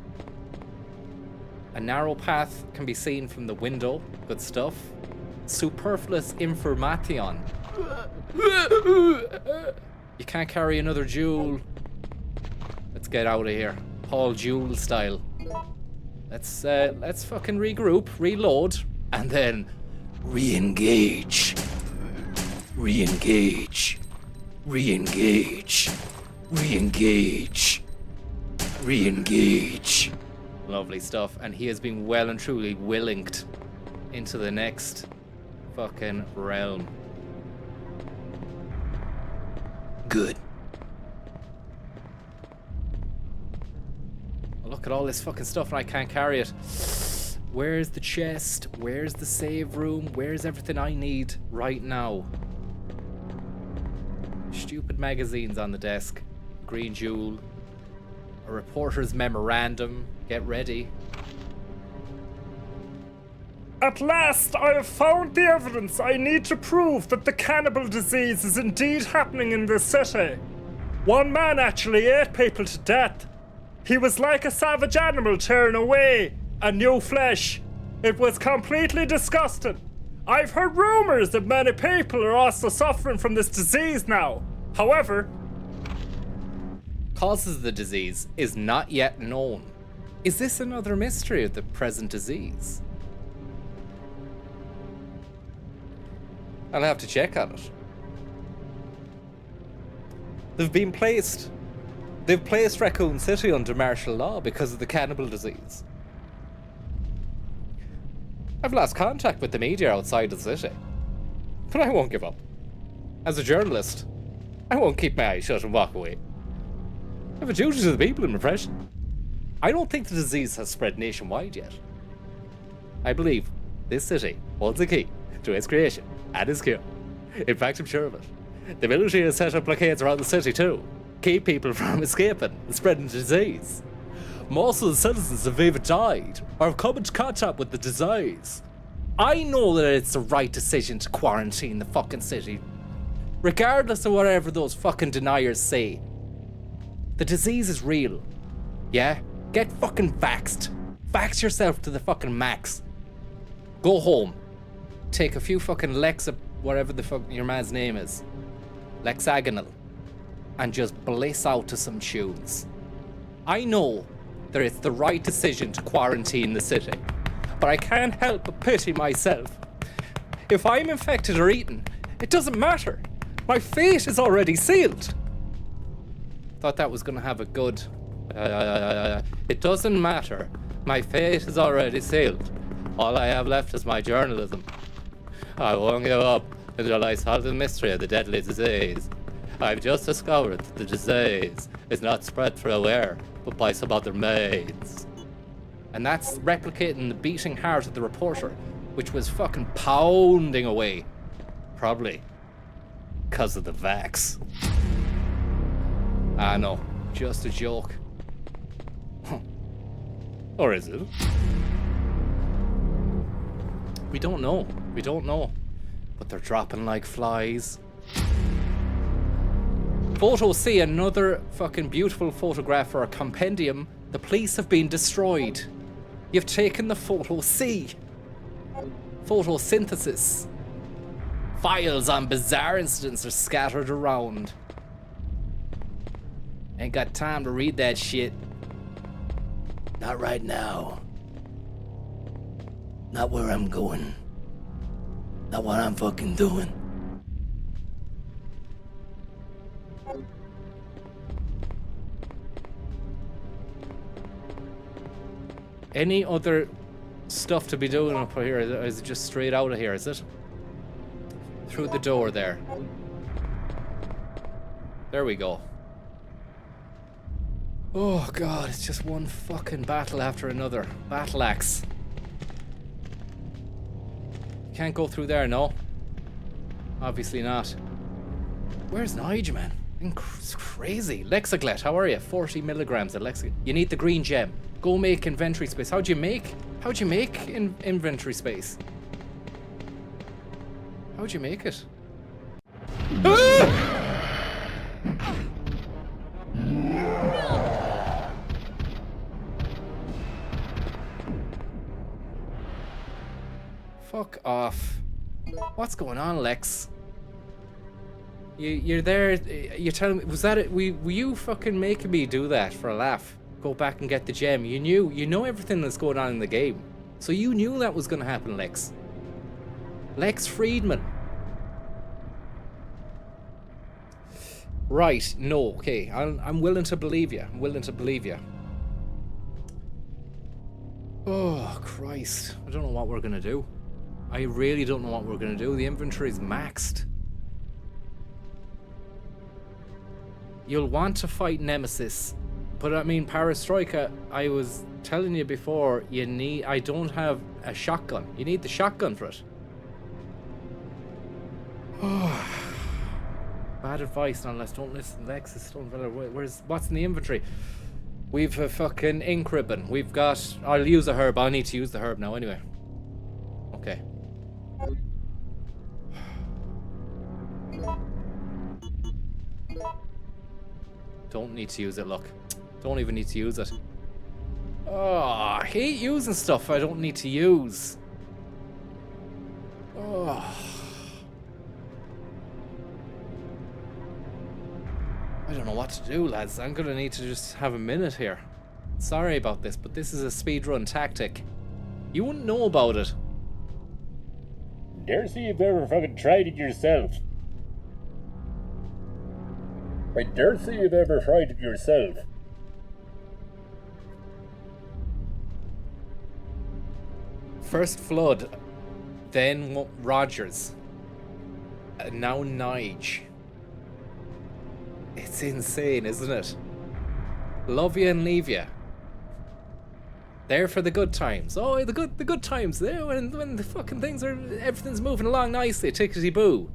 A narrow path can be seen from the window. Good stuff. Superfluous information. You can't carry another jewel. Let's get out of here. Paul Jewel style. Let's fucking regroup, reload, and then re-engage. Re-engage. Re-engage. Re-engage. Re-engage. Lovely stuff. And he has been well and truly willinked into the next fucking realm. Good. Look at all this fucking stuff and I can't carry it. Where's the chest? Where's the save room? Where's everything I need right now? Stupid magazines on the desk. Green jewel. A reporter's memorandum. Get ready. At last, I have found the evidence I need to prove that the cannibal disease is indeed happening in this city. One man actually ate people to death. He was like a savage animal tearing away a new flesh. It was completely disgusting. I've heard rumors that many people are also suffering from this disease now. However, causes of the disease is not yet known. Is this another mystery of the present disease? I'll have to check on it. They've placed Raccoon City under martial law because of the cannibal disease. I've lost contact with the media outside the city, but I won't give up. As a journalist, I won't keep my eyes shut and walk away. I have a duty to the people in repression. I don't think the disease has spread nationwide yet. I believe this city holds the key to its creation and its cure. In fact, I'm sure of it. The military has set up blockades around the city too. Keep people from escaping and spreading the disease. Most of the citizens have either died or have come into contact with the disease. I know that it's the right decision to quarantine the fucking city, regardless of whatever those fucking deniers say. The disease is real. Yeah? Get fucking vaxxed. Vax yourself to the fucking max. Go home. Take a few fucking whatever the fuck your man's name is. Lexagonal. And just bliss out to some tunes. I know that it's the right decision to quarantine the city, but I can't help but pity myself. If I'm infected or eaten, it doesn't matter. My fate is already sealed. Thought that was gonna have a good... it doesn't matter. My fate is already sealed. All I have left is my journalism. I won't give up until I solve the mystery of the deadly disease. I've just discovered that the disease is not spread through air, but by some other means. And that's replicating the beating heart of the reporter, which was fucking pounding away. Probably because of the vax. Ah no, just a joke. Or is it? We don't know. We don't know. But they're dropping like flies. Photo C, another fucking beautiful photograph for a compendium. The police have been destroyed. You've taken the photo C. Photosynthesis. Files on bizarre incidents are scattered around. Ain't got time to read that shit. Not right now. Not where I'm going. Not what I'm fucking doing. Any other stuff to be doing up here? Is it just straight out of here, is it? Through the door there. There we go. Oh god, it's just one fucking battle after another. Battle axe. Can't go through there, no? Obviously not. Where's Nige, man? It's crazy. Lexaglet, how are you? 40 milligrams of Lexaglet. You need the green gem. Go make inventory space. How'd you make inventory space? How'd you make it? Fuck off. What's going on, Lex? You're there, you're telling me, was that it? Were you fucking making me do that for a laugh? Go back and get the gem. You know everything that's going on in the game. So you knew that was gonna happen, Lex. Lex Friedman. Right, no, okay. I'm willing to believe you. I'm willing to believe you. Oh, Christ. I don't know what we're gonna do. I really don't know what we're gonna do. The inventory's maxed. You'll want to fight Nemesis But I mean, Perestroika, I was telling you before, I don't have a shotgun. You need the shotgun for it. Bad advice, nonetheless. Don't listen, Lexus, Stone Villa. What's in the inventory? We've a fucking ink ribbon. We've got... I'll use a herb. I need to use the herb now anyway. Okay. Don't need to use it, look. Don't even need to use it. Oh, I hate using stuff I don't need to use. Oh. I don't know what to do, lads. I'm gonna need to just have a minute here. Sorry about this, but this is a speedrun tactic. You wouldn't know about it. Dare see you've ever fucking tried it yourself. I dare say you've ever tried it yourself. First Flood, then Rogers, and now Nige. It's insane, isn't it? Love you and leave you. There for the good times. Oh, the good times. There when the fucking everything's moving along nicely, tickety boo.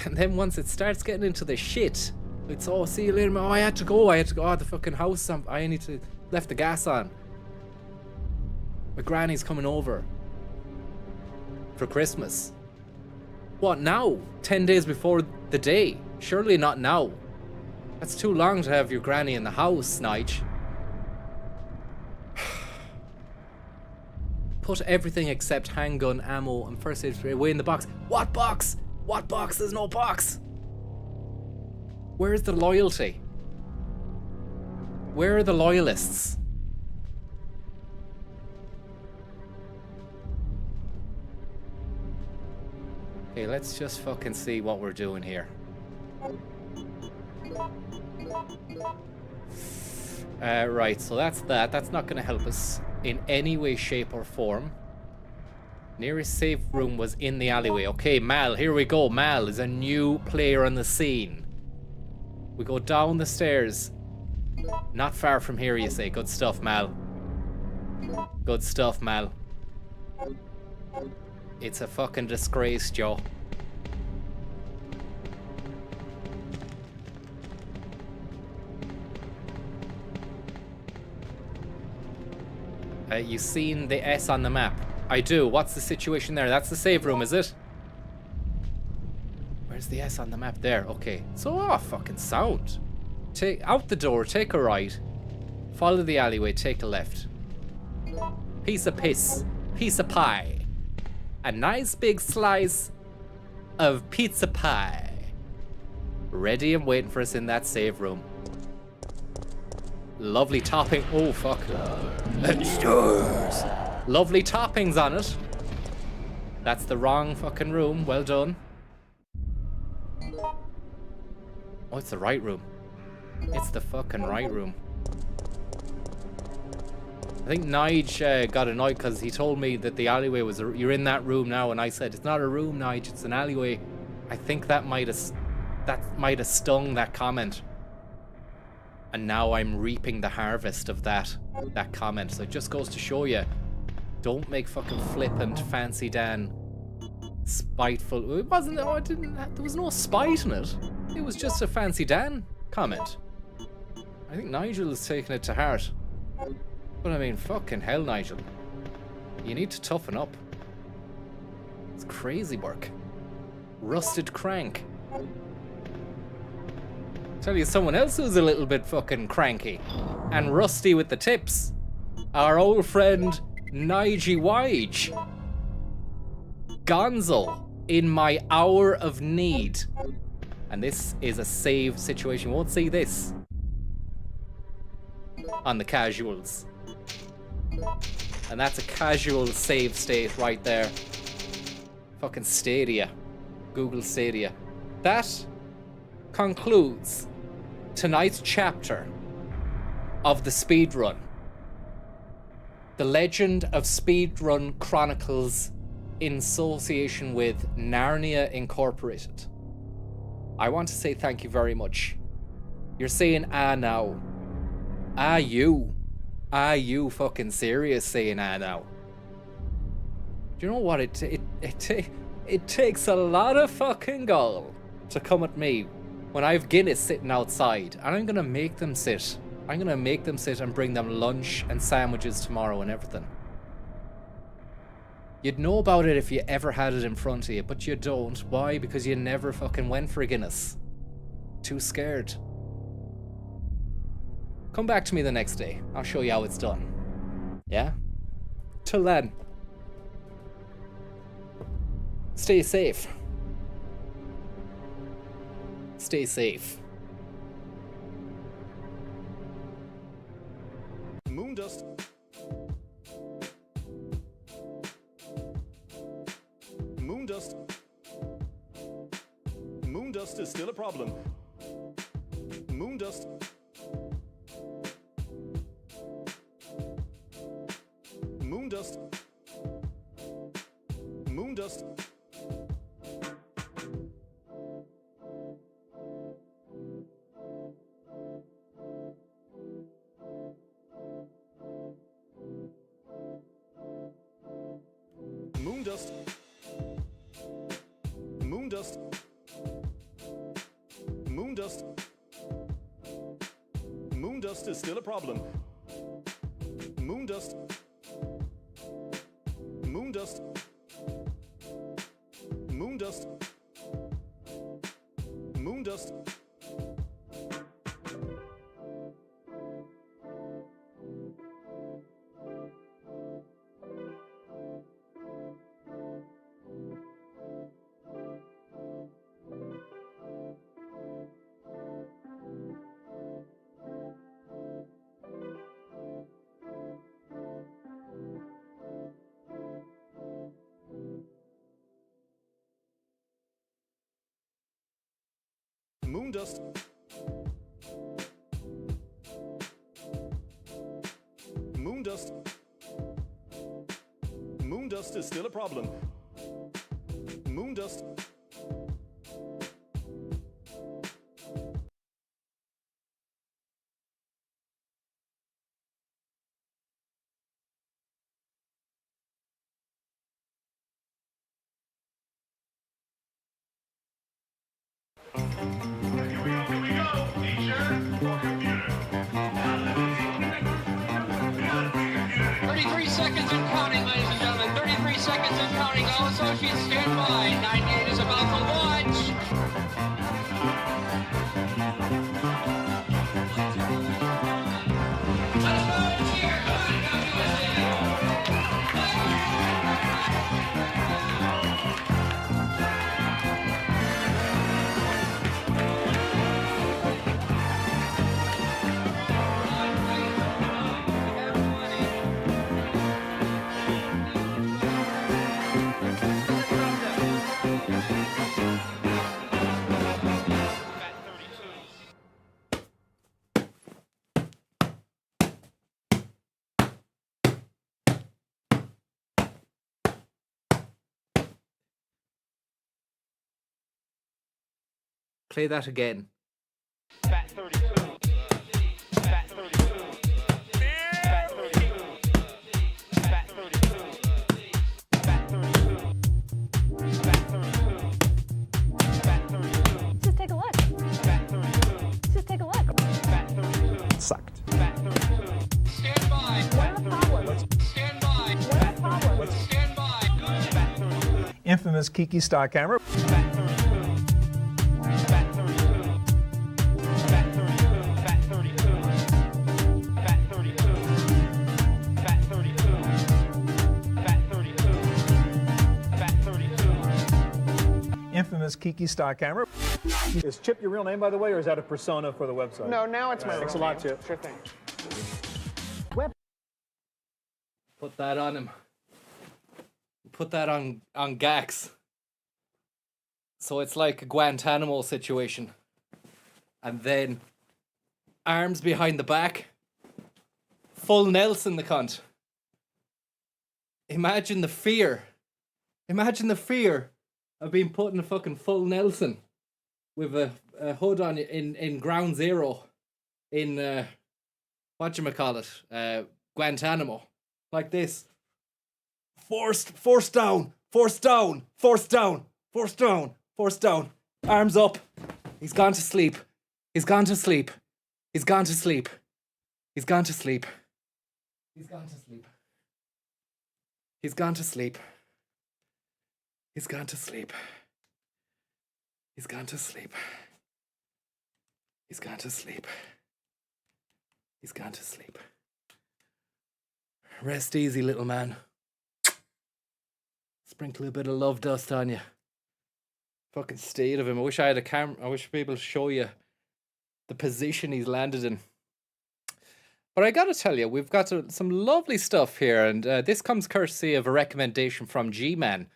And then once it starts getting into the shit, it's see you later, man. Oh, I had to go. Oh, the fucking house. I need to left the gas on. My granny's coming over for Christmas. What now? 10 days before the day? Surely not now. That's too long to have your granny in the house, Nige. Put everything except handgun, ammo, and first aid spray away in the box. What box? What box? There's no box. Where's the loyalty? Where are the loyalists? Okay, let's just fucking see what we're doing here. Right, so that's that. That's not going to help us in any way, shape, or form. Nearest safe room was in the alleyway. Okay, Mal, here we go. Mal is a new player on the scene. We go down the stairs. Not far from here, you say. Good stuff, Mal. Good stuff, Mal. It's a fucking disgrace, Joe. You seen the S on the map? I do. What's the situation there? That's the save room, is it? Where's the S on the map? There. Okay. So, fucking sound. Take out the door. Take a right. Follow the alleyway. Take a left. Piece of piss. Piece of pie. A nice big slice of pizza pie. Ready and waiting for us in that save room. Lovely topping. Oh, fuck. It's yours. Lovely toppings on it. That's the wrong fucking room. Well done. Oh, it's the right room. It's the fucking right room. I think Nige got annoyed because he told me that the alleyway was... You're in that room now, and I said, it's not a room, Nige, it's an alleyway. I think that might have stung that comment. And now I'm reaping the harvest of that comment. So it just goes to show you, don't make fucking flippant Fancy Dan spiteful. It wasn't. Oh, there was no spite in it. It was just a Fancy Dan comment. I think Nigel is taking it to heart. But I mean, fucking hell, Nigel. You need to toughen up. It's crazy work. Rusted crank. Tell you someone else who's a little bit fucking cranky and rusty with the tips. Our old friend Nige Wige. Gonzo in my hour of need. And this is a save situation. You won't see this on the casuals. And that's a casual save state right there. Fucking Stadia. Google Stadia. That concludes tonight's chapter of the speedrun. The Legend of Speedrun Chronicles in association with Narnia Incorporated. I want to say thank you very much. You're saying ah now. Ah you. Ah you fucking serious saying ah now. Do you know what it takes a lot of fucking gall to come at me when I've Guinness sitting outside, and I'm gonna make them sit. I'm gonna make them sit and bring them lunch and sandwiches tomorrow and everything. You'd know about it if you ever had it in front of you, but you don't. Why? Because you never fucking went for a Guinness. Too scared. Come back to me the next day. I'll show you how it's done. Yeah? Till then. Stay safe. Stay safe. Moondust. Moondust. Moondust is still a problem. Moondust. Moondust. Moondust. Moondust. Moondust. Moondust. Moondust is still a problem. Moondust. Moondust. Moondust. Moondust. Moondust. Moondust. Moondust is still a problem. Moondust. Play that again. Fat 32. Fat 32. Fat 32. Fat 32. Fat 32. Fat 32. Fat 32. Just take a look. Fat 32. Just take a look. Fat 32. Sucked. Fat 32. Stand by. What are the problems? Stand by. What are the problems? Stand by. Good. Fat 32. Infamous Kiki stock camera. Fat 32. Fat 32. Fat 32. Fat 32. Fat 32. Fat 32. Fat 32. Fat 32. Infamous Kiki stock camera. Is Chip your real name, by the way, or is that a persona for the website? No, now it's my Thanks a real lot, name. Chip. Sure thing. Put that on him. Put that on Gax. So it's like a Guantanamo situation. And then arms behind the back. Full Nelson the cunt. Imagine the fear. Imagine the fear of being put in a fucking full Nelson with a hood on in ground zero. in Guantanamo, like this. Force down, force down, force down, force down, force down. Arms up. He's gone to sleep. He's gone to sleep. He's gone to sleep. He's gone to sleep. He's gone to sleep. He's gone to sleep. He's gone to sleep. He's gone to sleep. He's gone to sleep. He's gone to sleep. Rest easy, little man. Sprinkle a bit of love dust on you. Fucking state of him. I wish I had a camera. I wish I'd be able to show you the position he's landed in. But I gotta tell you, we've got some lovely stuff here, and this comes courtesy of a recommendation from G-Man,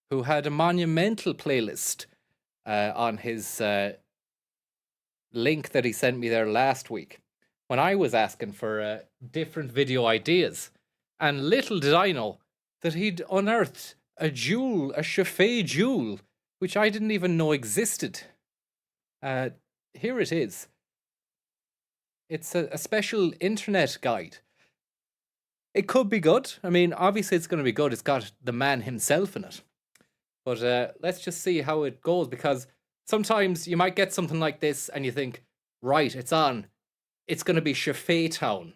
who had a monumental playlist on his link that he sent me there last week when I was asking for different video ideas. And little did I know that he'd unearthed a jewel, a Chaffee jewel, which I didn't even know existed. Here it is. It's a special internet guide. It could be good. I mean, obviously it's going to be good. It's got the man himself in it. But let's just see how it goes, because sometimes you might get something like this and you think, right, it's on. It's going to be Chaffee Town.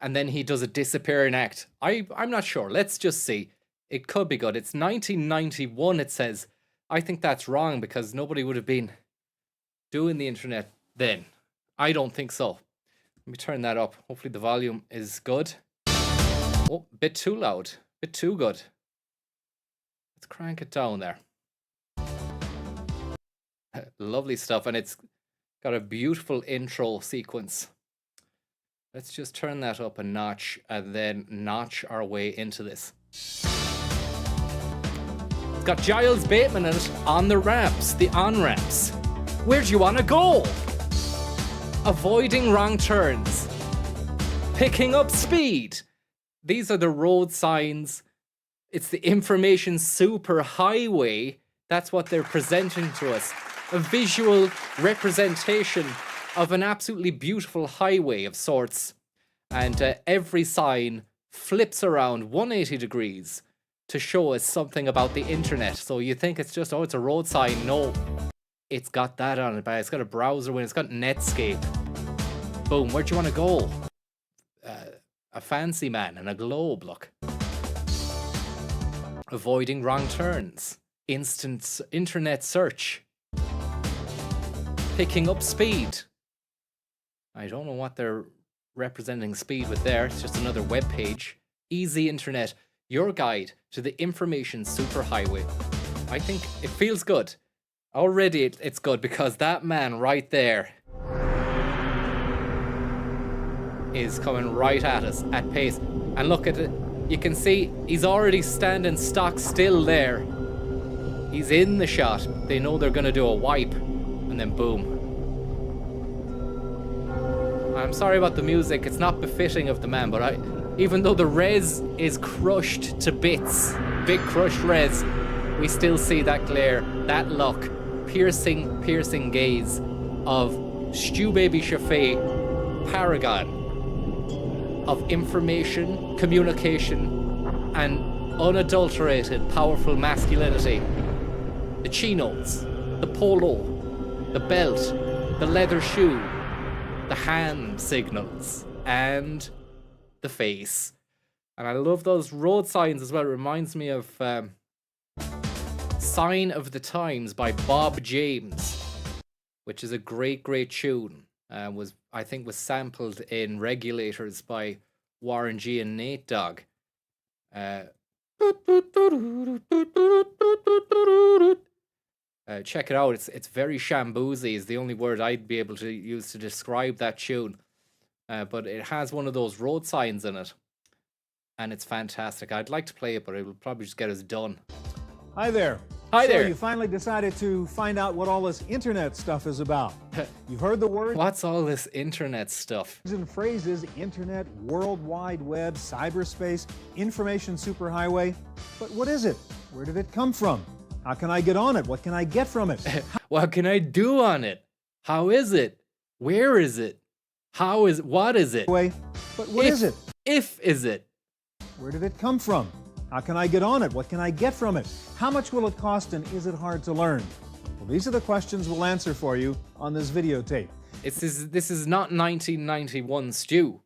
And then he does a disappearing act. I'm not sure. Let's just see. It could be good. It's 1991, it says. I think that's wrong, because nobody would have been doing the internet then. I don't think so. Let me turn that up. Hopefully the volume is good. Oh, bit too loud. Bit too good. Let's crank it down there. Lovely stuff, and it's got a beautiful intro sequence. Let's just turn that up a notch and then notch our way into this. It's got Giles Bateman in it on the ramps, the on-ramps. Where do you want to go? Avoiding wrong turns. Picking up speed. These are the road signs. It's the information superhighway. That's what they're presenting to us. A visual representation of an absolutely beautiful highway of sorts. And every sign flips around 180 degrees to show us something about the internet. So you think it's just, oh, it's a road sign. No, it's got that on it, but it's got a browser window. It's got Netscape. Boom, where'd you want to go? A fancy man and a globe, look. Avoiding wrong turns. Instant internet search. Picking up speed. I don't know what they're representing speed with there. It's just another web page. Easy internet. Your guide to the information superhighway. I think it feels good. Already it's good, because that man right there is coming right at us at pace. And look at it. You can see he's already standing stock still there. He's in the shot. They know they're going to do a wipe. And then boom. I'm sorry about the music. It's not befitting of the man, but even though the res is crushed to bits, big crushed res, we still see that glare, that look, piercing gaze of Stew Baby Chaffee, paragon of information, communication, and unadulterated, powerful masculinity. The chinos, the polo, the belt, the leather shoe, the hand signals, and the face. And I love those road signs as well. It reminds me of Sign of the Times by Bob James, which is a great tune. I think was sampled in Regulators by Warren G and Nate Dogg. Check it out. It's very shamboozy is the only word I'd be able to use to describe that tune. But it has one of those road signs in it. And it's fantastic. I'd like to play it, but it will probably just get us done. Hi there. Hi so there. You finally decided to find out what all this internet stuff is about. You've heard the word. What's all this internet stuff? And phrases: internet, world wide web, cyberspace, information superhighway. But what is it? Where did it come from? How can I get on it? What can I get from it? What can I do on it? How is it? Where is it? How is what is it? But what is it? If is it? Where did it come from? How can I get on it? What can I get from it? How much will it cost, and is it hard to learn? Well, these are the questions we'll answer for you on this videotape. This is not 1991 Stu.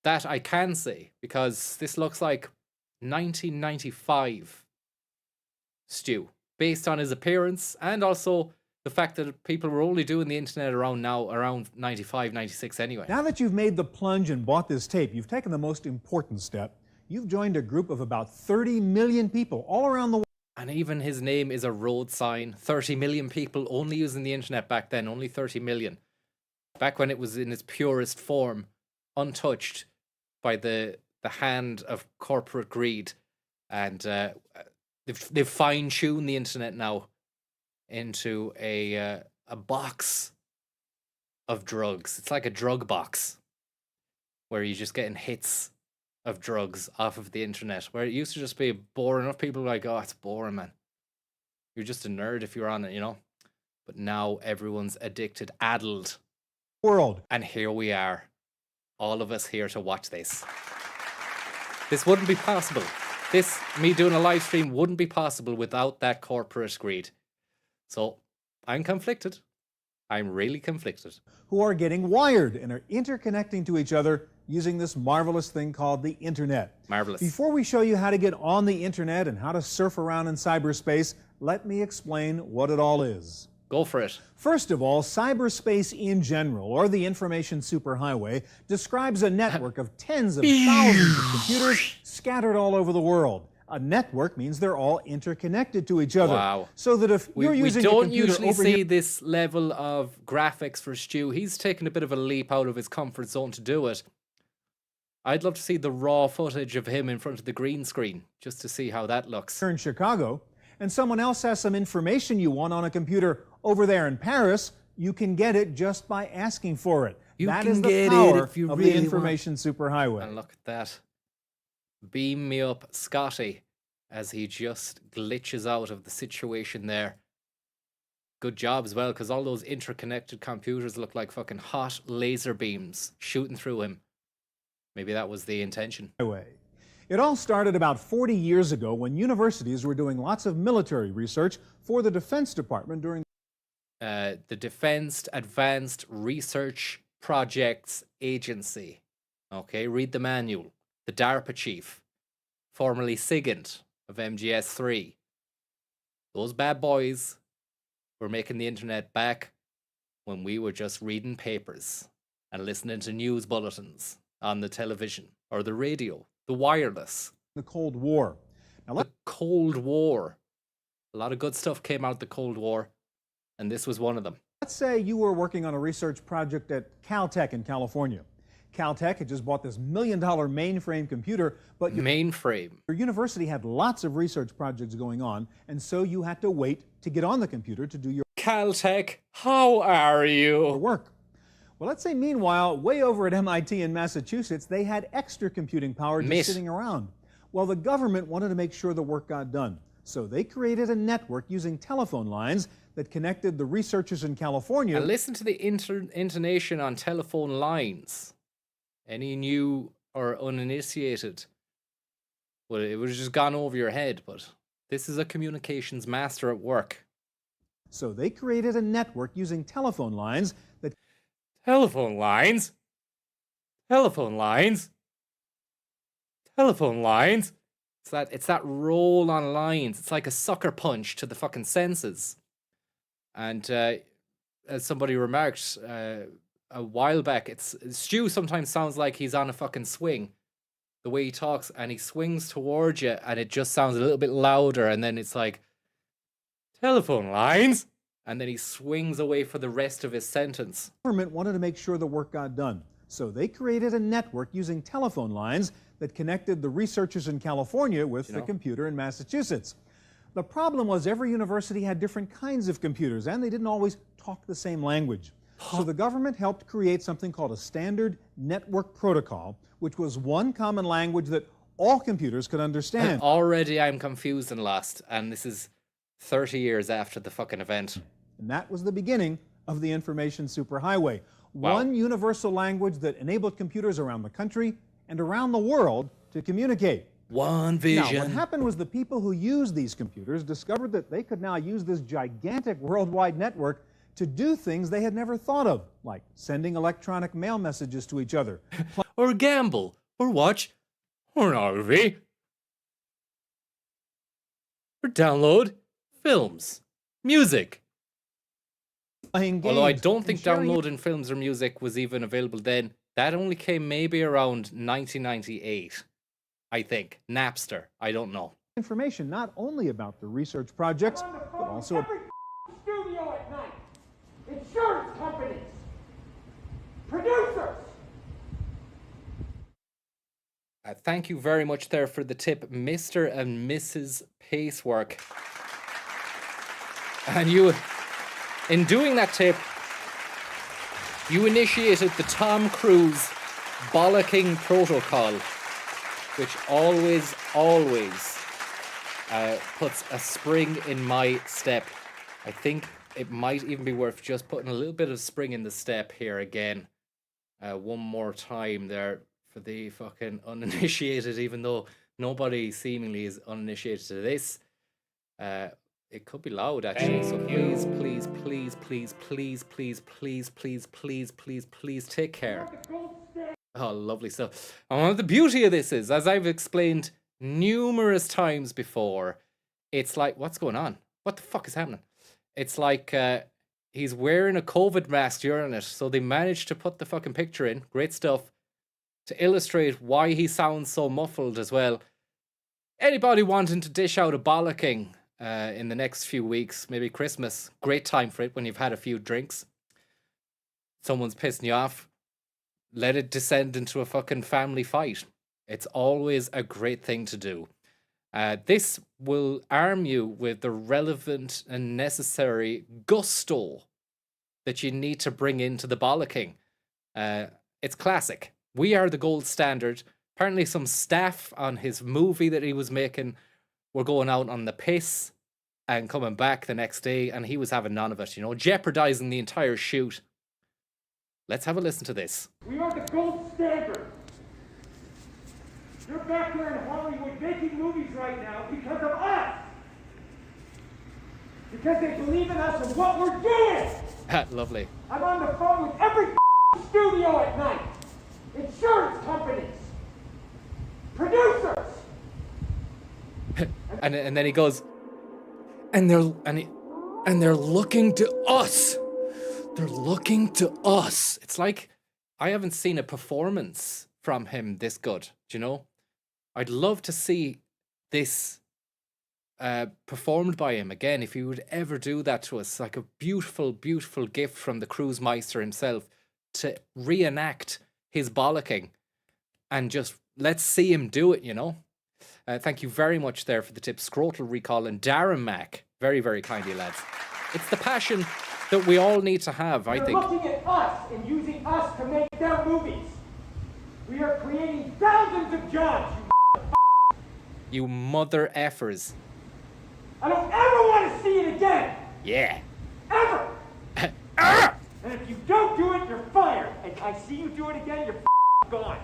That I can say, because this looks like 1995 Stu, based on his appearance and also the fact that people were only doing the internet around 95, 96 anyway. Now that you've made the plunge and bought this tape, you've taken the most important step. You've joined a group of about 30 million people all around the world. And even his name is a road sign. 30 million people only using the internet back then, only 30 million. Back when it was in its purest form, untouched by the hand of corporate greed. And they've fine-tuned the internet now into a box of drugs. It's like a drug box where you're just getting hits of drugs off of the internet, where it used to just be boring enough. People were like, oh, it's boring, man. You're just a nerd if you're on it, you know? But now everyone's addicted, addled. World. And here we are, all of us here to watch this. This wouldn't be possible. Me doing a live stream wouldn't be possible without that corporate greed. So, I'm conflicted. I'm really conflicted. Who are getting wired and are interconnecting to each other using this marvelous thing called the internet. Marvelous. Before we show you how to get on the internet and how to surf around in cyberspace, let me explain what it all is. Go for it. First of all, cyberspace in general, or the information superhighway, describes a network of tens of thousands of computers scattered all over the world. A network means they're all interconnected to each other. Wow. So that if you're using we don't a computer usually over see this level of graphics for Stu. He's taken a bit of a leap out of his comfort zone to do it. I'd love to see the raw footage of him in front of the green screen, just to see how that looks. Here in Chicago, and someone else has some information you want on a computer over there in Paris, you can get it just by asking for it. That is the power of the information superhighway. And look at that. Beam me up, Scotty, as he just glitches out of the situation there. Good job as well, because all those interconnected computers look like fucking hot laser beams shooting through him. Maybe that was the intention. It all started about 40 years ago when universities were doing lots of military research for the Defense Department during the Defense Advanced Research Projects Agency. Okay, read the manual. The DARPA chief, formerly SIGINT of MGS3. Those bad boys were making the internet back when we were just reading papers and listening to news bulletins on the television or the radio, the wireless. The Cold War. Now, the Cold War. A lot of good stuff came out of the Cold War, and this was one of them. Let's say you were working on a research project at Caltech in California. Caltech had just bought this $1 million mainframe computer, but your university had lots of research projects going on, and so you had to wait to get on the computer to do your Caltech, how are you? Work. Well, let's say meanwhile, way over at MIT in Massachusetts, they had extra computing power just sitting around. Well, the government wanted to make sure the work got done, so they created a network using telephone lines that connected the researchers in California. And listen to the intonation on telephone lines. Any new or uninitiated, well, it would have just gone over your head, but this is a communications master at work. So they created a network using telephone lines that... Telephone lines? Telephone lines? Telephone lines? It's that roll on lines. It's like a sucker punch to the fucking senses. And as somebody remarked a while back, Stu sometimes sounds like he's on a fucking swing. The way he talks, and he swings towards you, and it just sounds a little bit louder, and then it's like, telephone lines? And then he swings away for the rest of his sentence. The government wanted to make sure the work got done, so they created a network using telephone lines that connected the researchers in California with the computer in Massachusetts. The problem was every university had different kinds of computers, and they didn't always talk the same language. So the government helped create something called a standard network protocol, which was one common language that all computers could understand. And already I'm confused and lost, and this is 30 years after the fucking event. And that was the beginning of the information superhighway. Wow. One universal language that enabled computers around the country and around the world to communicate. One Now, vision. what happened was the people who used these computers discovered that they could now use this gigantic worldwide network to do things they had never thought of, like sending electronic mail messages to each other, Or gamble. Or watch. Or RV. Or download films. Music. playing games. Although I don't and think sharing downloading films or music was even available then. That only came maybe around 1998. I think. Napster. I don't know. information not only about the research projects, but also Every studio at night. Insurance companies. Producers. Thank you very much there for the tip, Mr. and Mrs. Pacework. And you, in doing that tip, you initiated the Tom Cruise bollocking protocol, which always puts a spring in my step. I think it might even be worth just putting a little bit of spring in the step here again. One more time there for the fucking uninitiated, even though nobody seemingly is uninitiated to this. It could be loud actually, so please, please, please, please, please, please, please, please, please, please, please take care. Oh, lovely stuff. And the beauty of this is, as I've explained numerous times before, it's like, what's going on? What the fuck is happening? It's like he's wearing a COVID mask during it, so they managed to put the fucking picture in. Great stuff. To illustrate why he sounds so muffled as well. Anybody wanting to dish out a bollocking in the next few weeks, maybe Christmas, great time for it when you've had a few drinks. Someone's pissing you off. Let it descend into a fucking family fight. It's always a great thing to do. This will arm you with the relevant and necessary gusto that you need to bring into the bollocking. It's classic. We are the gold standard. Apparently some staff on his movie that he was making were going out on the piss and coming back the next day, and he was having none of it, you know, jeopardizing the entire shoot. Let's have a listen to this. We are the gold standard. You're back there in Hollywood making movies right now because of us. Because they believe in us and what we're doing. Lovely. I'm on the phone with every studio at night. Insurance companies. Producers. and then he goes, and they're looking to us. They're looking to us. It's like I haven't seen a performance from him this good. Do you know? I'd love to see this performed by him again. If he would ever do that to us, like a beautiful, beautiful gift from the cruise meister himself to reenact his bollocking, and just let's see him do it. You know. Thank you very much there for the tip, Scrotal Recall and Darren Mack. Very, very kind of you lads. It's the passion that we all need to have, I think. They're looking at us and using us to make their movies. We are creating thousands of jobs, You mother effers. I don't ever want to see it again. Yeah. Ever. And if you don't do it, you're fired. And I see you do it again, you're gone.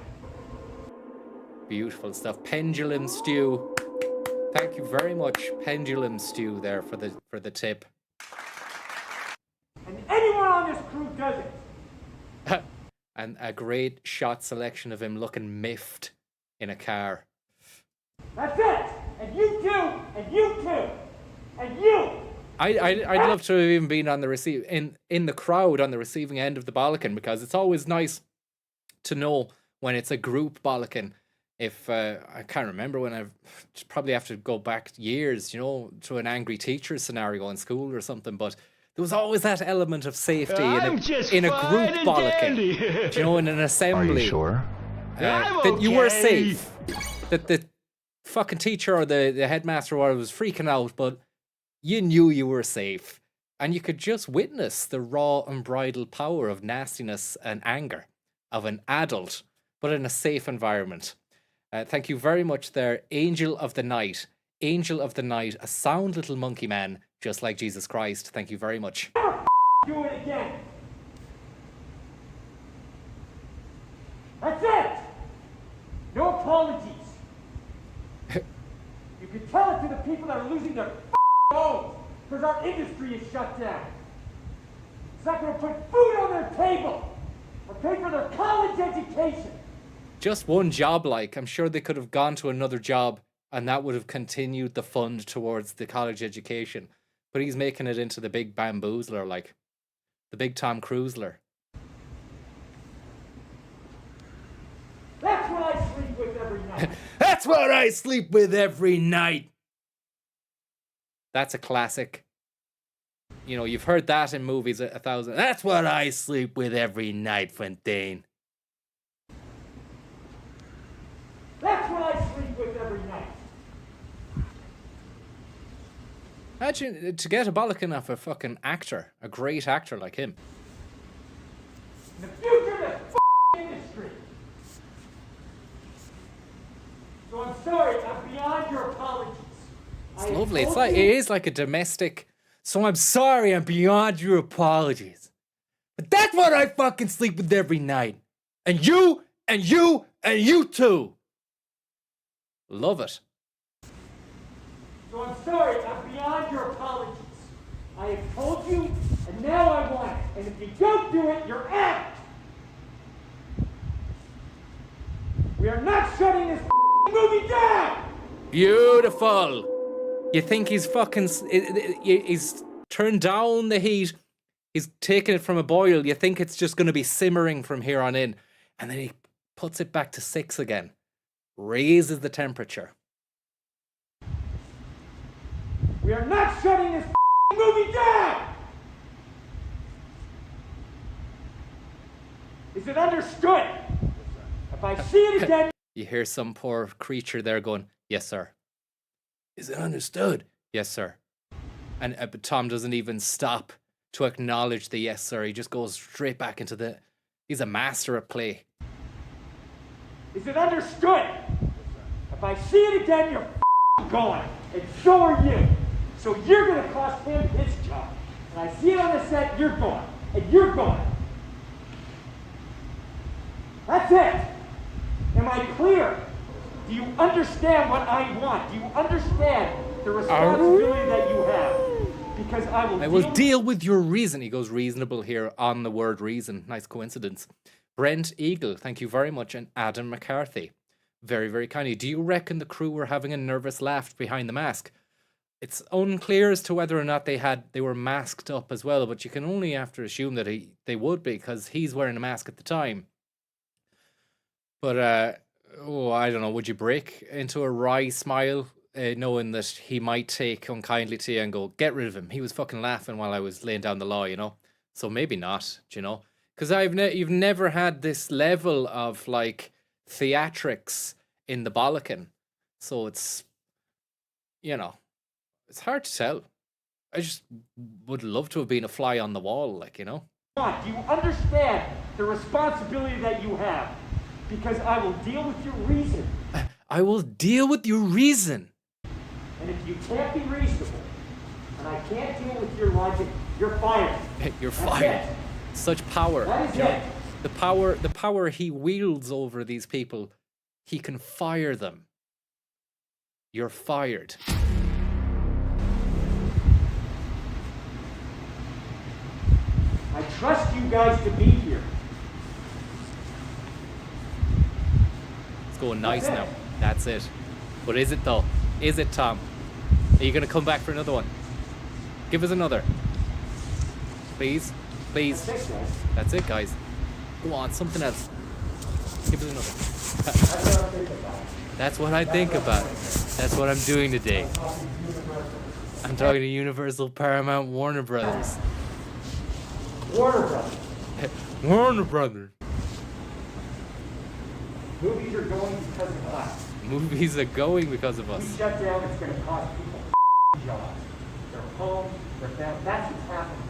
Beautiful stuff. Pendulum Stew. Thank you very much, Pendulum Stew, there for the tip. And anyone on this crew does it. And a great shot selection of him looking miffed in a car. That's it. And you too. And you too. And you. I'd love to have even been on the in the crowd on the receiving end of the bollocking, because it's always nice to know when it's a group bollocking. If I can't remember when I've probably have to go back years, you know, to an angry teacher scenario in school or something, but there was always that element of safety in a group bollocking, you know, in an assembly. Are you sure? That you were safe, that the fucking teacher or the headmaster or whatever was freaking out, but you knew you were safe, and you could just witness the raw unbridled power of nastiness and anger of an adult, but in a safe environment. Thank you very much there, Angel of the Night. Angel of the Night, a sound little monkey man, just like Jesus Christ. Thank you very much. do it again. That's it. No apologies. You can tell it to the people that are losing their homes because our industry is shut down. It's not going to put food on their table or pay for their college education. Just one job, like. I'm sure they could have gone to another job and that would have continued the fund towards the college education. But he's making it into the big bamboozler, like. The big Tom Cruiseler. That's what I sleep with every night. That's what I sleep with every night. That's a classic. You know, you've heard that in movies 1,000. That's what I sleep with every night, Fontaine. That's what I sleep with every night. Imagine to get a bollocking off a fucking actor, a great actor like him. The future of this industry. So I'm sorry, I'm beyond your apologies. It's lovely. It's like, it is like a domestic. So I'm sorry, I'm beyond your apologies. But that's what I fucking sleep with every night. And you, and you, and you too. Love it. So I'm sorry, I'm beyond your apologies. I have told you, and now I want it. And if you don't do it, you're out. We are not shutting this movie down. Beautiful. You think he's fucking... He's turned down the heat. He's taken it from a boil. You think it's just going to be simmering from here on in. And then he puts it back to 6 again. Raises the temperature. We are not shutting this movie down! Is it understood? If I see it again... You hear some poor creature there going, yes, sir. Is it understood? Yes, sir. And but Tom doesn't even stop to acknowledge the yes, sir. He just goes straight back into the... He's a master at play. Is it understood? If I see it again, you're gone. And so are you. So you're going to cost him his job. And I see it on the set, you're gone. And you're gone. That's it. Am I clear? Do you understand what I want? Do you understand the responsibility that you have? Because I will deal with your reason. He goes reasonable here on the word reason. Nice coincidence. Brent Eagle, thank you very much. And Adam McCarthy, very, very kindly. Do you reckon the crew were having a nervous laugh behind the mask? It's unclear as to whether or not they were masked up as well, but you can only have to assume that they would be, because he's wearing a mask at the time. But, I don't know, would you break into a wry smile, knowing that he might take unkindly to you and go, get rid of him? He was fucking laughing while I was laying down the law, you know? So maybe not, do you know? Because you've never had this level of, like, theatrics in the bollocking. So it's, you know, it's hard to tell. I just would love to have been a fly on the wall, like, you know? Do you understand the responsibility that you have? Because I will deal with your reason. I will deal with your reason. And if you can't be reasonable, and I can't deal with your logic, you're fired. You're fired. Such power. That is it. The power he wields over these people, he can fire them. You're fired. I trust you guys to be here. It's going nice now. That's it. But is it though? Is it, Tom? Are you going to come back for another one? Give us another. Please? Please. That's it, guys. Go on, something else. Give us another. That's what I think about. That's what I'm doing today. I'm talking to Universal, Paramount, Warner Brothers. Warner Brothers. Warner Brothers. Movies are going because of us. Movies are going because of us. We shut down, it's going to cost people jobs. Their homes, their families. That's what's happening.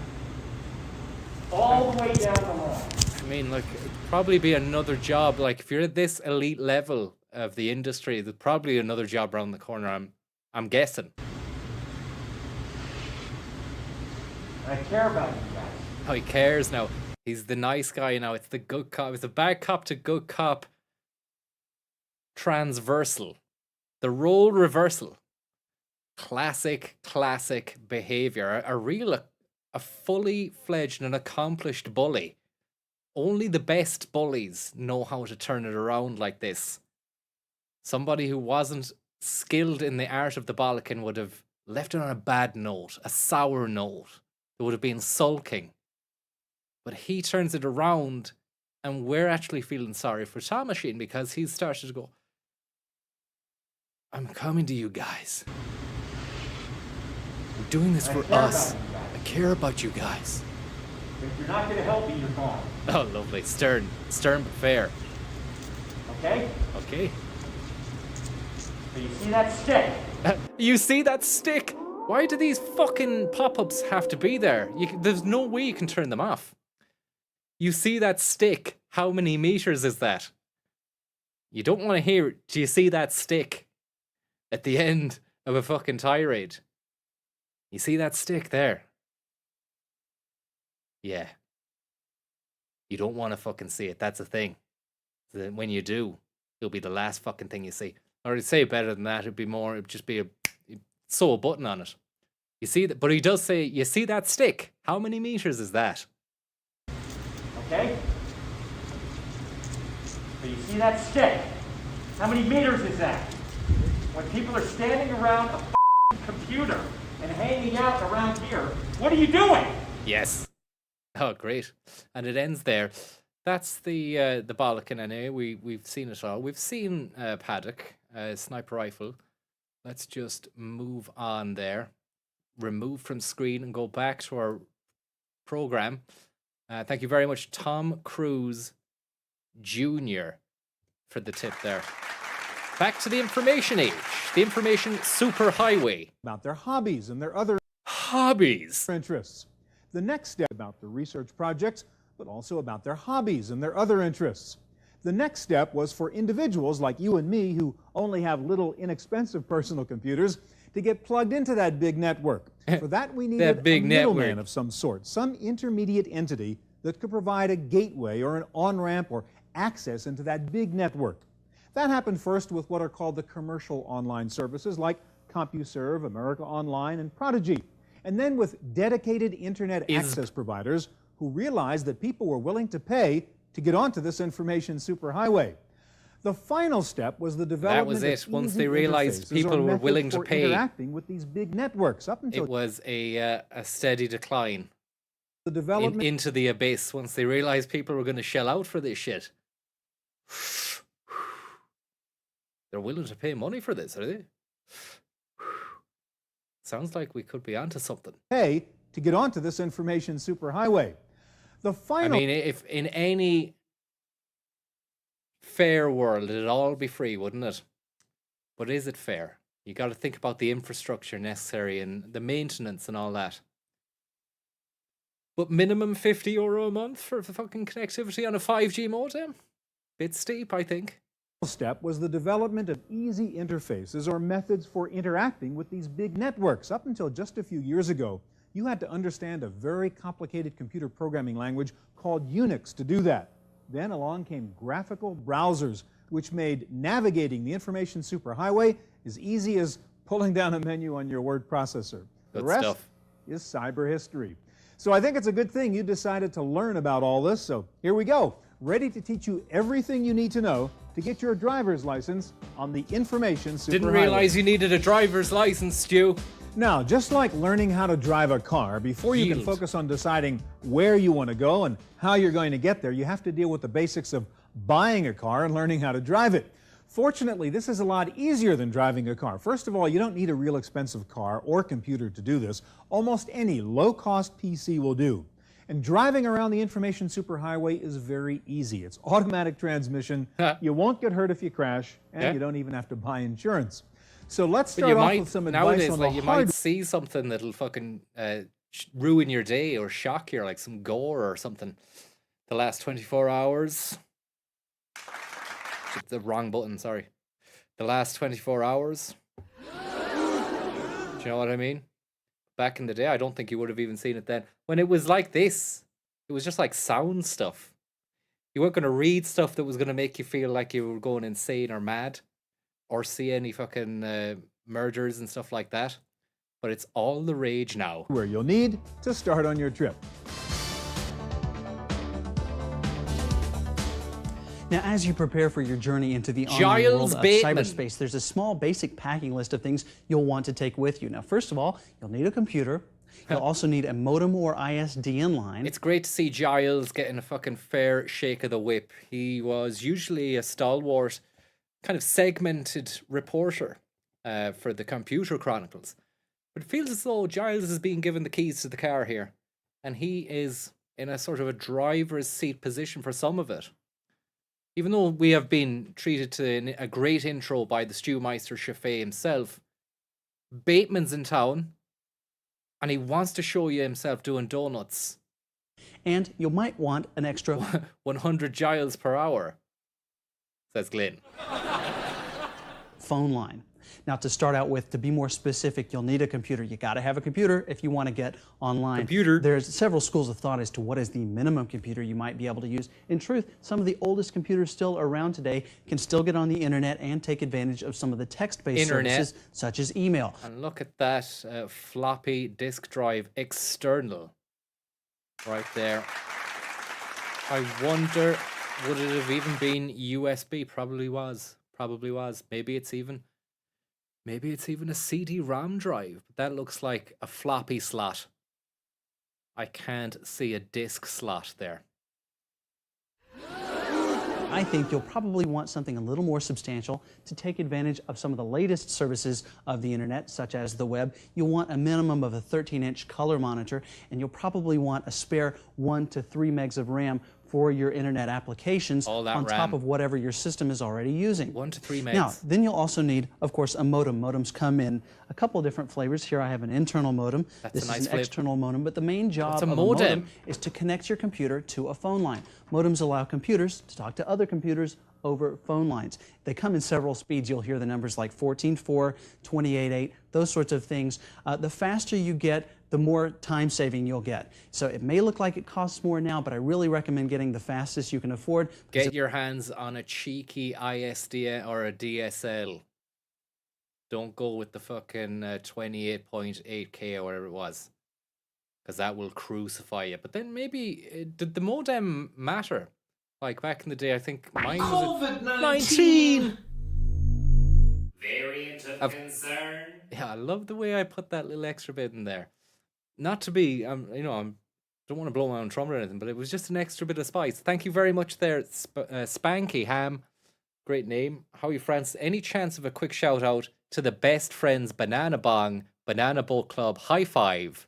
All the way down the line. I mean, like, it'd probably be another job. Like, if you're at this elite level of the industry, there's probably another job around the corner. I'm guessing. I care about you Oh, he cares now. He's the nice guy now. It's the good cop. It's the bad cop to good cop transversal. The role reversal. Classic behavior. A fully fledged and accomplished bully. Only the best bullies know how to turn it around like this. Somebody who wasn't skilled in the art of the bollocking would have left it on a bad note, a sour note. They would have been sulking. But he turns it around, and we're actually feeling sorry for Time Machine because he's started to go, I'm coming to you guys. We're doing this for us. I care about you guys. If you're not going to help me, you're gone. Oh, lovely. Stern but fair. Okay? Okay. So you see that stick? You see that stick? Why do these fucking pop-ups have to be there? There's no way you can turn them off. You see that stick? How many meters is that? You don't want to hear it. Do you see that stick? At the end of a fucking tirade. You see that stick there? Yeah. You don't want to fucking see it. That's the thing. So when you do, it'll be the last fucking thing you see. Or I'd say better than that. It'd just be sew a button on it. You see that? But he does say, you see that stick? How many meters is that? Okay? So you see that stick? How many meters is that? When people are standing around a computer and hanging out around here, what are you doing? Yes. Oh, great. And it ends there. That's the bollocking anyway. We've seen it all. We've seen Paddock, sniper rifle. Let's just move on there. Remove from screen and go back to our program. Thank you very much, Tom Cruise Jr. for the tip there. Back to the information age. The information superhighway. About their hobbies and their other hobbies interests. The next step about the research projects, but also about their hobbies and their other interests. The next step was for individuals like you and me who only have little inexpensive personal computers to get plugged into that big network. For that we needed a middleman of some sort, some intermediate entity that could provide a gateway or an on-ramp or access into that big network. That happened first with what are called the commercial online services like CompuServe, America Online, and Prodigy. And then with dedicated internet access providers who realized that people were willing to pay to get onto this information superhighway. The final step was the development That was it. Once they realized people were willing to pay, interacting with these big networks. Up until it was a steady decline. The development into the abyss. Once they realized people were going to shell out for this shit. They're willing to pay money for this, are they? Sounds like we could be onto something. Pay to get onto this information superhighway. The final. I mean, if in any fair world, it'd all be free, wouldn't it? But is it fair? You got to think about the infrastructure necessary and the maintenance and all that. But minimum €50 a month for fucking connectivity on a 5G modem? Bit steep, I think. Step was the development of easy interfaces or methods for interacting with these big networks. Up until just a few years ago, you had to understand a very complicated computer programming language called Unix to do that. Then along came graphical browsers, which made navigating the information superhighway as easy as pulling down a menu on your word processor. The rest is cyber history. So I think it's a good thing you decided to learn about all this. So here we go, ready to teach you everything you need to know to get your driver's license on the information superhighway. Didn't realize you needed a driver's license, Stu. Now, just like learning how to drive a car, before you can focus on deciding where you want to go and how you're going to get there, you have to deal with the basics of buying a car and learning how to drive it. Fortunately, this is a lot easier than driving a car. First of all, you don't need a real expensive car or computer to do this. Almost any low-cost PC will do. And driving around the information superhighway is very easy. It's automatic transmission. You won't get hurt if you crash, and you don't even have to buy insurance. So let's start off with some advice on the you might see something that'll fucking ruin your day or shock you, like some gore or something. The last 24 hours. The wrong button, sorry. The last 24 hours. Do you know what I mean? Back in the day, I don't think you would have even seen it then. When it was like this, It was just like sound stuff. You weren't going to read stuff that was going to make you feel like you were going insane or mad, or see any fucking murders and stuff like that. But it's all the rage now. Where you'll need to start on your trip. Now, as you prepare for your journey into the online Giles world of Bateman. cyberspace, there's a small basic packing list of things you'll want to take with you. Now, first of all, you'll need a computer. You'll also need a modem or ISDN line. It's great to see Giles getting a fucking fair shake of the whip. He was usually a stalwart, kind of segmented reporter for the Computer Chronicles. But it feels as though Giles is being given the keys to the car here. And he is in a sort of a driver's seat position for some of it. Even though we have been treated to a great intro by the Stewmeister Chaffee himself, Bateman's in town. And he wants to show you himself doing donuts. And you might want an extra 100 Giles per hour, says Glenn. phone line. Now, to start out with, to be more specific, you'll need a computer. You got to have a computer if you want to get online. Computer. There's several schools of thought as to what is the minimum computer you might be able to use. In truth, some of the oldest computers still around today can still get on the internet and take advantage of some of the text-based services, such as email. And look at that floppy disk drive external right there. I wonder, would it have even been USB? Probably was. Probably was. Maybe it's even a CD-ROM drive. But that looks like a floppy slot. I can't see a disk slot there. I think you'll probably want something a little more substantial to take advantage of some of the latest services of the internet, such as the web. You'll want a minimum of a 13-inch color monitor, and you'll probably want a spare 1 to 3 megs of RAM for your internet applications on top of whatever your system is already using. 1 to 3 megs. Now, then you'll also need, of course, a modem. Modems come in a couple of different flavors. Here I have an internal modem. That's a nice This is an flavor. external modem, but the main job of a modem? modem is to connect your computer to a phone line. Modems allow computers to talk to other computers over phone lines. They come in several speeds. You'll hear the numbers like 14.4, 28.8, those sorts of things. The faster you get, the more time saving you'll get. So it may look like it costs more now, but I really recommend getting the fastest you can afford. Get your hands on a cheeky ISDN or a DSL. Don't go with the fucking 28.8K or whatever it was, because that will crucify you. But then maybe, did the modem matter? Like back in the day, I think mine was COVID-19. Variant of concern. Yeah, I love the way I put that little extra bit in there. Not to be, don't want to blow my own trumpet or anything, but it was just an extra bit of spice. Thank you very much there, Spanky Ham. Great name. How are you, Francis? Any chance of a quick shout out to the best friends Banana Bong, Banana Boat Club, High Five?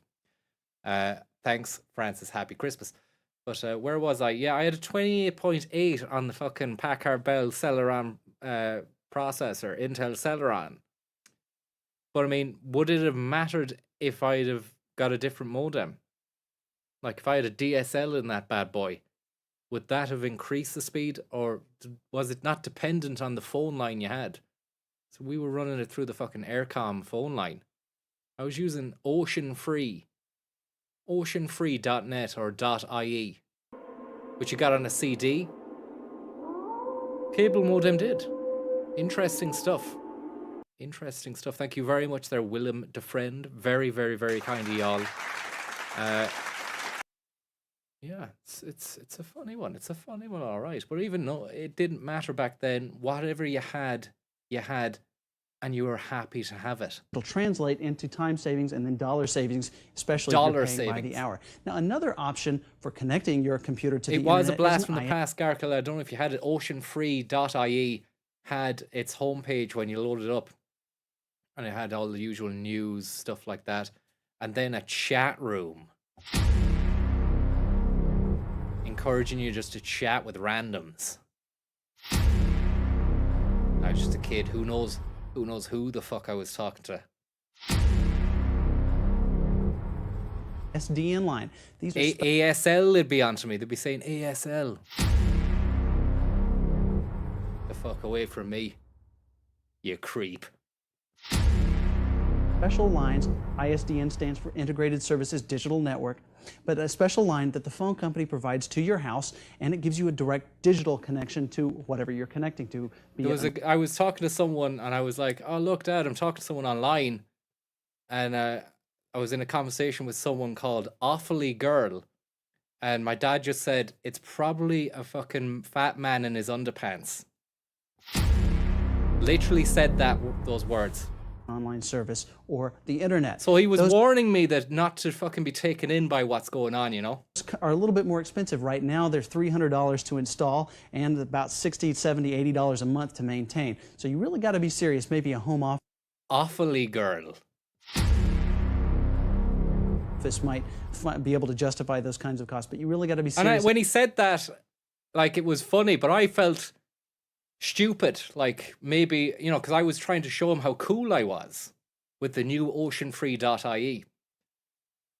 Thanks, Francis. Happy Christmas. But where was I? Yeah, I had a 28.8 on the fucking Packard Bell Celeron processor, Intel Celeron. But I mean, would it have mattered if I'd have got a different modem? Like if I had a DSL in that bad boy, would that have increased the speed, or was it not dependent on the phone line you had? So we were running it through the fucking Aircom phone line. I was using oceanfree.net or .ie, which you got on a CD. Cable modem did. Interesting stuff. Interesting stuff. Thank you very much there, Willem DeFriend. Very, very, very kind of y'all. Yeah, it's a funny one. It's a funny one, all right. But even though it didn't matter back then, whatever you had, and you were happy to have it. It'll translate into time savings and then dollar savings, especially if you're paying by the hour. Now, another option for connecting your computer to the internet. It was a blast from the past, Garkle. I don't know if you had it. Oceanfree.ie had its homepage when you loaded it up. And it had all the usual news, stuff like that. And then a chat room. Encouraging you just to chat with randoms. I was just a kid. Who knows who the fuck I was talking to. SDN line. These are ASL they'd be onto me. They'd be saying ASL. The fuck away from me, you creep. special lines. ISDN stands for Integrated Services Digital Network, but a special line that the phone company provides to your house, and it gives you a direct digital connection to whatever you're connecting to. I was talking to someone, and I was like, "Oh, look, Dad, I'm talking to someone online," and I was in a conversation with someone called Awfully Girl, and my dad just said, "It's probably a fucking fat man in his underpants." Literally said those words. Online service or the internet. So he was warning me that not to fucking be taken in by what's going on, you know? Are a little bit more expensive right now. They're $300 to install and about $60, $70, $80 a month to maintain. So you really got to be serious. Maybe a home Awfully Girl. office might be able to justify those kinds of costs, but you really got to be serious. And when he said that, like, it was funny, but I felt stupid, like maybe, you know, because I was trying to show him how cool I was with the new oceanfree.ie.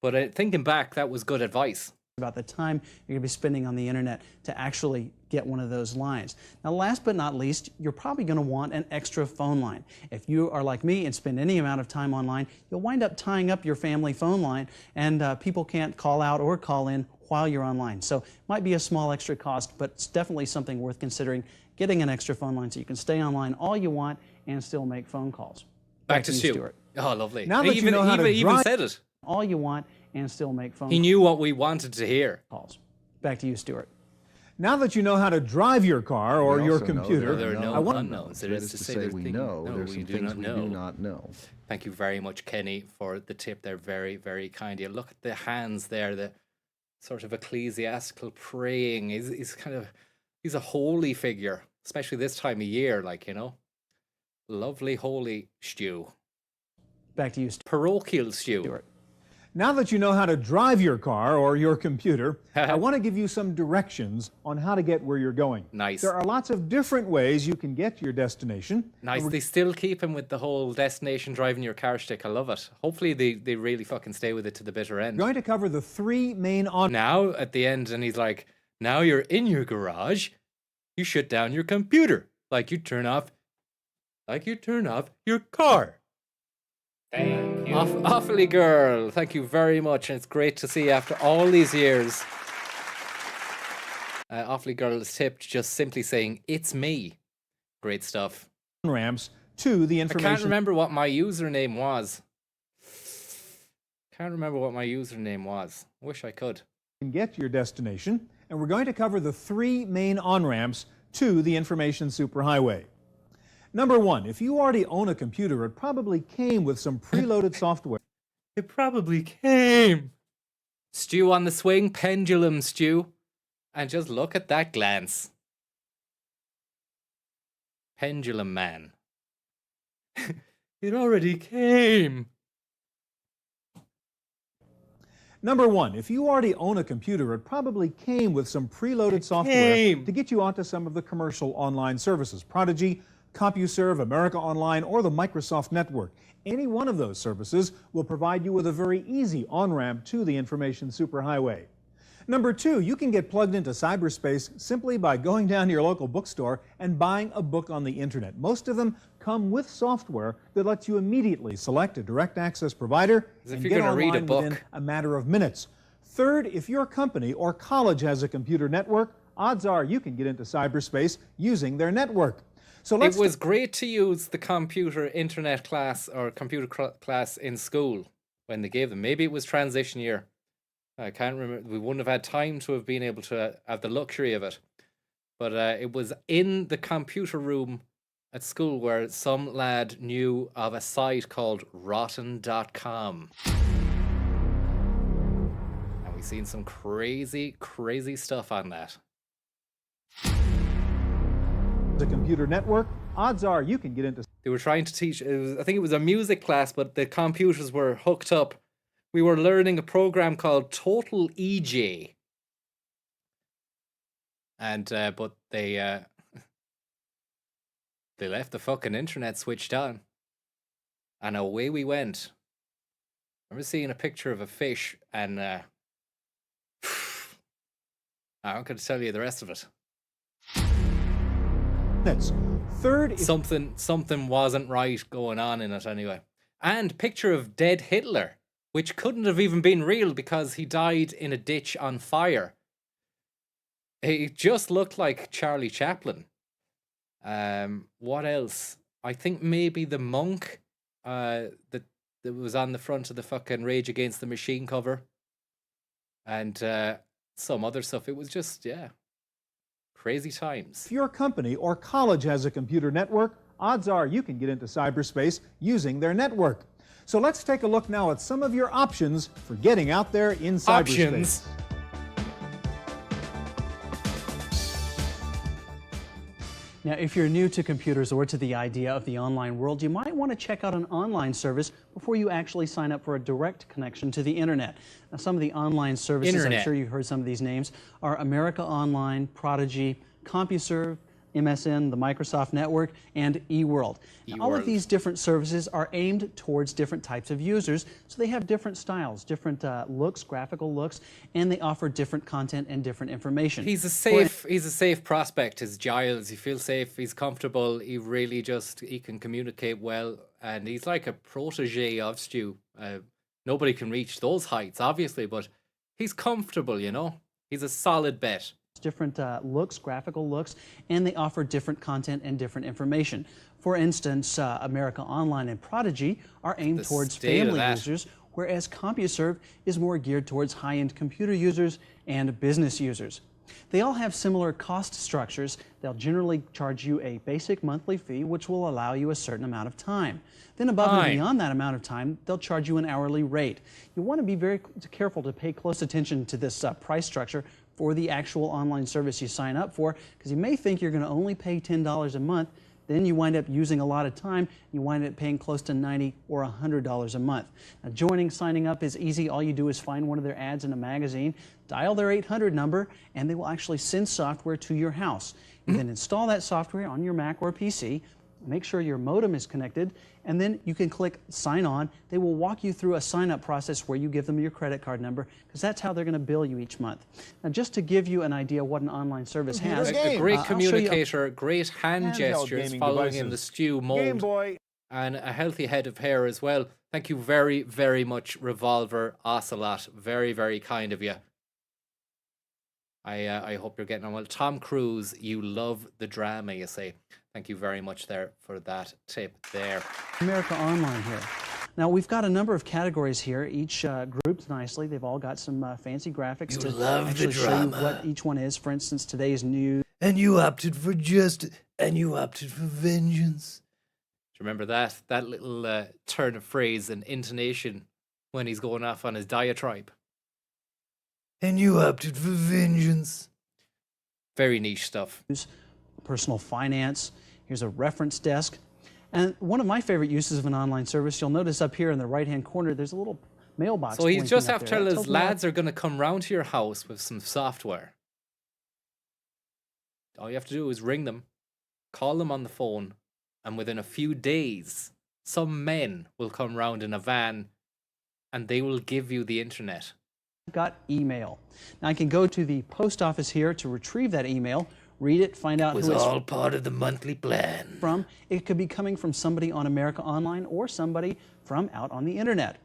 But thinking back, that was good advice. About the time you're going to be spending on the internet to actually get one of those lines. Now, last but not least, you're probably going to want an extra phone line. If you are like me and spend any amount of time online, you'll wind up tying up your family phone line, and people can't call out or call in while you're online. So it might be a small extra cost, but it's definitely something worth considering, getting an extra phone line so you can stay online all you want and still make phone calls. Back to you, Stuart. Oh, lovely. Now that you know how to even said it. All you want and still make phone calls. He knew what we wanted to hear. Back to you, Stuart. Now that you know how to drive your car or your computer, there are no unknowns. It is to say we know. There's some things we do not know. Thank you very much, Kenny, for the tip. They're very, very kind. You look at the hands there, the sort of ecclesiastical praying. He's a holy figure, especially this time of year, like, you know. Lovely, holy Stu. Back to you, Stuart. Parochial Stu. Stuart. Now that you know how to drive your car or your computer, I want to give you some directions on how to get where you're going. Nice. There are lots of different ways you can get to your destination. Nice. They still keep him with the whole destination driving your car shtick. I love it. Hopefully they really fucking stay with it to the bitter end. We're going to cover the three main Now, at the end, and he's like, now you're in your garage, you shut down your computer. Like you turn off your car. Thank you. Awfully Girl, thank you very much. And it's great to see after all these years. Awfully Girl's tip, just simply saying, it's me. Great stuff. Ramps to the information. I can't remember what my username was. Wish I could. Get to your destination, and we're going to cover the three main on-ramps to the information superhighway. Number one, if you already own a computer, it probably came with some preloaded software. It probably came. Stew on the swing, pendulum stew. And just look at that glance. Pendulum man. It already came. Number one, if you already own a computer, it probably came with some preloaded software to get you onto some of the commercial online services. Prodigy, CompuServe, America Online, or the Microsoft Network. Any one of those services will provide you with a very easy on-ramp to the information superhighway. Number two, you can get plugged into cyberspace simply by going down to your local bookstore and buying a book on the internet. Most of them come with software that lets you immediately select a direct access provider and get online within a matter of minutes. Third, if your company or college has a computer network, odds are you can get into cyberspace using their network. So it was great to use the computer internet class or computer class in school when they gave them. Maybe it was transition year. I can't remember. We wouldn't have had time to have been able to have the luxury of it. But it was in the computer room at school where some lad knew of a site called rotten.com. And we've seen some crazy, crazy stuff on that. The computer network, odds are you can get into. They were trying to teach, I think it was a music class, but the computers were hooked up. We were learning a program called Total EJ. And, but they left the fucking internet switched on. And away we went. I remember seeing a picture of a fish and I'm not going to tell you the rest of it. Third, something wasn't right going on in it anyway. And picture of dead Hitler, which couldn't have even been real because he died in a ditch on fire. It just looked like Charlie Chaplin. What else? I think maybe the monk that was on the front of the fucking Rage Against the Machine cover. And some other stuff. It was just, yeah, crazy times. If your company or college has a computer network, odds are you can get into cyberspace using their network. So let's take a look now at some of your options for getting out there in cyberspace. Options. Now, if you're new to computers or to the idea of the online world, you might want to check out an online service before you actually sign up for a direct connection to the internet. Now, some of the online services, I'm sure you've heard some of these names, are America Online, Prodigy, CompuServe, MSN, the Microsoft Network, and eWorld. Now, all of these different services are aimed towards different types of users, so they have different styles, different looks, graphical looks, and they offer different content and different information. He's a safe prospect, is Giles. He feels safe, he's comfortable, he really he can communicate well, and he's like a protege of Stu. Nobody can reach those heights, obviously, but he's comfortable, you know? He's a solid bet. Different looks, graphical looks, and they offer different content and different information. For instance, America Online and Prodigy are aimed towards family users, whereas CompuServe is more geared towards high-end computer users and business users. They all have similar cost structures. They'll generally charge you a basic monthly fee, which will allow you a certain amount of time. Then above and beyond that amount of time, they'll charge you an hourly rate. You want to be very careful to pay close attention to this price structure for the actual online service you sign up for, because you may think you're going to only pay $10 a month, then you wind up using a lot of time, you wind up paying close to $90 or $100 a month. Now, signing up is easy. All you do is find one of their ads in a magazine, dial their 800 number, and they will actually send software to your house. You then install that software on your Mac or PC, make sure your modem is connected, and then you can click sign on. They will walk you through a sign up process where you give them your credit card number, because that's how they're going to bill you each month. Now, just to give you an idea what an online service has. A great communicator, great hand gestures following in the Stu mold, and a healthy head of hair as well. Thank you very, very much, Revolver Ocelot. Very, very kind of you. I hope you're getting on well. Tom Cruise, you love the drama, you say. Thank you very much there for that tip there. America Online here. Now, we've got a number of categories here, each grouped nicely. They've all got some fancy graphics to actually show you what each one is. For instance, today's news. And you opted for justice, and you opted for vengeance. Do you remember that? That little turn of phrase and intonation when he's going off on his diatribe. And you opted for vengeance. Very niche stuff. Personal finance. Here's a reference desk. And one of my favorite uses of an online service, you'll notice up here in the right-hand corner, there's a little mailbox. So he's just after telling his lads are going to come round to your house with some software. All you have to do is ring them, call them on the phone, and within a few days, some men will come round in a van and they will give you the internet. Got email. Now I can go to the post office here to retrieve that email, read it, find out who it's all part of the monthly plan. From. It could be coming from somebody on America Online or somebody from out on the internet.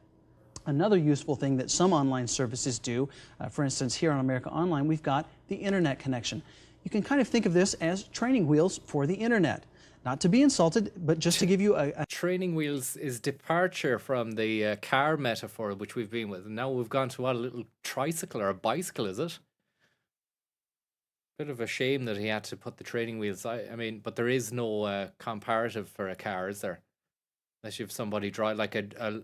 Another useful thing that some online services do, for instance, here on America Online, we've got the internet connection. You can kind of think of this as training wheels for the internet. Not to be insulted, but just to give you a training wheels is departure from the car metaphor which we've been with. And now we've gone to what, a little tricycle or a bicycle, is it? Bit of a shame that he had to put the training wheels. I mean, but there is no comparative for a car, is there? Unless you have somebody drive like a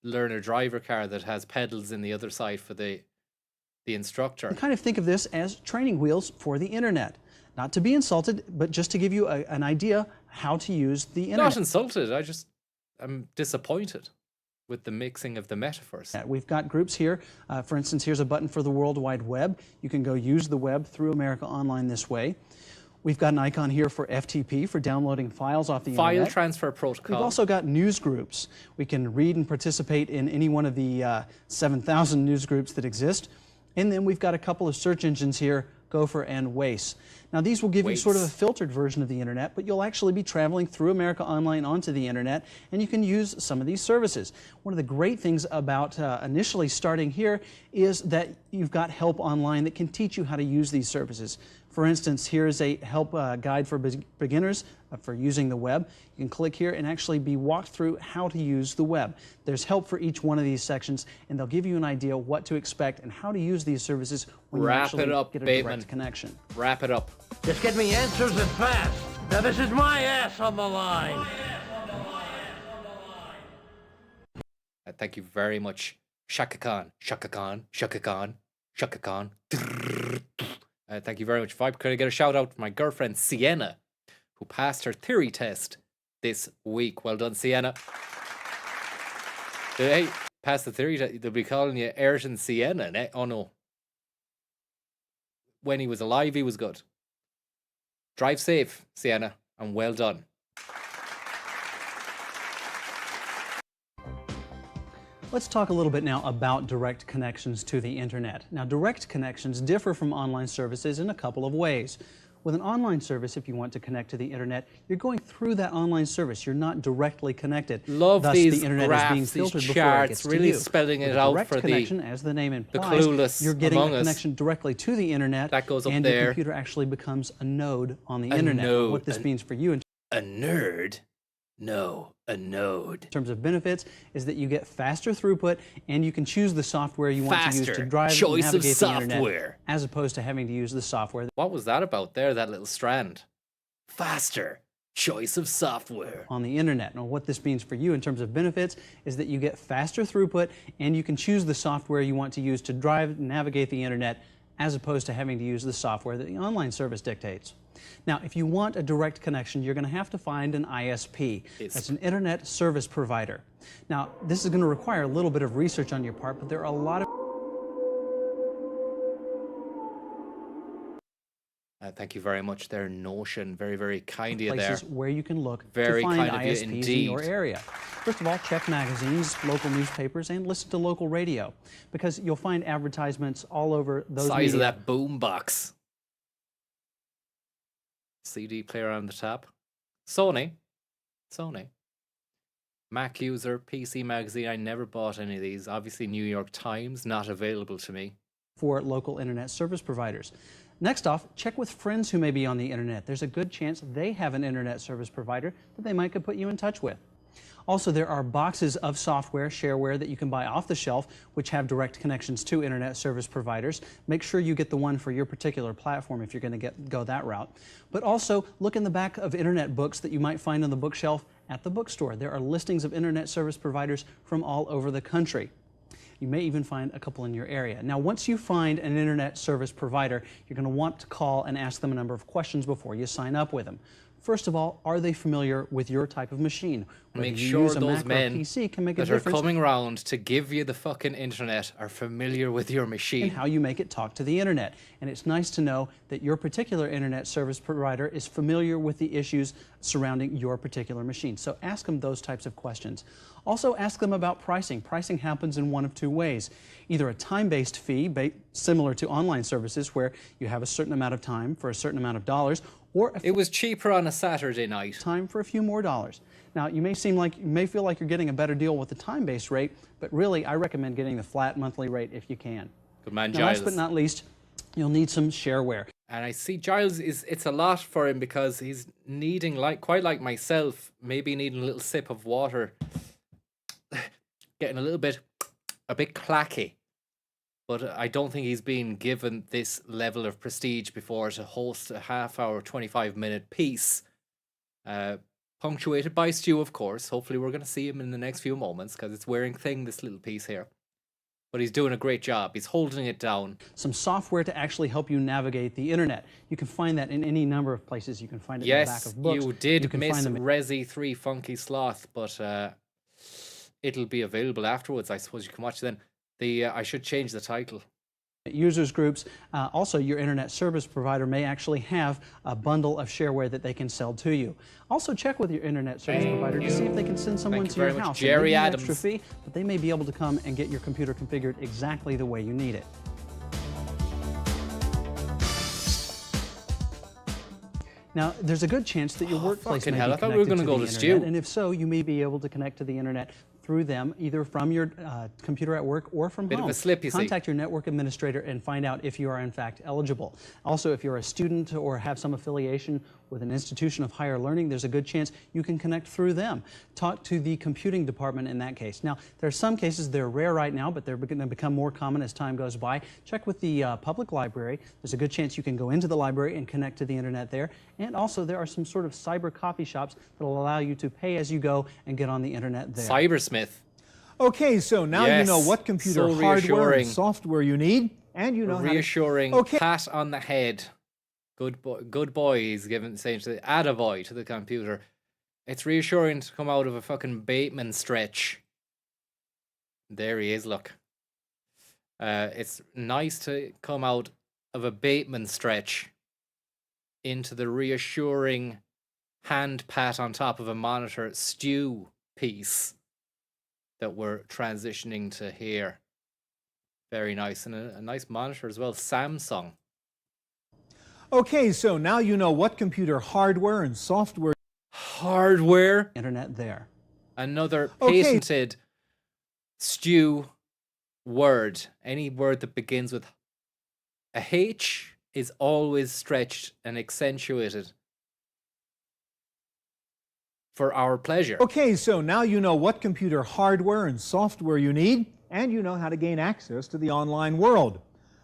learner driver car that has pedals in the other side for the instructor. You kind of think of this as training wheels for the internet. Not to be insulted, but just to give you an idea how to use the internet. Not insulted, I'm disappointed with the mixing of the metaphors. We've got groups here. For instance, here's a button for the World Wide Web. You can go use the web through America Online this way. We've got an icon here for FTP, for downloading files off the internet. File transfer protocol. We've also got news groups. We can read and participate in any one of the 7,000 news groups that exist. And then we've got a couple of search engines here, Gopher and Waze. Now, these will give you sort of a filtered version of the internet, but you'll actually be traveling through America Online onto the internet, and you can use some of these services. One of the great things about initially starting here is that you've got help online that can teach you how to use these services. For instance, here's a help guide for beginners for using the web. You can click here and actually be walked through how to use the web. There's help for each one of these sections, and they'll give you an idea what to expect and how to use these services when you actually get a direct connection. Wrap it up. Just get me answers and fast. Now this is my ass on the line. Thank you very much, Shaka Khan. Shaka Khan. Shaka Khan. Shaka Khan. Thank you very much. If I could get a shout out to my girlfriend Sienna, who passed her theory test this week. Well done, Sienna. Hey, pass the theory test. They'll be calling you Ayrton Sienna. Oh no. When he was alive, he was good. Drive safe, Sienna, and well done. Let's talk a little bit now about direct connections to the internet. Now, direct connections differ from online services in a couple of ways. With an online service, if you want to connect to the internet, you're going through that online service. You're not directly connected. Love Thus, these the internet graphs, is being filtered these before charts, it gets to really you. spelling With it a out direct for connection, as the name implies, clueless you're getting among a us. connection directly to the internet, That goes up and there. your computer actually becomes a node on the A internet. node. What this means for you in A nerd? No, a node. terms of benefits is that you get faster throughput, and you can choose the software you want to use to Faster drive and choice of navigate the internet, software. as opposed to having to use the software What was that about there, that little strand? Faster choice of software. on the internet. Now, what this means for you in terms of benefits is that you get faster throughput, and you can choose the software you want to use to drive and navigate the internet, as opposed to having to use the software that the online service dictates. Now, if you want a direct connection, you're going to have to find an ISP. That's an internet service provider. Now, this is going to require a little bit of research on your part, but there are a lot of Thank you very much there, Notion. Very, very kind of you there. places where you can look Very to find kind of you ISPs in indeed. your area. First of all, check magazines, local newspapers, and listen to local radio, because you'll find advertisements all over those Size of media. that boom box. CD player on the top. Sony. Mac user, PC magazine. I never bought any of these. Obviously, New York Times, not available to me. For local internet service providers. Next off, check with friends who may be on the internet. There's a good chance they have an internet service provider that they might could put you in touch with. Also, there are boxes of software, shareware, that you can buy off the shelf, which have direct connections to internet service providers. Make sure you get the one for your particular platform if you're going to go that route. But also, look in the back of internet books that you might find on the bookshelf at the bookstore. There are listings of internet service providers from all over the country. You may even find a couple in your area. Now, once you find an internet service provider, you're going to want to call and ask them a number of questions before you sign up with them. First of all, are they familiar with your type of machine? Whether Make you sure use a those Mac or a men PC can make a that are difference coming round to give you the fucking internet are familiar with your in machine. how you make it talk to the internet. And it's nice to know that your particular internet service provider is familiar with the issues surrounding your particular machine. So ask them those types of questions. Also, ask them about pricing. Pricing happens in one of two ways. Either a time-based fee, similar to online services, where you have a certain amount of time for a certain amount of dollars, or It was cheaper on a Saturday night. time for a few more dollars. Now, you may feel like you're getting a better deal with the time-based rate, but really, I recommend getting the flat monthly rate if you can. Good man, Now, Giles. last but not least, you'll need some shareware. And I see Giles it's a lot for him because he's needing, quite like myself, maybe needing a little sip of water. Getting a bit clacky. But I don't think he's been given this level of prestige before to host a half-hour, 25-minute piece. Punctuated by Stu, of course. Hopefully we're going to see him in the next few moments because it's wearing thing, this little piece here. But he's doing a great job. He's holding it down. Some software to actually help you navigate the internet. You can find that in any number of places. You can find it in the back Yes, of books. you did You can miss find them RESI 3 Funky Sloth, but it'll be available afterwards. I suppose you can watch then. I should change the title. users groups. Also, your internet service provider may actually have a bundle of shareware that they can sell to you. Also, check with your internet service provider to see if they can send someone to your house. Jerry An Adams. extra fee, but they may be able to come and get your computer configured exactly the way you need it. Now, there's a good chance that your workplace may fucking hell, be I thought we were connected gonna to go the to internet, Stu. and if so, you may be able to connect to the internet through them, either from your computer at work or from Bit home. of a slip, you see. Contact your network administrator and find out if you are in fact eligible. Also, if you're a student or have some affiliation with an institution of higher learning, there's a good chance you can connect through them. Talk to the computing department in that case. Now, there are some cases, they're rare right now, but they're going to become more common as time goes by. Check with the public library. There's a good chance you can go into the library and connect to the internet there. And also, there are some sort of cyber coffee shops that will allow you to pay as you go and get on the internet there. Cybersmith. Okay, so now you know what computer hardware reassuring. and software you need, and you know how to... Reassuring pat on the head. Good boy, he's saying to the attaboy to the computer. It's reassuring to come out of a fucking Bateman stretch. There he is, look. It's nice to come out of a Bateman stretch into the reassuring hand pat on top of a monitor stew piece that we're transitioning to here. Very nice, and a nice monitor as well, Samsung. Okay, so now you know what computer hardware and software... Hardware. Internet there. Another patented stew word. Any word that begins with a H is always stretched and accentuated for our pleasure. Okay, so now you know what computer hardware and software you need, and you know how to gain access to the online world.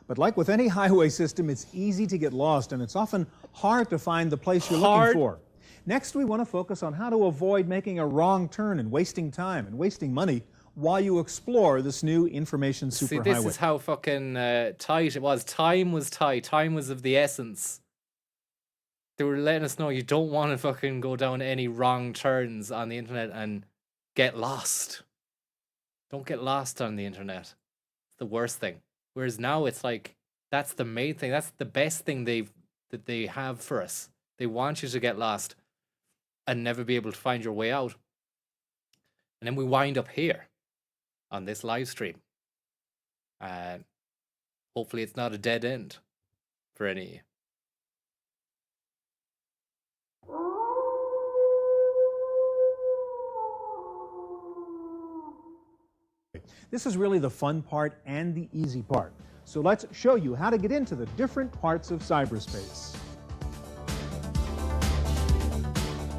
But like with any highway system, it's easy to get lost, and it's often hard to find the place you're looking for. Next, we want to focus on how to avoid making a wrong turn and wasting time and wasting money while you explore this new information superhighway. See, this is how fucking tight it was. Time was tight. Time was of the essence. They were letting us know you don't want to fucking go down any wrong turns on the internet and get lost. Don't get lost on the internet. It's the worst thing. Whereas now it's like, that's the main thing. That's the best thing that they have for us. They want you to get lost and never be able to find your way out. And then we wind up here on this live stream. Hopefully it's not a dead end for any of you. This is really the fun part and the easy part. So let's show you how to get into the different parts of cyberspace.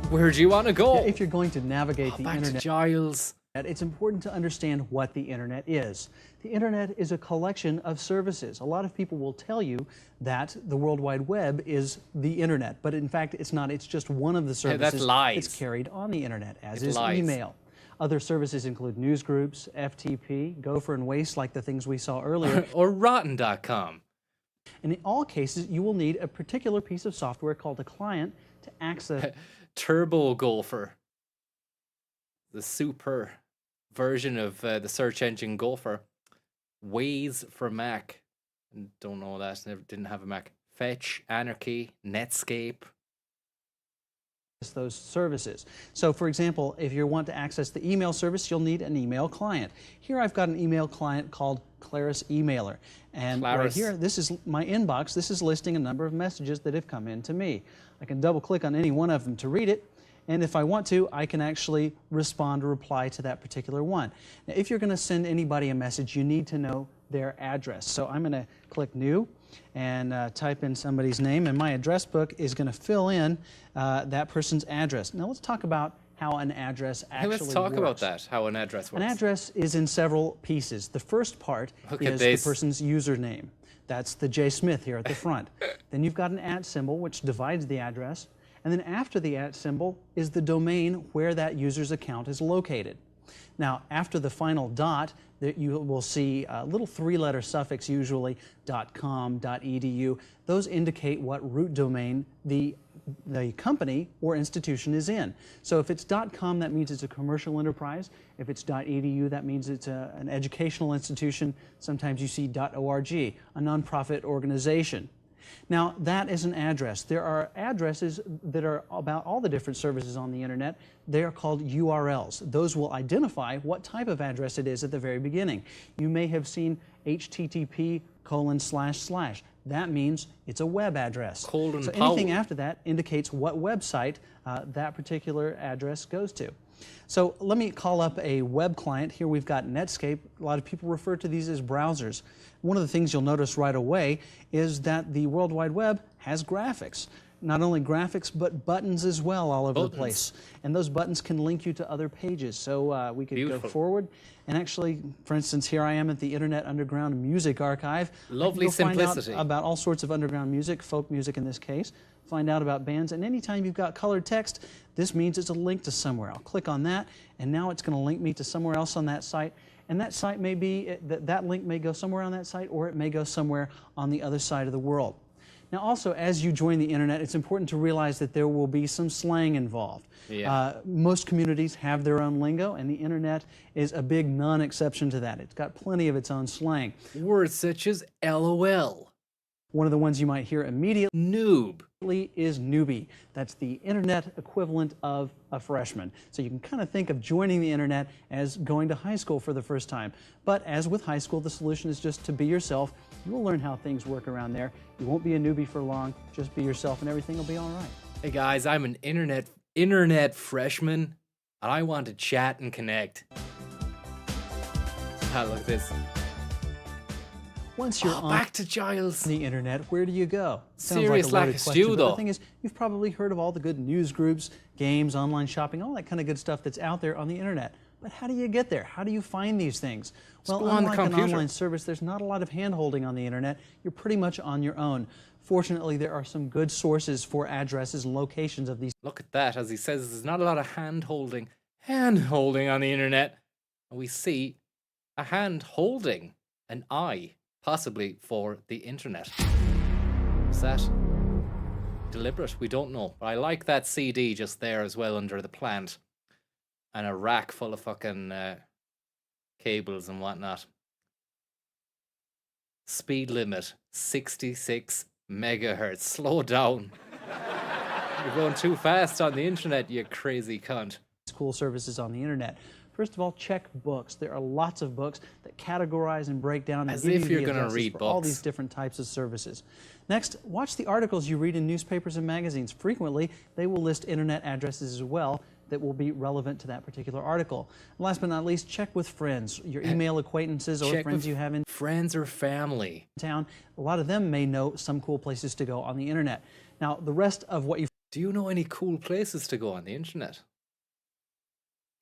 Where do you want to go? Yeah, if you're going to navigate the back internet, to Giles. It's important to understand what the internet is. The internet is a collection of services. A lot of people will tell you that the World Wide Web is the internet, but in fact it's not. It's just one of the services that's lies. that's carried on the internet, as It's is lies. email. Other services include news groups, FTP, Gopher and Waste, like the things we saw earlier. Or rotten.com. And in all cases, you will need a particular piece of software called a client to access. Turbo Gopher. The super version of the search engine Gopher. Waze for Mac. Don't know that. Never didn't have a Mac. Fetch, Anarchy, Netscape. Those services. So for example, if you want to access the email service, you'll need an email client. Here I've got an email client called Claris Emailer. And right here, this is my inbox. This is listing a number of messages that have come in to me. I can double click on any one of them to read it. And if I want to, I can actually respond or reply to that particular one. Now, if you're going to send anybody a message, you need to know their address. So I'm going to click New and type in somebody's name, and my address book is going to fill in that person's address. Now let's talk about how an address actually works. Let's talk about that, how an address works. An address is in several pieces. The first part is the person's username. That's the J. Smith here at the front. Then you've got an @ symbol, which divides the address. And then after the @ symbol is the domain where that user's account is located. Now, after the final dot, you will see a little 3-letter suffix, usually .com, .edu. Those indicate what root domain the company or institution is in. So if it's .com, that means it's a commercial enterprise. If it's .edu, that means it's an educational institution. Sometimes you see .org, a nonprofit organization. Now, that is an address. There are addresses that are about all the different services on the internet. They are called URLs. Those will identify what type of address it is at the very beginning. You may have seen http://. that means it's a web address. Cold and so power. anything after that indicates what website that particular address goes to. So let me call up a web client. Here we've got Netscape. A lot of people refer to these as browsers. One of the things you'll notice right away is that the World Wide Web has graphics. Not only graphics, but buttons as well all over the place. And those buttons can link you to other pages. So we could go forward. And actually, for instance, here I am at the Internet Underground Music Archive. Lovely simplicity. Find out about all sorts of underground music, folk music in this case. Find out about bands. And anytime you've got colored text, this means it's a link to somewhere. I'll click on that, and now it's going to link me to somewhere else on that site. And that site may be, that link may go somewhere on that site, or it may go somewhere on the other side of the world. Now also, as you join the internet, it's important to realize that there will be some slang involved. Yeah. Most communities have their own lingo, and the internet is a big non-exception to that. It's got plenty of its own slang. Words such as LOL. One of the ones you might hear immediately Noob. is newbie. That's the internet equivalent of a freshman. So you can kind of think of joining the internet as going to high school for the first time. But as with high school, the solution is just to be yourself. You will learn how things work around there. You won't be a newbie for long. Just be yourself and everything will be all right. Hey guys, I'm an internet freshman, and I want to chat and connect. Look at this. Once you're on back to Giles. The internet, where do you go? Sounds Serious like a lack loaded of question, stew, but though. the thing is, you've probably heard of all the good news groups, games, online shopping, all that kind of good stuff that's out there on the internet. But how do you get there? How do you find these things? Well, go on the unlike an computer. online service, there's not a lot of hand-holding on the internet. You're pretty much on your own. Fortunately, there are some good sources for addresses and locations of these. Look at that, as he says, there's not a lot of hand-holding on the internet. And we see a hand holding an eye, possibly for the internet. Is that deliberate? We don't know. But I like that CD just there as well under the plant. And a rack full of fucking cables and whatnot. Speed limit, 66 megahertz. Slow down. You're going too fast on the internet, you crazy cunt. Cool services on the internet. First of all, check books. There are lots of books that categorize and break down and As give if you you're the gonna addresses read for all books. these different types of services. Next, watch the articles you read in newspapers and magazines. Frequently, they will list internet addresses as well that will be relevant to that particular article. And last but not least, check with friends, your email acquaintances or Check friends with you have in friends or family. town. A lot of them may know some cool places to go on the internet. Now, the rest of what you Do you know any cool places to go on the internet?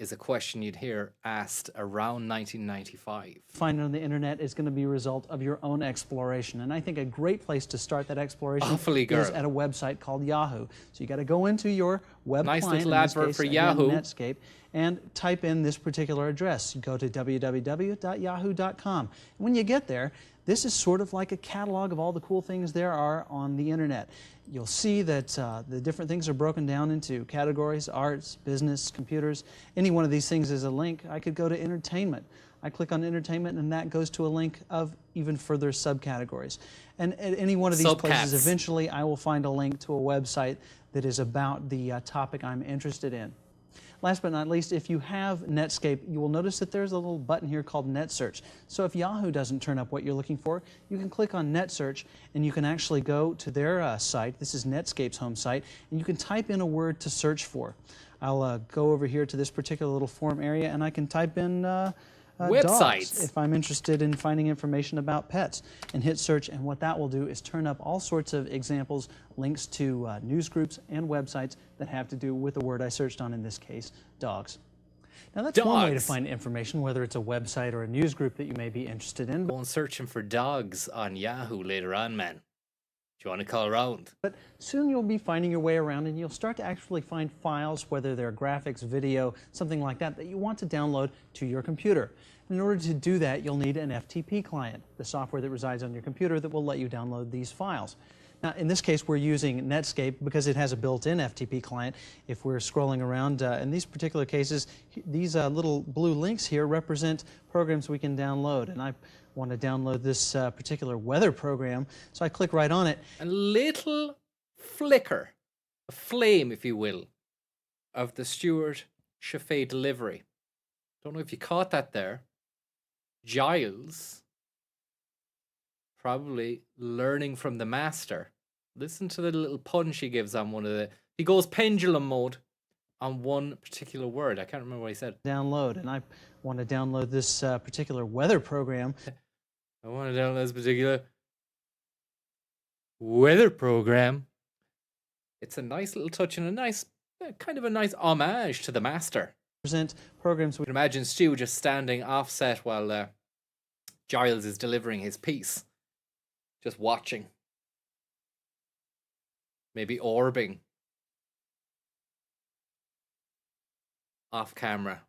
Is a question you'd hear asked around 1995. find on the internet is going to be a result of your own exploration. And I think a great place to start that exploration Awfully, girl. is at a website called Yahoo. So you got to go into your web Nice client, little in this advert case, for again, Yahoo. Netscape, and type in this particular address. You go to www.yahoo.com. When you get there, this is sort of like a catalog of all the cool things there are on the internet. You'll see that the different things are broken down into categories: arts, business, computers. Any one of these things is a link. I could go to entertainment. I click on entertainment, and that goes to a link of even further subcategories. And at any one of these places, eventually I will find a link to a website that is about the topic I'm interested in. Last but not least, if you have Netscape, you will notice that there's a little button here called Net Search. So if Yahoo doesn't turn up what you're looking for, you can click on Net Search, and you can actually go to their site. This is Netscape's home site, and you can type in a word to search for. I'll go over here to this particular little form area, and I can type in websites dogs if I'm interested in finding information about pets, and hit search. And what that will do is turn up all sorts of examples, links to news groups and websites that have to do with the word I searched on, in this case, dogs. Now that's one way to find information, whether it's a website or a news group that you may be interested in. Go and searching for dogs on Yahoo later on, man. Do you want to call around? But soon you'll be finding your way around, and you'll start to actually find files, whether they're graphics, video, something like that, that you want to download to your computer. In order to do that, you'll need an FTP client, the software that resides on your computer that will let you download these files. Now, in this case, we're using Netscape because it has a built-in FTP client. If we're scrolling around, in these particular cases, these little blue links here represent programs we can download. And I want to download this particular weather program, so I click right on it. A little flicker, a flame, if you will, of the Stuart Chaffee delivery. Don't know if you caught that there. Giles probably learning from the master. Listen to the little punch he gives on one of the... He goes pendulum mode on one particular word. I can't remember what he said. Download, and I want to download this particular weather program. I want to download this particular weather program. It's a nice little touch and a nice, kind of a nice homage to the master. Present programs. We can imagine Stu just standing offset while Giles is delivering his piece. Just watching. Maybe orbing. Off camera.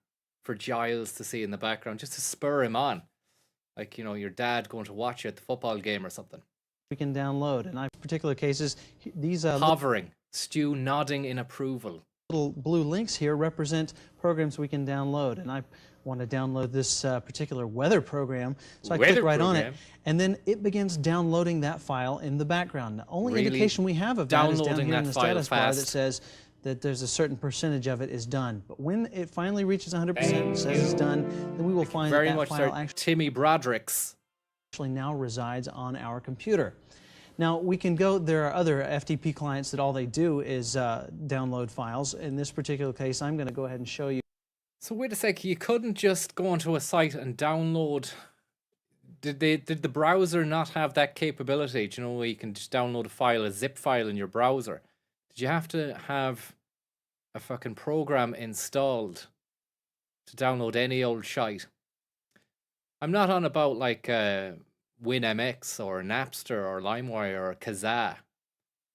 For Giles to see in the background. Just to spur him on. Like, you know, your dad going to watch you at the football game or something. We can download. In particular cases, these... hovering. Stu nodding in approval. Little blue links here represent programs we can download, and I want to download this particular weather program, so I click right on it, and then it begins downloading that file in the background. The only indication we have of that is down here in the status bar that says that there's a certain percentage of it is done. But when it finally reaches 100%, it says it's done, then we will find that that file actually Timmy Broderick's now resides on our computer. Now, we can go, there are other FTP clients that all they do is download files. In this particular case, I'm going to go ahead and show you. So wait a sec, you couldn't just go onto a site and download... Did the browser not have that capability? Do you know where you can just download a file, a zip file in your browser? Did you have to have a fucking program installed to download any old shite? I'm not on about like... WinMX or Napster or LimeWire or Kazaa.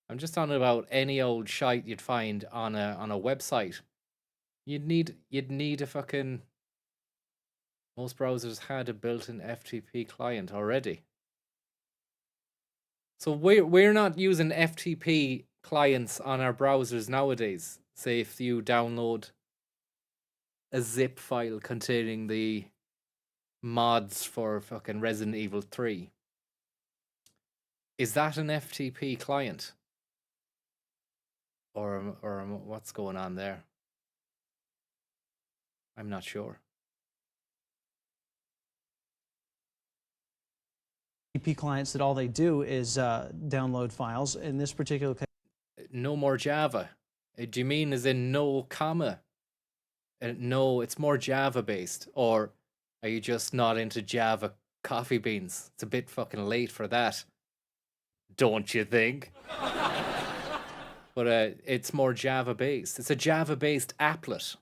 I'm just on about any old shite you'd find on a website. You'd need a fucking... Most browsers had a built-in FTP client already. So we're not using FTP clients on our browsers nowadays. Say if you download a zip file containing the mods for fucking Resident Evil 3. Is that an FTP client? Or what's going on there? I'm not sure. FTP clients that all they do is download files. In this particular case, no more Java. Do you mean as in no comma? No, it's more Java based. Or are you just not into Java coffee beans? It's a bit fucking late for that, don't you think? But it's more Java based. It's a Java based applet.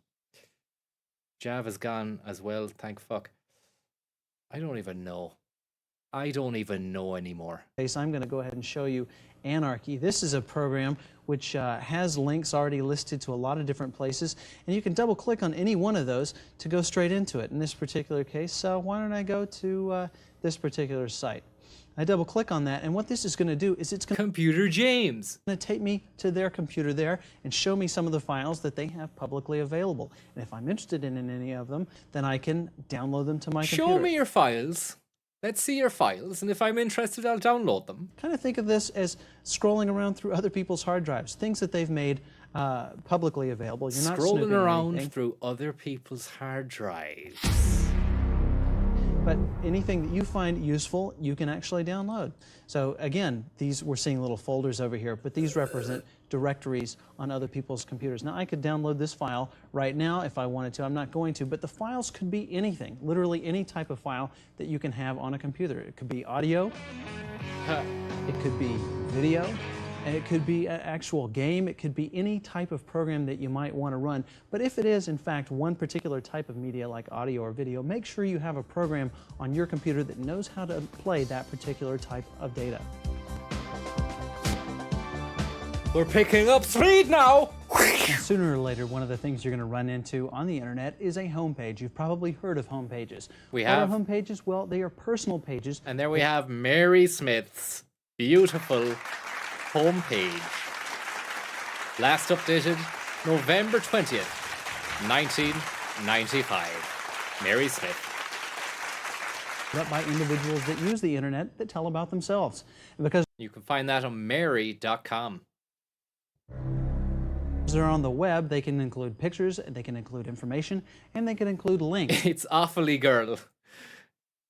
Java's gone as well, thank fuck. I don't even know. I don't even know anymore. I'm going to go ahead and show you Anarchy. This is a program which has links already listed to a lot of different places, and you can double click on any one of those to go straight into it. In this particular case, why don't I go to this particular site? I double click on that, and what this is going to do is it's going to Computer James. Going to take me to their computer there and show me some of the files that they have publicly available. And if I'm interested in any of them, then I can download them to my computer. Show me your files. Let's see your files, and if I'm interested, I'll download them. Kind of think of this as scrolling around through other people's hard drives, things that they've made publicly available. You're not scrolling around anything. through other people's hard drives. But anything that you find useful, you can actually download. So again, these, we're seeing little folders over here, but these represent directories on other people's computers. Now I could download this file right now if I wanted to. I'm not going to, but the files could be anything, literally any type of file that you can have on a computer. It could be audio, it could be video, and it could be an actual game. It could be any type of program that you might want to run. But if it is, in fact, one particular type of media like audio or video, make sure you have a program on your computer that knows how to play that particular type of data. We're picking up speed now! Now, sooner or later, one of the things you're going to run into on the internet is a homepage. You've probably heard of homepages. We What have. are homepages? Well, they are personal pages. And there we have Mary Smith's beautiful homepage. Last updated November 20th, 1995. Mary Smith. Up by individuals that use the internet that tell about themselves. And because you can find that on Mary.com. they're on the web, they can include pictures, they can include information, and they can include links. It's awfully girl.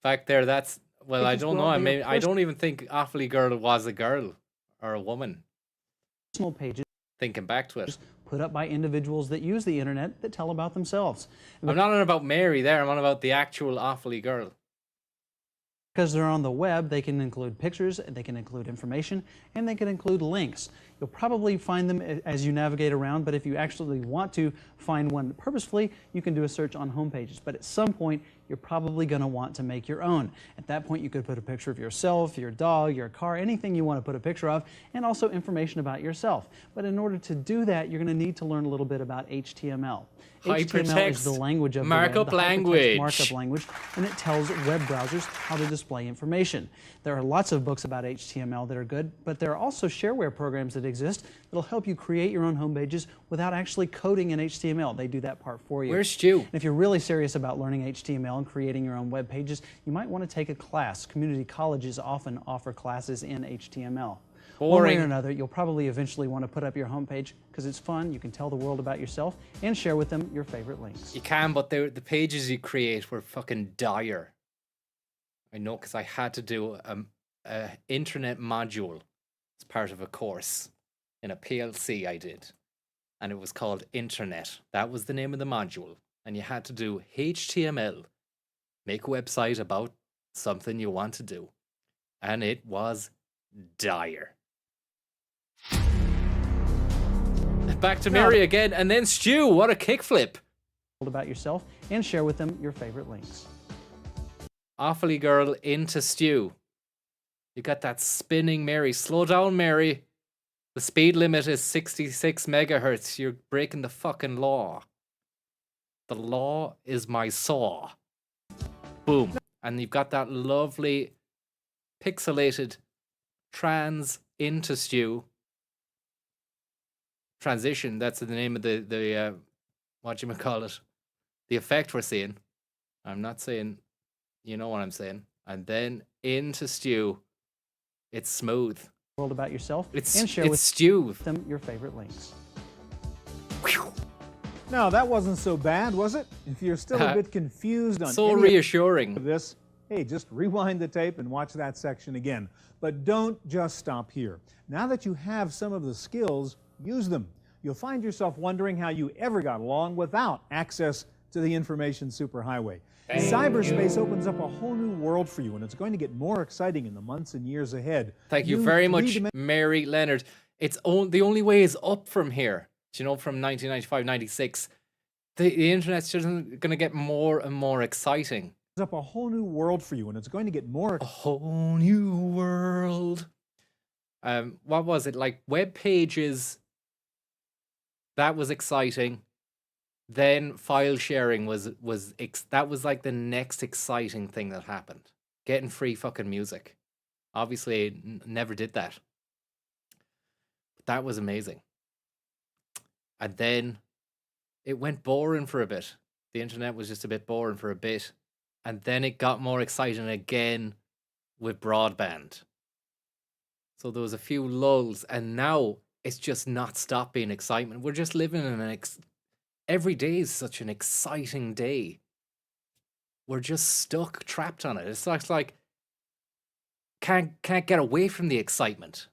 Back there, that's Well, I don't know. I mean, I don't even think Awfully Girl was a girl or a woman. Personal pages Thinking back to it. put up by individuals that use the internet that tell about themselves. I'm not on about Mary there. I'm on about the actual Awfully Girl. Because they're on the web, they can include pictures, they can include information, and they can include links. You'll probably find them as you navigate around, but if you actually want to find one purposefully, you can do a search on homepages. But at some point, you're probably going to want to make your own. At that point, you could put a picture of yourself, your dog, your car, anything you want to put a picture of, and also information about yourself. But in order to do that, you're going to need to learn a little bit about HTML. HTML is the language of markup the web, the language. hypertext markup language, and it tells web browsers how to display information. There are lots of books about HTML that are good, but there are also shareware programs that exist that'll help you create your own home pages without actually coding in HTML. They do that part for you. Where's Stu? And if you're really serious about learning HTML and creating your own web pages, you might want to take a class. Community colleges often offer classes in HTML. One way or another, you'll probably eventually want to put up your homepage because it's fun. You can tell the world about yourself and share with them your favorite links. You can, but the pages you create were fucking dire. I know, because I had to do a internet module as part of a course in a PLC I did, and it was called Internet. That was the name of the module, and you had to do HTML, make a website about something you want to do, and it was dire. Back to Mary again, and then Stu. What a kickflip! About yourself and share with them your favorite links. Awfully Girl into Stu. You got that spinning Mary. Slow down, Mary. The speed limit is 66 megahertz. You're breaking the fucking law. The law is my saw. Boom. And you've got that lovely pixelated trans into Stu transition. That's the name of the whatchamacallit, the effect we're seeing. I'm not saying, you know what I'm saying. And then into Stu, it's smooth. World about yourself and share with Stu them your favorite links. Now, that wasn't so bad, was it? If you're still a bit confused on so any reassuring of this, hey, just rewind the tape and watch that section again. But don't just stop here. Now that you have some of the skills, use them. You'll find yourself wondering how you ever got along without access to the information superhighway. Cyberspace opens up a whole new world for you, and it's going to get more exciting in the months and years ahead. Thank you very much, Mary Leonard. The only way is up from here. Do you know, from 1995, 96, the internet's just going to get more and more exciting. Up a whole new world for you, and it's going to get more. A whole new world. What was it, like web pages? That was exciting. Then file sharing was like the next exciting thing that happened. Getting free fucking music. Obviously, never did that. But that was amazing. And then it went boring for a bit. The internet was just a bit boring for a bit. And then it got more exciting again with broadband. So there was a few lulls, and now it's just not stop being excitement. We're just living in every day is such an exciting day. We're just stuck, trapped on it. It's like can't get away from the excitement.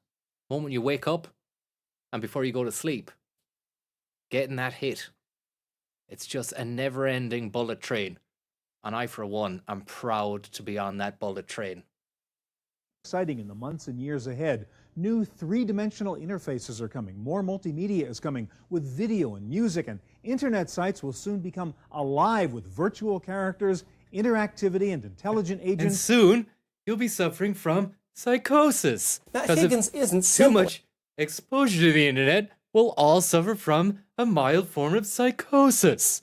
The moment you wake up and before you go to sleep, getting that hit. It's just a never-ending bullet train. And I, for one, am proud to be on that bullet train. Exciting in the months and years ahead. New three-dimensional interfaces are coming. More multimedia is coming with video and music, and internet sites will soon become alive with virtual characters, interactivity, and intelligent agents. And soon, you'll be suffering from psychosis. Matt Higgins isn't too simple. much exposure to the internet, we'll all suffer from a mild form of psychosis.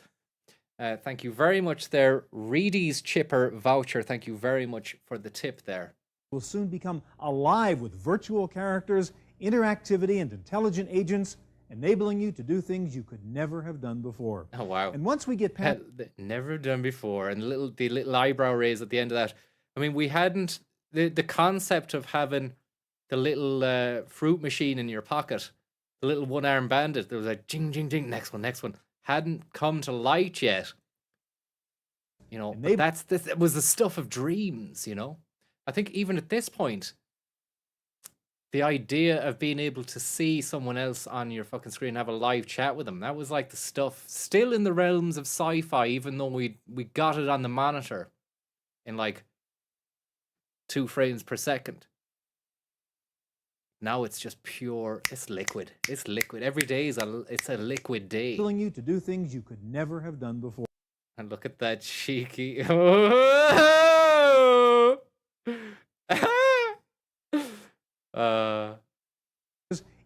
Thank you very much there. Reedy's Chipper voucher. Thank you very much for the tip there. Will soon become alive with virtual characters, interactivity, and intelligent agents, enabling you to do things you could never have done before. Oh, wow. And once we get past... Never done before. And the little eyebrow raise at the end of that. I mean, we hadn't... The concept of having the little fruit machine in your pocket, the little one-arm bandit, there was a jing, jing, jing, next one, hadn't come to light yet. You know, but it was the stuff of dreams, you know? I think even at this point, the idea of being able to see someone else on your fucking screen, have a live chat with them, that was like the stuff still in the realms of sci-fi, even though we got it on the monitor in like 2 frames per second. Now it's just pure, it's liquid. It's liquid. Every day it's a liquid day. Telling you to do things you could never have done before. And look at that cheeky.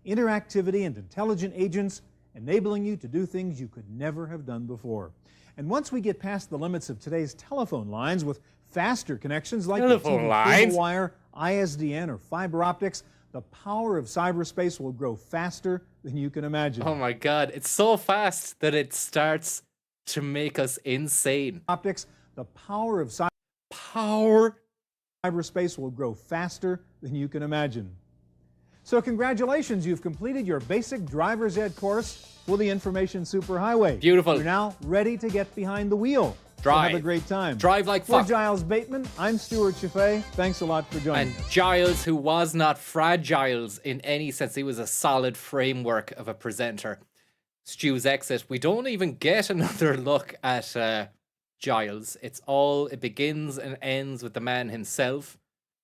Interactivity and intelligent agents enabling you to do things you could never have done before. And once we get past the limits of today's telephone lines with faster connections like the TV cable wire, ISDN, or fiber optics, the power of cyberspace will grow faster than you can imagine. Oh my God, it's so fast that it starts to make us insane. Optics, the power of cyberspace will grow faster than you can imagine. So congratulations, you've completed your basic driver's ed course for the Information Superhighway. Beautiful. You're now ready to get behind the wheel. Drive. So have a great time. Drive like For fuck. Giles Bateman, I'm Stuart Chaffee. Thanks a lot for joining us. Giles, who was not fragile in any sense, he was a solid framework of a presenter. Stu's exit. We don't even get another look at Giles. It begins and ends with the man himself.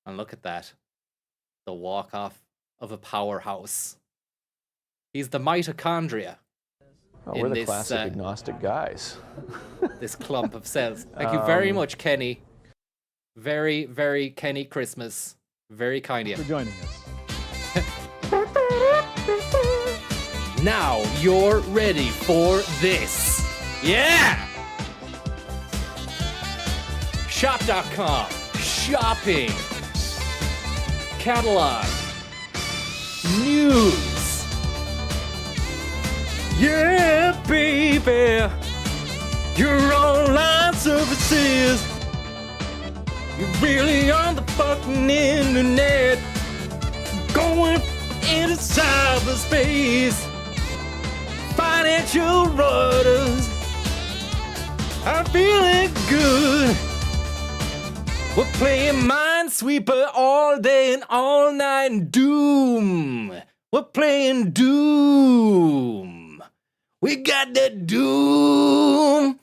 And look at that. The walk-off of a powerhouse. He's the mitochondria. Oh, we're the classic agnostic guys. This clump of cells. Thank you very much, Kenny. Very, very Kenny Christmas. Very kind of you. For joining us. Now you're ready for this. Yeah! Shop.com. Shopping. Catalog. News. Yeah, baby. Your online services. You're really on the fucking internet. Going into cyberspace. Financial rudders. I'm feeling good. We're playing Minesweeper all day and all night. Doom. We're playing Doom. We got that Doom.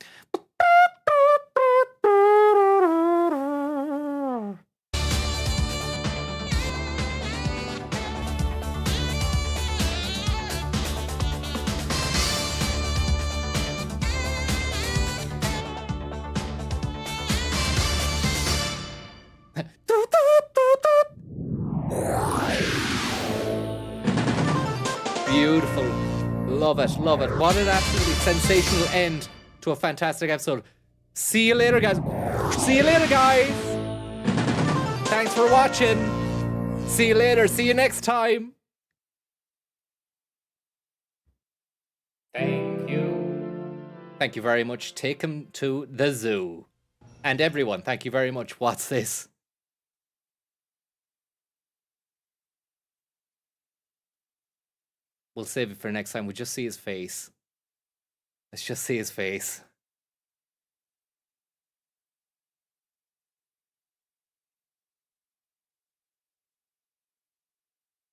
Beautiful. Love it, love it. What an absolutely sensational end to a fantastic episode. See you later, guys. See you later, guys. Thanks for watching. See you later. See you next time. Thank you. Thank you very much. Take him to the zoo. And everyone, thank you very much. What's this? We'll save it for next time. We'll just see his face. Let's just see his face.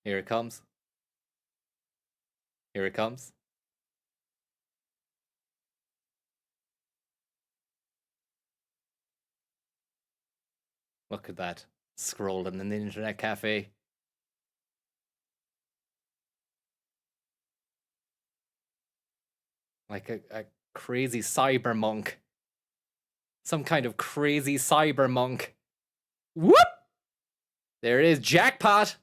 Here it comes. Here it comes. Look at that. Scrolling in the internet cafe. Like a crazy cyber monk. Some kind of crazy cyber monk. Whoop! There it is. Jackpot!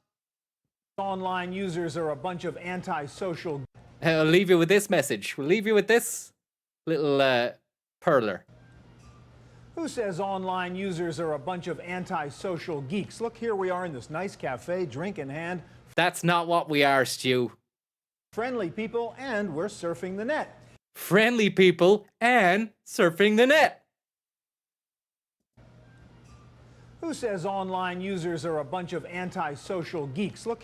Online users are a bunch of antisocial... I'll leave you with this message. We'll leave you with this little perler. Who says online users are a bunch of antisocial geeks? Look, here we are in this nice cafe, drink in hand. That's not what we are, Stu. Friendly people, and we're surfing the net. Friendly people and surfing the net. Who says online users are a bunch of antisocial geeks? Look.